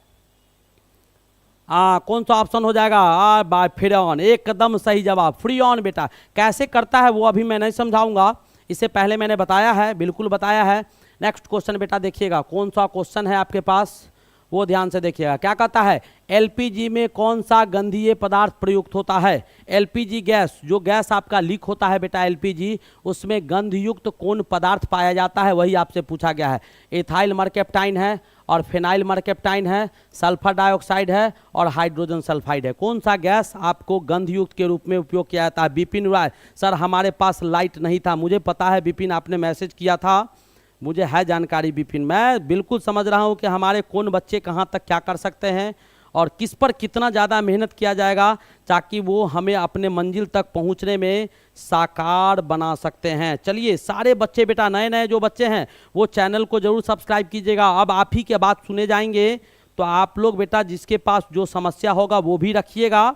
कौन सा ऑप्शन हो जाएगा? फ्रीऑन, एकदम सही जवाब, फ्रीऑन बेटा। कैसे करता है वो अभी मैं नहीं समझाऊंगा, इससे पहले मैंने बताया है, बिल्कुल बताया है। नेक्स्ट क्वेश्चन बेटा देखिएगा, कौन सा क्वेश्चन है आपके पास, वो ध्यान से देखिएगा। क्या कहता है? एलपीजी में कौन सा गंधीय पदार्थ प्रयुक्त होता है? एलपीजी गैस, जो गैस आपका लीक होता है बेटा एलपीजी, उसमें गंधयुक्त कौन पदार्थ पाया जाता है, वही आपसे पूछा गया है। एथाइल मरकेप्टाइन है, और फिनाइल मरकेप्टाइन है, सल्फर डाइऑक्साइड है, और हाइड्रोजन सल्फाइड है। कौन सा गैस आपको गंधयुक्त के रूप में उपयोग किया जाता है? विपिन राय, सर हमारे पास लाइट नहीं था। मुझे पता है विपिन, आपने मैसेज किया था, मुझे है जानकारी विपिन। मैं बिल्कुल समझ रहा हूँ कि हमारे कौन बच्चे कहाँ तक क्या कर सकते हैं और किस पर कितना ज़्यादा मेहनत किया जाएगा, ताकि वो हमें अपने मंजिल तक पहुँचने में साकार बना सकते हैं। चलिए सारे बच्चे बेटा, नए नए जो बच्चे हैं वो चैनल को जरूर सब्सक्राइब कीजिएगा। अब आप ही के बात सुने जाएंगे, तो आप लोग बेटा जिसके पास जो समस्या होगा वो भी रखिएगा,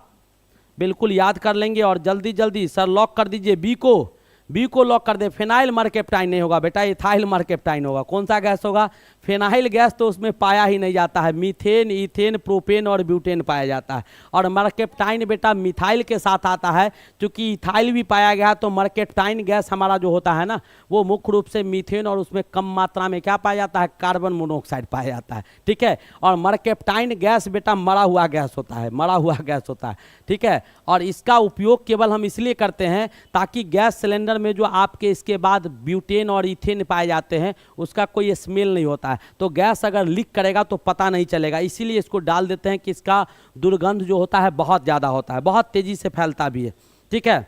बिल्कुल याद कर लेंगे। और जल्दी जल्दी सर लॉक कर दीजिए बी को लॉक कर दे। फिनाइल मरकेप्टाइन नहीं होगा बेटा, इथाइल मरकेप्टाइन होगा। कौन सा गैस होगा? फिनाइल गैस तो उसमें पाया ही नहीं जाता है, मीथेन, इथेन, प्रोपेन और ब्यूटेन पाया जाता है। और मरकेप्टाइन बेटा मिथाइल के साथ आता है, क्योंकि इथाइल भी पाया गया, तो मरकेप्टाइन गैस हमारा जो होता है ना, वो मुख्य रूप से मीथेन, और उसमें कम मात्रा में क्या पाया जाता है? कार्बन मोनोऑक्साइड पाया जाता है। ठीक है, और मरकेप्टाइन गैस बेटा मरा हुआ गैस होता है, मरा हुआ गैस होता है। ठीक है, और इसका उपयोग केवल हम इसलिए करते हैं ताकि गैस सिलेंडर में जो आपके इसके बाद ब्यूटेन और इथेन पाए जाते हैं, उसका कोई स्मेल नहीं होता है। तो गैस अगर लीक करेगा तो पता नहीं चलेगा, इसीलिए इसको डाल देते हैं कि इसका दुर्गंध जो होता है बहुत ज़्यादा होता है, बहुत तेज़ी से फैलता भी है। ठीक है,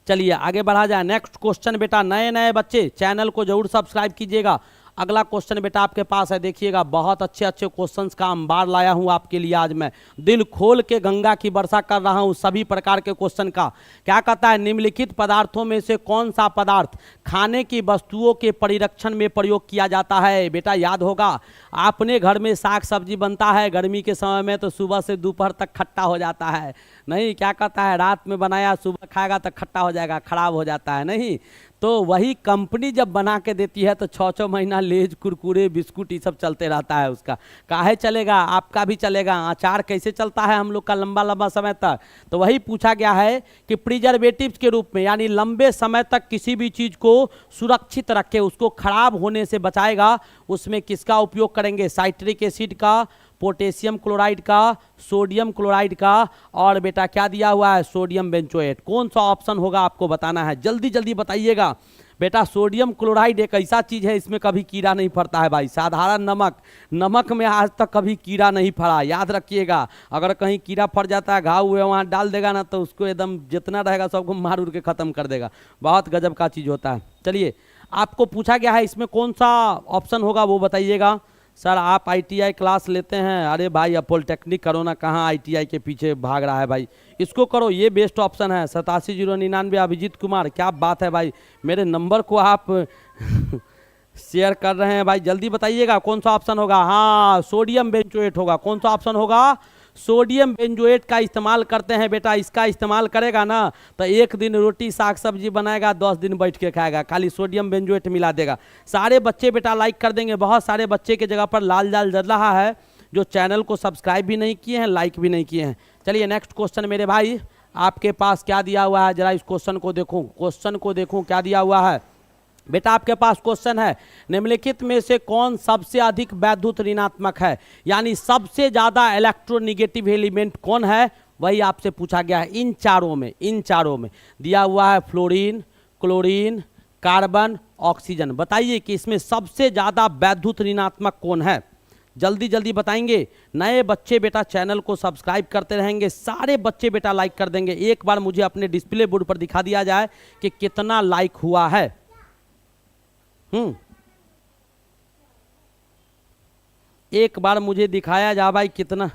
चलिए आगे बढ़ा जाए। नेक्स्ट क्वेश्चन बेटा, नए नए बच्चे चैनल को जरूर सब्सक्राइब कीजिएगा। अगला क्वेश्चन बेटा आपके पास है, देखिएगा बहुत अच्छे अच्छे क्वेश्चंस का अंबार लाया हूं आपके लिए। आज मैं दिल खोल के गंगा की वर्षा कर रहा हूं सभी प्रकार के क्वेश्चन का। क्या कहता है? निम्नलिखित पदार्थों में से कौन सा पदार्थ खाने की वस्तुओं के परिरक्षण में प्रयोग किया जाता है? बेटा याद होगा, आपने घर में साग सब्जी बनता है गर्मी के समय में, तो सुबह से दोपहर तक खट्टा हो जाता है नहीं? क्या कहता है? रात में बनाया सुबह खाएगा तो खट्टा हो जाएगा, खराब हो जाता है नहीं? तो वही कंपनी जब बना के देती है तो 6-6 महीना लेज, कुरकुरे, बिस्कुट ये सब चलते रहता है उसका। काहे चलेगा? आपका भी चलेगा। अचार कैसे चलता है हम लोग का लंबा लंबा समय तक? तो वही पूछा गया है कि प्रिजर्वेटिव्स के रूप में, यानी लंबे समय तक किसी भी चीज़ को सुरक्षित रखे, उसको खराब होने से बचाएगा, उसमें किसका उपयोग करेंगे? साइट्रिक एसिड का, पोटेशियम क्लोराइड का, सोडियम क्लोराइड का, और बेटा क्या दिया हुआ है? Sodium benzoate. कौन सा ऑप्शन होगा आपको बताना है, जल्दी जल्दी बताइएगा। बेटा सोडियम क्लोराइड एक ऐसा चीज़ है, इसमें कभी कीड़ा नहीं फरता है भाई। साधारण नमक में आज तक कभी कीड़ा नहीं फरा, याद रखिएगा। अगर कहीं कीड़ा फर जाता है, घाव हुए, वहाँ डाल देगा ना, तो उसको एकदम जितना रहेगा सबको मार उड़ के ख़त्म कर देगा। बहुत गजब का चीज़ होता है। चलिए आपको पूछा गया है, इसमें कौन सा ऑप्शन होगा वो बताइएगा। सर आप आईटीआई क्लास लेते हैं? अरे भाई अब पॉलिटेक्निक करो ना, कहाँ आईटीआई के पीछे भाग रहा है भाई, इसको करो, ये बेस्ट ऑप्शन है। 87 099 अभिजीत कुमार, क्या बात है भाई, मेरे नंबर को आप शेयर कर रहे हैं भाई, जल्दी बताइएगा कौन सा ऑप्शन होगा। हाँ सोडियम बेंजोएट होगा। कौन सा ऑप्शन होगा? सोडियम बेंजोएट का इस्तेमाल करते हैं बेटा। इसका इस्तेमाल करेगा ना तो एक दिन रोटी साग सब्जी बनाएगा, 10 दिन बैठ के खाएगा, खाली सोडियम बेंजोएट मिला देगा। सारे बच्चे बेटा लाइक कर देंगे। बहुत सारे बच्चे की जगह पर लाल लाल जल रहा है, जो चैनल को सब्सक्राइब भी नहीं किए हैं, लाइक भी नहीं किए हैं। चलिए नेक्स्ट क्वेश्चन मेरे भाई आपके पास क्या दिया हुआ है, जरा इस क्वेश्चन को देखूँ, क्वेश्चन को देखूँ क्या दिया हुआ है। बेटा आपके पास क्वेश्चन है, निम्नलिखित में से कौन सबसे अधिक वैद्युत ऋणात्मक है, यानी सबसे ज्यादा इलेक्ट्रोनिगेटिव एलिमेंट कौन है, वही आपसे पूछा गया है। इन चारों में दिया हुआ है फ्लोरीन, क्लोरीन, कार्बन, ऑक्सीजन। बताइए कि इसमें सबसे ज्यादा वैद्युत ऋणात्मक कौन है, जल्दी जल्दी बताएंगे। नए बच्चे बेटा चैनल को सब्सक्राइब करते रहेंगे, सारे बच्चे बेटा लाइक कर देंगे। एक बार मुझे अपने डिस्प्ले बोर्ड पर दिखा दिया जाए कि कितना लाइक हुआ है। एक बार मुझे दिखाया जा भाई कितना।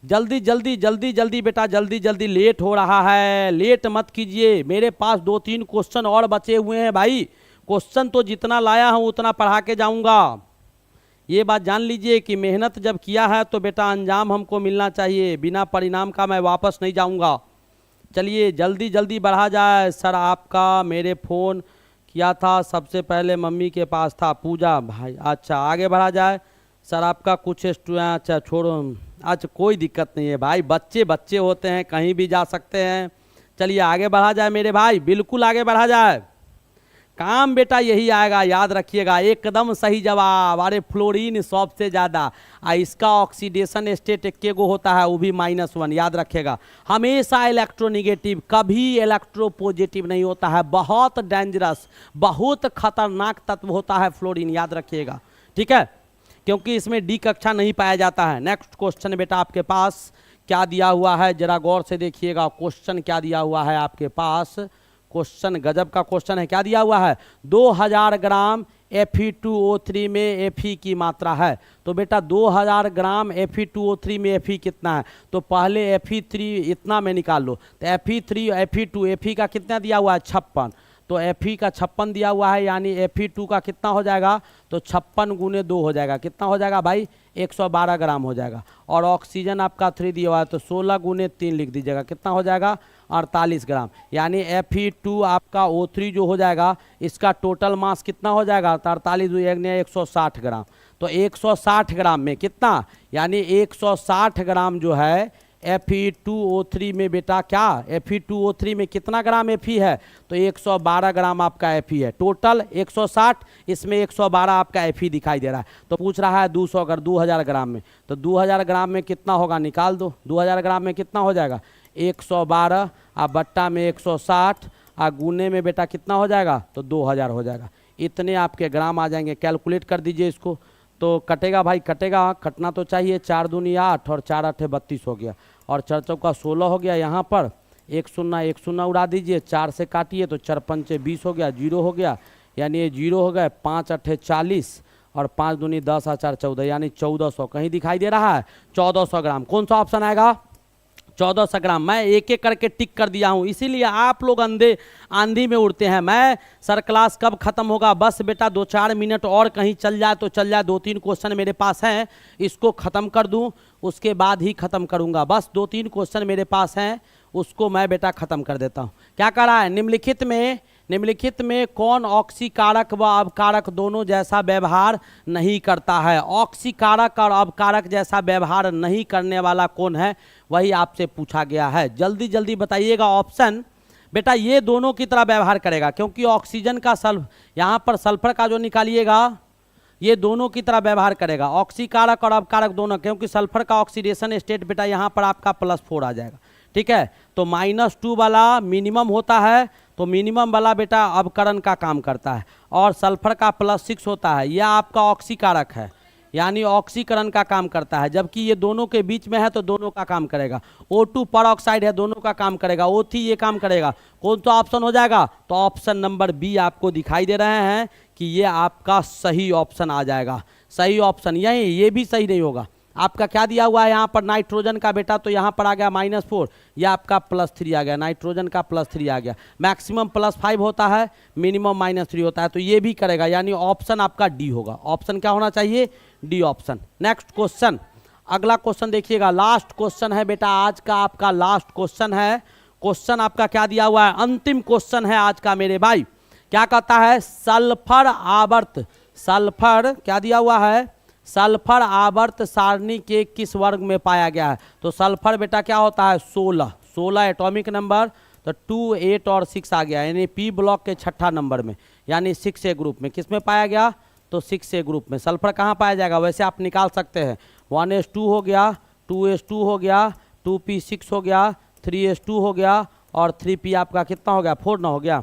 जल्दी जल्दी जल्दी जल्दी बेटा, जल्दी जल्दी, लेट हो रहा है, लेट मत कीजिए। मेरे पास 2-3 क्वेश्चन और बचे हुए हैं भाई। क्वेश्चन तो जितना लाया हूं उतना पढ़ा के जाऊंगा। ये बात जान लीजिए कि मेहनत जब किया है तो बेटा अंजाम हमको मिलना चाहिए, बिना परिणाम का मैं वापस नहीं जाऊंगा। चलिए जल्दी जल्दी बढ़ा जाए। सर आपका मेरे फ़ोन किया था, सबसे पहले मम्मी के पास था, पूजा भाई। अच्छा आगे बढ़ा जाए। सर आपका कुछ अच्छा छोड़ो, अच्छा कोई दिक्कत नहीं है भाई, बच्चे बच्चे होते हैं, कहीं भी जा सकते हैं। चलिए आगे बढ़ा जाए मेरे भाई, बिल्कुल आगे बढ़ा जाए। काम बेटा यही आएगा, याद रखिएगा, एकदम सही जवाब। अरे फ्लोरीन सबसे ज़्यादा, इसका ऑक्सीडेशन स्टेट एक गो होता है, वो भी -1, याद रखिएगा। हमेशा इलेक्ट्रोनिगेटिव, कभी इलेक्ट्रोपॉजिटिव नहीं होता है। बहुत डेंजरस, बहुत खतरनाक तत्व होता है फ्लोरीन, याद रखिएगा, ठीक है, क्योंकि इसमें डी कक्षा नहीं पाया जाता है। नेक्स्ट क्वेश्चन बेटा आपके पास क्या दिया हुआ है, जरा गौर से देखिएगा। क्वेश्चन क्या दिया हुआ है आपके पास, क्वेश्चन गजब का क्वेश्चन है। क्या दिया हुआ है, 2000 ग्राम Fe2O3 में Fe की मात्रा है। तो बेटा 2000 ग्राम Fe2O3 में Fe कितना है, तो पहले Fe3 इतना में निकाल लो। तो Fe3 Fe2 Fe का कितना दिया हुआ है, 56। तो Fe का 56 दिया हुआ है, यानी Fe2 का कितना हो जाएगा, तो 56 गुने 2 हो जाएगा। कितना हो जाएगा भाई, 112 ग्राम हो जाएगा। और ऑक्सीजन आपका 3 दिया हुआ है, तो 16 गुने 3 लिख दीजिएगा। कितना हो जाएगा, 48 ग्राम। यानी Fe2 आपका O3 जो हो जाएगा, इसका टोटल मास कितना हो जाएगा, 48 160 ग्राम। तो 160 ग्राम में कितना, यानी 160 ग्राम जो है Fe2O3 में बेटा क्या, Fe2O3 में कितना ग्राम Fe है, तो 112 ग्राम आपका Fe है। टोटल 160, इसमें 112 आपका Fe दिखाई दे रहा है। तो पूछ रहा है 200 अगर 2000 ग्राम में, तो 2000 ग्राम में कितना होगा, निकाल दो। 2000 ग्राम में कितना हो जाएगा, 112 बट्टा में 160 गुने में बेटा कितना हो जाएगा, तो 2000 हो जाएगा। इतने आपके ग्राम आ जाएंगे। कैलकुलेट कर दीजिए इसको, तो कटेगा भाई, कटेगा, कटना तो चाहिए। 4 दूनी 8 और 4 8 32 हो गया, और 4 चौका 16 हो गया। यहाँ पर 1 शून्य उड़ा दीजिए, 4 से काटिए तो 4 पंचे 20 हो गया, 0 हो गया, यानी ये 0 हो गए। 5 8 40 और 5 दूनी 10 और 4 14, यानी 1400 कहीं दिखाई दे रहा है, 1400 ग्राम। कौन सा ऑप्शन आएगा, 1400 ग्राम। मैं एक एक करके टिक कर दिया हूँ, इसीलिए आप लोग आंधी में उड़ते हैं। मैं सर क्लास कब खत्म होगा, बस बेटा 2-4 मिनट और कहीं चल जाए तो चल जाए। 2-3 क्वेश्चन मेरे पास हैं, इसको ख़त्म कर दूं, उसके बाद ही ख़त्म करूंगा। बस 2-3 क्वेश्चन मेरे पास हैं, उसको मैं बेटा ख़त्म कर देता हूँ। क्या कर रहा है, निम्नलिखित में कौन ऑक्सीकारक व अवकारक दोनों जैसा व्यवहार नहीं करता है। ऑक्सीकारक और अवकारक जैसा व्यवहार नहीं करने वाला कौन है, वही आपसे पूछा गया है। जल्दी जल्दी बताइएगा ऑप्शन। बेटा ये दोनों की तरह व्यवहार करेगा, क्योंकि ऑक्सीजन का यहाँ पर सल्फर का जो निकालिएगा, ये दोनों की तरह व्यवहार करेगा, ऑक्सीकारक और अवकारक दोनों। क्योंकि सल्फर का ऑक्सीडेशन स्टेट बेटा यहाँ पर आपका +4 आ जाएगा, ठीक है। तो -2 वाला मिनिमम होता है, तो मिनिमम वाला बेटा अवकरण का काम करता है, और सल्फर का +6 होता है, यह आपका ऑक्सीकारक है, यानी ऑक्सीकरण का काम करता है। जबकि ये दोनों के बीच में है तो दोनों का काम करेगा। O2 पर ऑक्साइड है, दोनों का काम करेगा। O3 ये काम करेगा। कौन सा ऑप्शन हो जाएगा, तो ऑप्शन नंबर बी आपको दिखाई दे रहे हैं कि ये आपका सही ऑप्शन आ जाएगा। सही ऑप्शन यही, ये भी सही नहीं होगा। आपका क्या दिया हुआ है यहाँ पर, नाइट्रोजन का बेटा, तो यहाँ पर आ गया -4, यह आपका +3 आ गया, नाइट्रोजन का +3 आ गया। मैक्सिमम +5 होता है, मिनिमम -3 होता है, तो ये भी करेगा, यानी ऑप्शन आपका डी होगा। ऑप्शन क्या होना चाहिए, डी ऑप्शन। नेक्स्ट क्वेश्चन, अगला क्वेश्चन देखिएगा, लास्ट क्वेश्चन है बेटा आज का, आपका लास्ट क्वेश्चन है। क्वेश्चन आपका क्या दिया हुआ है, अंतिम क्वेश्चन है आज का मेरे भाई। क्या कहता है, सल्फर आवर्त, सल्फर क्या दिया हुआ है, सल्फर आवर्त सारणी के किस वर्ग में पाया गया है। तो सल्फर बेटा क्या होता है, 16 एटॉमिक नंबर, तो 2 8 और 6 आ गया, यानी पी ब्लॉक के 6ठा नंबर में, यानी 6A ग्रुप में। किस में पाया गया, तो 6A ग्रुप में। सल्फर कहाँ पाया जाएगा, वैसे आप निकाल सकते हैं, 1s2 हो गया, 2s2 हो गया, 2p6 हो गया, 3s2 हो गया, और 3p आपका कितना हो गया, 4 ना हो गया,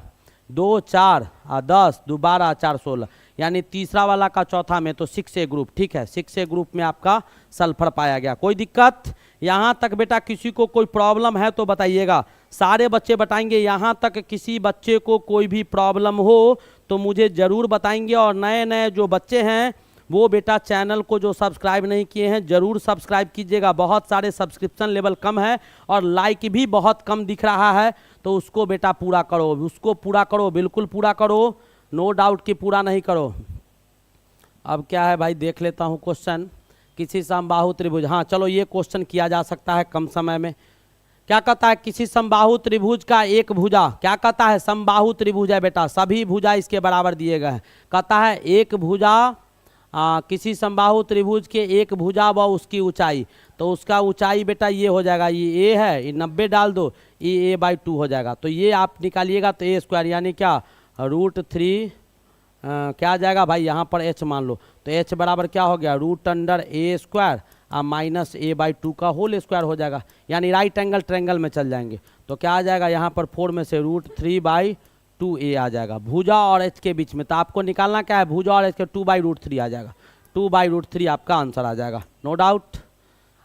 2 4 10 2 12 4 16, यानी तीसरा वाला का चौथा में, तो 6A ग्रुप, ठीक है। 6A ग्रुप में आपका सल्फर पाया गया। कोई दिक्कत यहाँ तक बेटा, किसी को कोई प्रॉब्लम है तो बताइएगा। सारे बच्चे बताएंगे, यहाँ तक किसी बच्चे को कोई भी प्रॉब्लम हो तो मुझे ज़रूर बताएंगे। और नए नए जो बच्चे हैं वो बेटा चैनल को जो सब्सक्राइब नहीं किए हैं ज़रूर सब्सक्राइब कीजिएगा। बहुत सारे सब्सक्रिप्शन लेवल कम है और लाइक भी बहुत कम दिख रहा है, तो उसको बेटा पूरा करो, उसको पूरा करो, बिल्कुल पूरा करो, नो डाउट कि पूरा नहीं करो। अब क्या है भाई, देख लेता हूँ क्वेश्चन। किसी समबाहु त्रिभुज, हाँ चलो ये क्वेश्चन किया जा सकता है कम समय में। क्या कहता है, किसी समबाहु त्रिभुज का एक भुजा, क्या कहता है, समबाहु त्रिभुज है बेटा, सभी भुजा इसके बराबर दिए गए हैं। कहता है एक भुजा, किसी समबाहु त्रिभुज के एक भुजा व उसकी ऊंचाई, तो उसका ऊंचाई बेटा ये हो जाएगा, ये ए है, ये 90 डाल दो, ये a/2 हो जाएगा। तो ये आप निकालिएगा तो a² यानी क्या √3 क्या आ जाएगा भाई, यहाँ पर h मान लो, तो h बराबर क्या हो गया √a² और माइनस a/2 का होल स्क्वायर हो जाएगा, यानी राइट एंगल ट्रायंगल में चल जाएंगे। तो क्या आ जाएगा यहाँ पर 4 में से √3/2a आ जाएगा भुजा और h के बीच में। तो आपको निकालना क्या है, भुजा और h के 2/√3 आ जाएगा, 2/√3 आपका आंसर आ जाएगा, नो डाउट।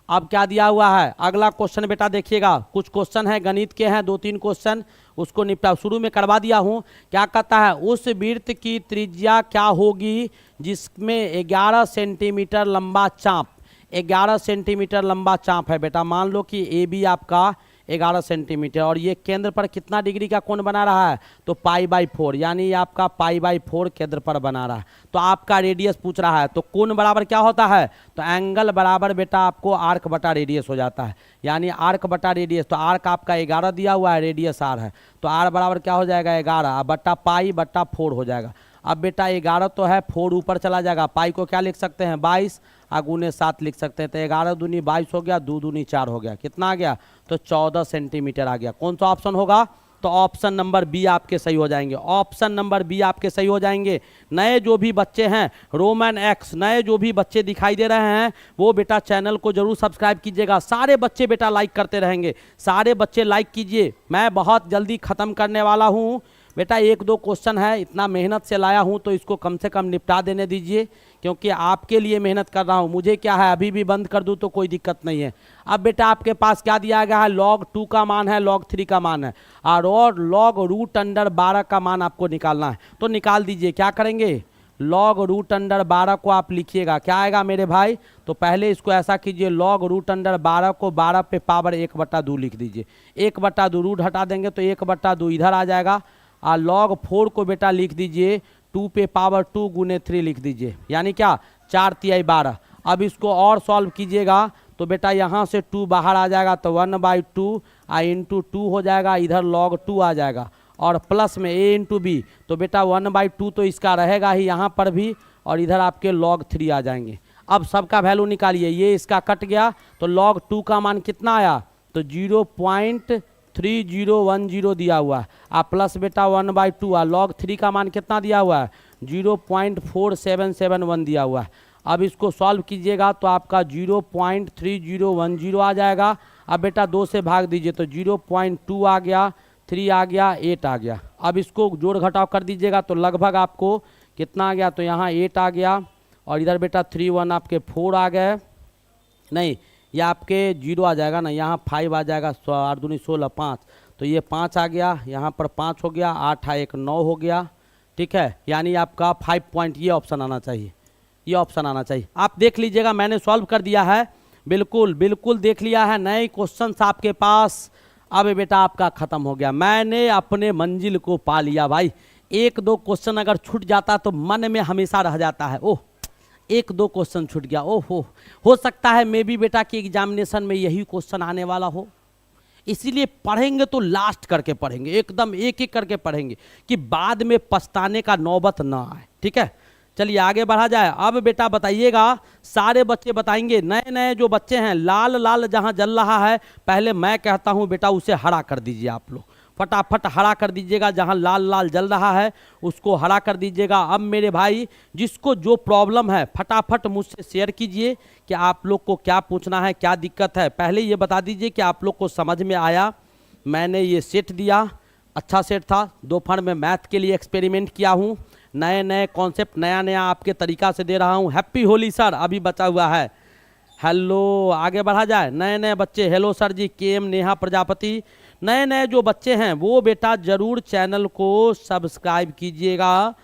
अब क्या दिया हुआ है अगला क्वेश्चन बेटा देखिएगा, कुछ क्वेश्चन है गणित के हैं, 2-3 क्वेश्चन उसको निपटा शुरू में करवा दिया हूं। क्या कहता है, उस वृत्त की त्रिज्या क्या होगी जिसमें 11 सेंटीमीटर लंबा चाप, 11 सेंटीमीटर लंबा चाप है बेटा। मान लो कि ए बी आपका 11 सेंटीमीटर और ये केंद्र पर कितना डिग्री का कोण बना रहा है, तो π/4, यानी आपका π/4 केंद्र पर बना रहा है। तो आपका रेडियस पूछ रहा है, तो कोण बराबर क्या होता है, तो एंगल बराबर बेटा आपको आर्क बटा रेडियस हो जाता है, यानी आर्क बटा रेडियस। तो आर्क आपका 11 दिया हुआ है, रेडियस r है, तो r बराबर क्या हो जाएगा 11 बटा π/4 हो जाएगा। अब बेटा 11 तो है, 4 ऊपर चला जाएगा, पाई को क्या लिख सकते हैं 22 और गुने 7 लिख सकते हैं। तो 11 दूनी 22 हो गया, 2 दूनी 4 हो गया, कितना आ गया, तो 14 सेंटीमीटर आ गया। कौन सा ऑप्शन होगा, तो ऑप्शन नंबर बी आपके सही हो जाएंगे, ऑप्शन नंबर बी आपके सही हो जाएंगे। नए जो भी बच्चे हैं रोमन एक्स, नए जो भी बच्चे दिखाई दे रहे हैं वो बेटा चैनल को जरूर सब्सक्राइब कीजिएगा। सारे बच्चे बेटा लाइक करते रहेंगे, सारे बच्चे लाइक कीजिए, मैं बहुत जल्दी ख़त्म करने वाला हूँ बेटा। 1-2 क्वेश्चन है, इतना मेहनत से लाया हूँ तो इसको कम से कम निपटा देने दीजिए, क्योंकि आपके लिए मेहनत कर रहा हूँ। मुझे क्या है, अभी भी बंद कर दूँ तो कोई दिक्कत नहीं है। अब बेटा आपके पास क्या दिया गया है, log2 का मान है, log3 का मान है और log√12 का मान आपको निकालना है। तो निकाल दीजिए, क्या करेंगे, log√12 को आप लिखिएगा, क्या आएगा मेरे भाई, तो पहले इसको ऐसा कीजिए, log√12 को 12 पे पावर 1/2 लिख दीजिए, 1/2 रूट हटा देंगे तो 1/2 इधर आ जाएगा। और log4 को बेटा लिख दीजिए 2 पे पावर 2 गुने 3 लिख दीजिए, यानी क्या 4×3 12। अब इसको और सॉल्व कीजिएगा तो बेटा यहाँ से 2 बाहर आ जाएगा, तो 1/2 इंटू 2 हो जाएगा, इधर log2 आ जाएगा और प्लस में a इंटू बी, तो बेटा 1/2 तो इसका रहेगा ही यहाँ पर भी, और इधर आपके log3 आ जाएंगे। अब सबका वैल्यू निकालिए, ये इसका कट गया तो log2 का मान कितना आया, तो 0.3010 दिया हुआ है, आप प्लस बेटा 1/2 और log3 का मान कितना दिया हुआ है 0.4771 दिया हुआ है। अब इसको सॉल्व कीजिएगा तो आपका 0.3010 आ जाएगा। अब बेटा 2 से भाग दीजिए तो 0.2 आ गया, 3 आ गया, 8 आ गया। अब इसको जोड़ घटाव कर दीजिएगा तो लगभग आपको कितना आ गया, तो यहाँ 8 आ गया और इधर बेटा 3 1 आपके 4 आ गए, नहीं ये आपके 0 आ जाएगा ना, यहाँ 5 आ जाएगा, 8 दूनी 16 5, तो ये 5 आ गया, यहाँ पर 5 हो गया, 8 1 9 हो गया, ठीक है। यानी आपका 5 पॉइंट ये ऑप्शन आना चाहिए, ये ऑप्शन आना चाहिए। आप देख लीजिएगा मैंने सॉल्व कर दिया है, बिल्कुल बिल्कुल देख लिया है, नए क्वेश्चंस आपके पास। अब बेटा आपका ख़त्म हो गया, मैंने अपने मंजिल को पा लिया भाई। 1-2 क्वेश्चन अगर छूट जाता तो मन में हमेशा रह जाता है, ओह 1-2 क्वेश्चन छूट गया, ओह हो सकता है मे बी बेटा कि एग्जामिनेशन में यही क्वेश्चन आने वाला हो, इसीलिए पढ़ेंगे तो लास्ट करके पढ़ेंगे, एकदम एक एक करके पढ़ेंगे कि बाद में पछताने का नौबत ना आए, ठीक है। चलिए आगे बढ़ा जाए। अब बेटा बताइएगा, सारे बच्चे बताएंगे, नए नए जो बच्चे हैं, लाल लाल जहां जल रहा है पहले मैं कहता हूं बेटा उसे हरा कर दीजिए, आप लोग फटाफट हरा कर दीजिएगा, जहां लाल लाल जल रहा है उसको हरा कर दीजिएगा। अब मेरे भाई जिसको जो प्रॉब्लम है फटाफट मुझसे शेयर कीजिए कि आप लोग को क्या पूछना है, क्या दिक्कत है। पहले ये बता दीजिए कि आप लोग को समझ में आया, मैंने ये सेट दिया, अच्छा सेट था, दोपहर में मैथ के लिए एक्सपेरिमेंट किया हूँ, नए नए कॉन्सेप्ट नया नया आपके तरीका से दे रहा हूँ। हैप्पी होली सर अभी बचा हुआ है, हेलो आगे बढ़ा जाए। नए नए बच्चे हेलो सर जी, केएम नेहा प्रजापति, नए नए जो बच्चे हैं वो बेटा ज़रूर चैनल को सब्सक्राइब कीजिएगा।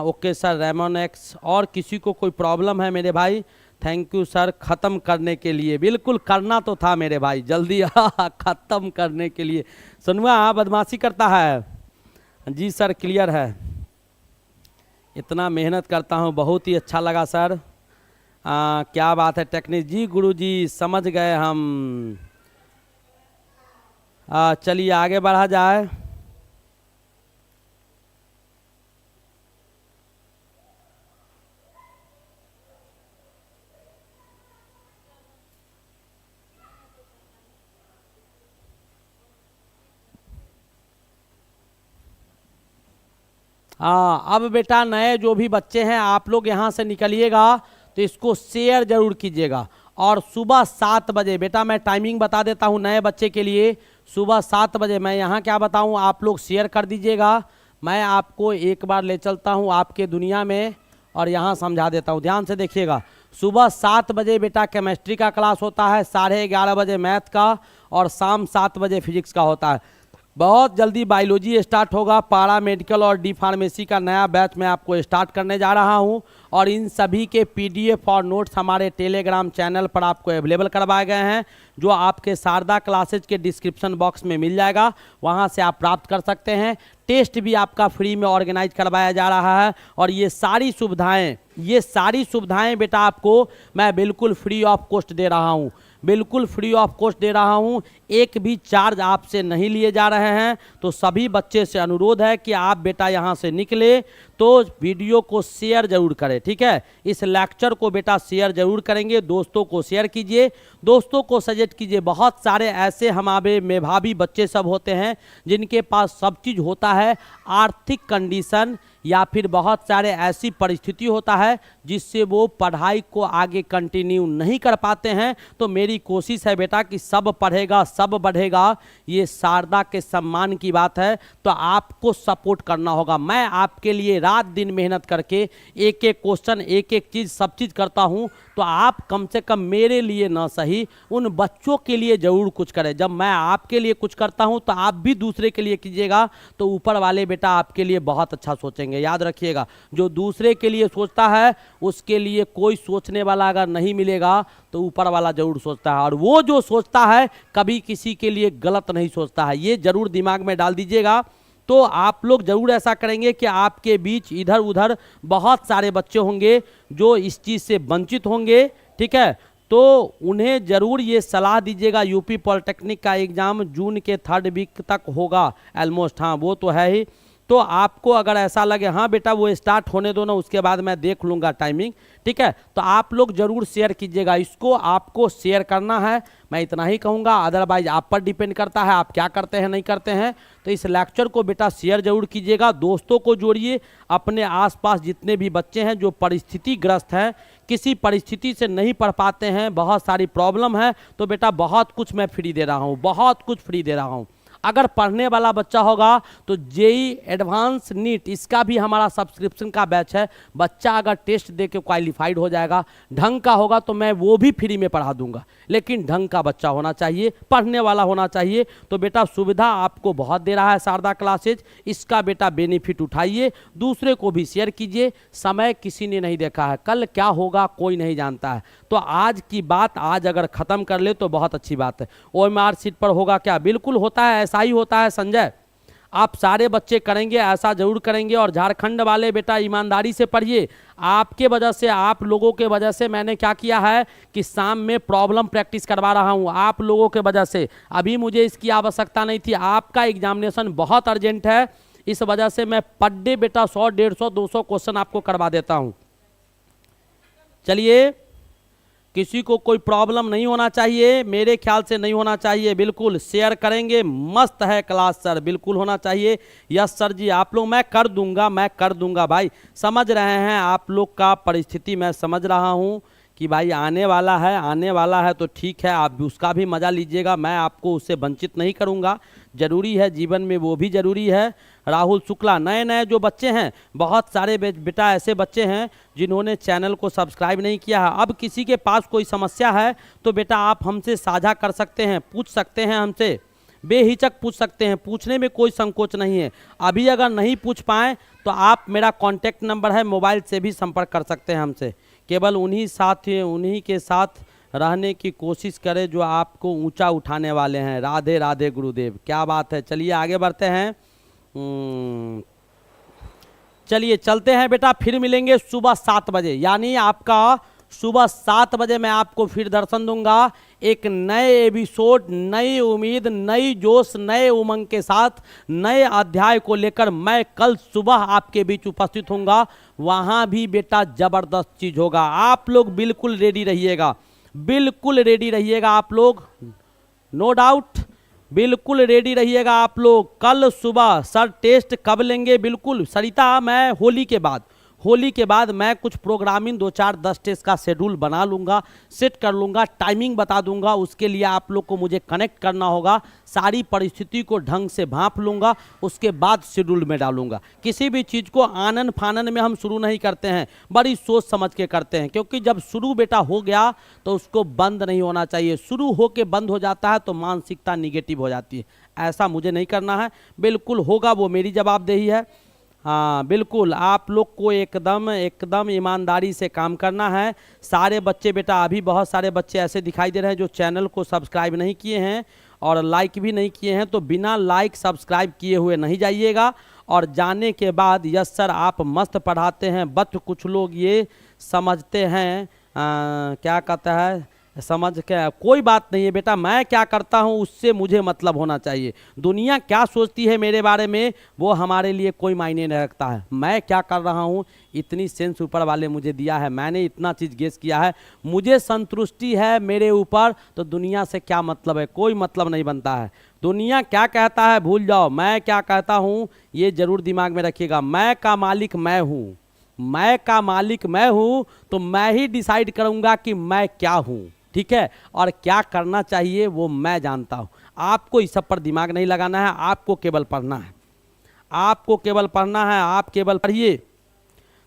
ओके सर रेमन एक्स, और किसी को कोई प्रॉब्लम है मेरे भाई, थैंक यू सर ख़त्म करने के लिए, बिल्कुल करना तो था मेरे भाई, जल्दी ख़त्म करने के लिए। सुनवा बदमाशी करता है जी सर, क्लियर है, इतना मेहनत करता हूँ, बहुत ही अच्छा लगा सर, क्या बात है टेक्निक जी, गुरुजी समझ गए हम। चलिए आगे बढ़ा जाए। अब बेटा नए जो भी बच्चे हैं आप लोग यहाँ से निकलिएगा तो इसको शेयर जरूर कीजिएगा। और सुबह 7 बजे बेटा मैं टाइमिंग बता देता हूँ नए बच्चे के लिए, सुबह 7 बजे मैं यहाँ क्या बताऊँ, आप लोग शेयर कर दीजिएगा। मैं आपको एक बार ले चलता हूँ आपके दुनिया में और यहाँ समझा देता हूँ, ध्यान से देखिएगा। सुबह 7 बजे बेटा केमिस्ट्री का क्लास होता है, 11:30 बजे मैथ का और शाम 7 बजे फिजिक्स का होता है। बहुत जल्दी बायोलॉजी स्टार्ट होगा, पारा मेडिकल और डी फार्मेसी का नया बैच मैं आपको स्टार्ट करने जा रहा हूं। और इन सभी के पीडीएफ और नोट्स हमारे टेलीग्राम चैनल पर आपको अवेलेबल करवाए गए हैं, जो आपके शारदा क्लासेज के डिस्क्रिप्शन बॉक्स में मिल जाएगा, वहां से आप प्राप्त कर सकते हैं। टेस्ट भी आपका फ्री में ऑर्गेनाइज करवाया जा रहा है और ये सारी सुविधाएं बेटा आपको मैं बिल्कुल फ्री ऑफ कॉस्ट दे रहा हूँ, बिल्कुल फ्री ऑफ कॉस्ट दे रहा हूं, एक भी चार्ज आपसे नहीं लिए जा रहे हैं। तो सभी बच्चे से अनुरोध है कि आप बेटा यहां से निकले तो वीडियो को शेयर जरूर करें, ठीक है। इस लेक्चर को बेटा शेयर जरूर करेंगे, दोस्तों को शेयर कीजिए, दोस्तों को सजेस्ट कीजिए। बहुत सारे ऐसे हमारे मेधावी बच्चे सब होते हैं जिनके पास सब चीज़ होता है, आर्थिक कंडीशन या फिर बहुत सारे ऐसी परिस्थिति होता है जिससे वो पढ़ाई को आगे कंटिन्यू नहीं कर पाते हैं। तो मेरी कोशिश है बेटा कि सब पढ़ेगा सब बढ़ेगा, ये शारदा के सम्मान की बात है। तो आपको सपोर्ट करना होगा। मैं आपके लिए रात दिन मेहनत करके एक एक क्वेश्चन एक एक चीज़ सब चीज़ करता हूँ, तो आप कम से कम मेरे लिए ना सही उन बच्चों के लिए ज़रूर कुछ करें। जब मैं आपके लिए कुछ करता हूँ तो आप भी दूसरे के लिए कीजिएगा, तो ऊपर वाले बेटा आपके लिए बहुत अच्छा सोचेंगे। याद रखिएगा, जो दूसरे के लिए सोचता है उसके लिए कोई सोचने वाला अगर नहीं मिलेगा तो ऊपर वाला जरूर सोचता है, और वो जो सोचता है कभी किसी के लिए गलत नहीं सोचता है। ये जरूर दिमाग में डाल दीजिएगा। तो आप लोग जरूर ऐसा करेंगे कि आपके बीच इधर उधर बहुत सारे बच्चे होंगे जो इस चीज़ से वंचित होंगे, ठीक है। तो उन्हें जरूर ये सलाह दीजिएगा। यूपी पॉलिटेक्निक का एग्ज़ाम जून के 3rd वीक तक होगा ऑलमोस्ट, हाँ वो तो है ही। तो आपको अगर ऐसा लगे हाँ बेटा वो स्टार्ट होने दो ना, उसके बाद मैं देख लूँगा टाइमिंग, ठीक है, तो आप लोग ज़रूर शेयर कीजिएगा। इसको आपको शेयर करना है, मैं इतना ही कहूँगा। अदरवाइज आप पर डिपेंड करता है आप क्या करते हैं नहीं करते हैं। तो इस लेक्चर को बेटा शेयर जरूर कीजिएगा, दोस्तों को जोड़िए। अपने आसपास जितने भी बच्चे हैं जो परिस्थितिग्रस्त हैं, किसी परिस्थिति से नहीं पढ़ पाते हैं, बहुत सारी प्रॉब्लम है, तो बेटा बहुत कुछ मैं फ्री दे रहा हूँ, बहुत कुछ फ्री दे रहा हूँ। अगर पढ़ने वाला बच्चा होगा तो जेई एडवांस नीट इसका भी हमारा सब्सक्रिप्शन का बैच है। बच्चा अगर टेस्ट दे के क्वालिफाइड हो जाएगा, ढंग का होगा, तो मैं वो भी फ्री में पढ़ा दूंगा, लेकिन ढंग का बच्चा होना चाहिए, पढ़ने वाला होना चाहिए। तो बेटा सुविधा आपको बहुत दे रहा है शारदा क्लासेज, इसका बेटा बेनिफिट उठाइए, दूसरे को भी शेयर कीजिए। समय किसी ने नहीं देखा है, कल क्या होगा कोई नहीं जानता है। तो आज की बात आज अगर ख़त्म कर ले तो बहुत अच्छी बात है। OMR सीट पर होगा क्या? बिल्कुल होता है, ऐसा ही होता है संजय। आप सारे बच्चे करेंगे, ऐसा जरूर करेंगे। और झारखंड वाले बेटा ईमानदारी से पढ़िए। आपके वजह से, आप लोगों के वजह से मैंने क्या किया है कि शाम में प्रॉब्लम प्रैक्टिस करवा रहा हूँ, आप लोगों के वजह से। अभी मुझे इसकी आवश्यकता नहीं थी, आपका एग्जामिनेशन बहुत अर्जेंट है, इस वजह से मैं पर डे बेटा 100, 150, 200 क्वेश्चन आपको करवा देता हूँ। चलिए, किसी को कोई प्रॉब्लम नहीं होना चाहिए, मेरे ख्याल से नहीं होना चाहिए। बिल्कुल शेयर करेंगे, मस्त है क्लास सर, बिल्कुल होना चाहिए। यस सर जी, आप लोग मैं कर दूंगा भाई। समझ रहे हैं आप लोग का परिस्थिति, मैं समझ रहा हूँ कि भाई आने वाला है तो ठीक है, आप उसका भी मज़ा लीजिएगा, मैं आपको उससे वंचित नहीं करूँगा। ज़रूरी है जीवन में, वो भी ज़रूरी है। राहुल शुक्ला, नए जो बच्चे हैं, बहुत सारे बेटा ऐसे बच्चे हैं जिन्होंने चैनल को सब्सक्राइब नहीं किया है। अब किसी के पास कोई समस्या है तो बेटा आप हमसे साझा कर सकते हैं, पूछ सकते हैं हमसे, बेहिचक पूछ सकते हैं, पूछने में कोई संकोच नहीं है। अभी अगर नहीं पूछ पाएँ तो आप, मेरा कॉन्टैक्ट नंबर है, मोबाइल से भी संपर्क कर सकते हैं हमसे। केवल उन्हीं के साथ रहने की कोशिश करें जो आपको ऊंचा उठाने वाले हैं। राधे राधे गुरुदेव, क्या बात है। चलिए आगे बढ़ते हैं। चलिए चलते हैं बेटा, फिर मिलेंगे सुबह 7 बजे, यानी आपका सुबह 7 बजे मैं आपको फिर दर्शन दूंगा एक नए एपिसोड, नई उम्मीद, नई जोश, नए उमंग के साथ, नए अध्याय को लेकर मैं कल सुबह आपके बीच उपस्थित होऊंगा। वहां भी बेटा जबरदस्त चीज होगा। आप लोग बिल्कुल रेडी रहिएगा, बिल्कुल रेडी रहिएगा आप लोग, नो डाउट। बिल्कुल रेडी रहिएगा आप लोग। कल सुबह सर टेस्ट कब लेंगे? बिल्कुल सरिता, मैं होली के बाद मैं कुछ प्रोग्रामिंग 2-4-10 टेस्ट का शेड्यूल बना लूँगा, सेट कर लूँगा, टाइमिंग बता दूंगा। उसके लिए आप लोग को मुझे कनेक्ट करना होगा, सारी परिस्थिति को ढंग से भांप लूँगा, उसके बाद शेड्यूल में डालूंगा। किसी भी चीज़ को आनन फानन में हम शुरू नहीं करते हैं, बड़ी सोच समझ के करते हैं, क्योंकि जब शुरू बेटा हो गया तो उसको बंद नहीं होना चाहिए। शुरू हो के बंद हो जाता है तो मानसिकता निगेटिव हो जाती है। ऐसा मुझे नहीं करना है, बिल्कुल होगा वो मेरी जवाबदेही है। हाँ बिल्कुल, आप लोग को एकदम ईमानदारी से काम करना है। सारे बच्चे बेटा, अभी बहुत सारे बच्चे ऐसे दिखाई दे रहे हैं जो चैनल को सब्सक्राइब नहीं किए हैं और लाइक भी नहीं किए हैं, तो बिना लाइक सब्सक्राइब किए हुए नहीं जाइएगा। और जाने के बाद यस सर आप मस्त पढ़ाते हैं, बट कुछ लोग ये समझते हैं क्या कहता है, समझ के कोई बात नहीं है बेटा। मैं क्या करता हूँ उससे मुझे मतलब होना चाहिए। दुनिया क्या सोचती है मेरे बारे में वो हमारे लिए कोई मायने नहीं रखता है। मैं क्या कर रहा हूँ, इतनी सेंस ऊपर वाले मुझे दिया है, मैंने इतना चीज़ गेस किया है, मुझे संतुष्टि है मेरे ऊपर, तो दुनिया से क्या मतलब है? कोई मतलब नहीं बनता है। दुनिया क्या कहता है भूल जाओ, मैं क्या कहता हूँ ये जरूर दिमाग में रखिएगा। मैं का मालिक मैं हूँ, मैं का मालिक मैं हूँ, तो मैं ही डिसाइड करूँगा कि मैं क्या हूँ, ठीक है, और क्या करना चाहिए वो मैं जानता हूँ। आपको इस सब पर दिमाग नहीं लगाना है, आपको केवल पढ़ना है, आपको केवल पढ़ना है, आप केवल पढ़िए।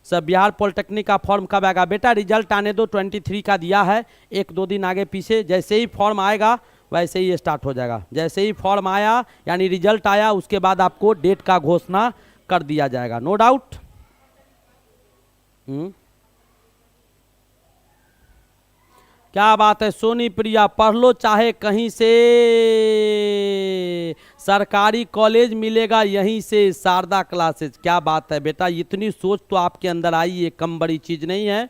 सब बिहार पॉलिटेक्निक का फॉर्म कब आएगा? बेटा रिजल्ट आने दो, 23 का दिया है, 1-2 दिन आगे पीछे, जैसे ही फॉर्म आएगा वैसे ही स्टार्ट हो जाएगा। जैसे ही फॉर्म आया यानी रिजल्ट आया उसके बाद आपको डेट का घोषणा कर दिया जाएगा, नो डाउट। क्या बात है सोनी प्रिया, पढ़ लो चाहे कहीं से, सरकारी कॉलेज मिलेगा यहीं से, शारदा क्लासेज। क्या बात है बेटा, इतनी सोच तो आपके अंदर आई, ये कम बड़ी चीज़ नहीं है।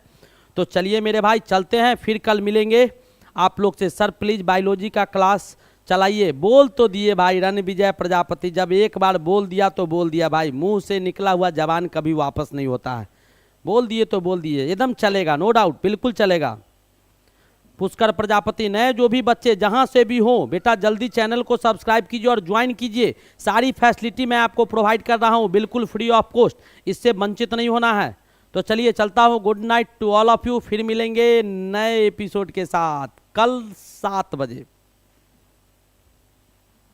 तो चलिए मेरे भाई चलते हैं, फिर कल मिलेंगे आप लोग से। सर प्लीज़ बायोलॉजी का क्लास चलाइए। बोल तो दिए भाई रणविजय प्रजापति, जब एक बार बोल दिया तो बोल दिया भाई, मुंह से निकला हुआ जबान कभी वापस नहीं होता है। बोल दिए तो बोल दिए, एकदम चलेगा, नो डाउट, बिल्कुल चलेगा। पुष्कर प्रजापति, नए जो भी बच्चे जहां से भी हो बेटा जल्दी चैनल को सब्सक्राइब कीजिए और ज्वाइन कीजिए। सारी फैसिलिटी मैं आपको प्रोवाइड कर रहा हूं बिल्कुल फ्री ऑफ कॉस्ट, इससे वंचित नहीं होना है। तो चलिए चलता हूं, good night to all of you. फिर मिलेंगे नए एपिसोड के साथ कल 7 बजे।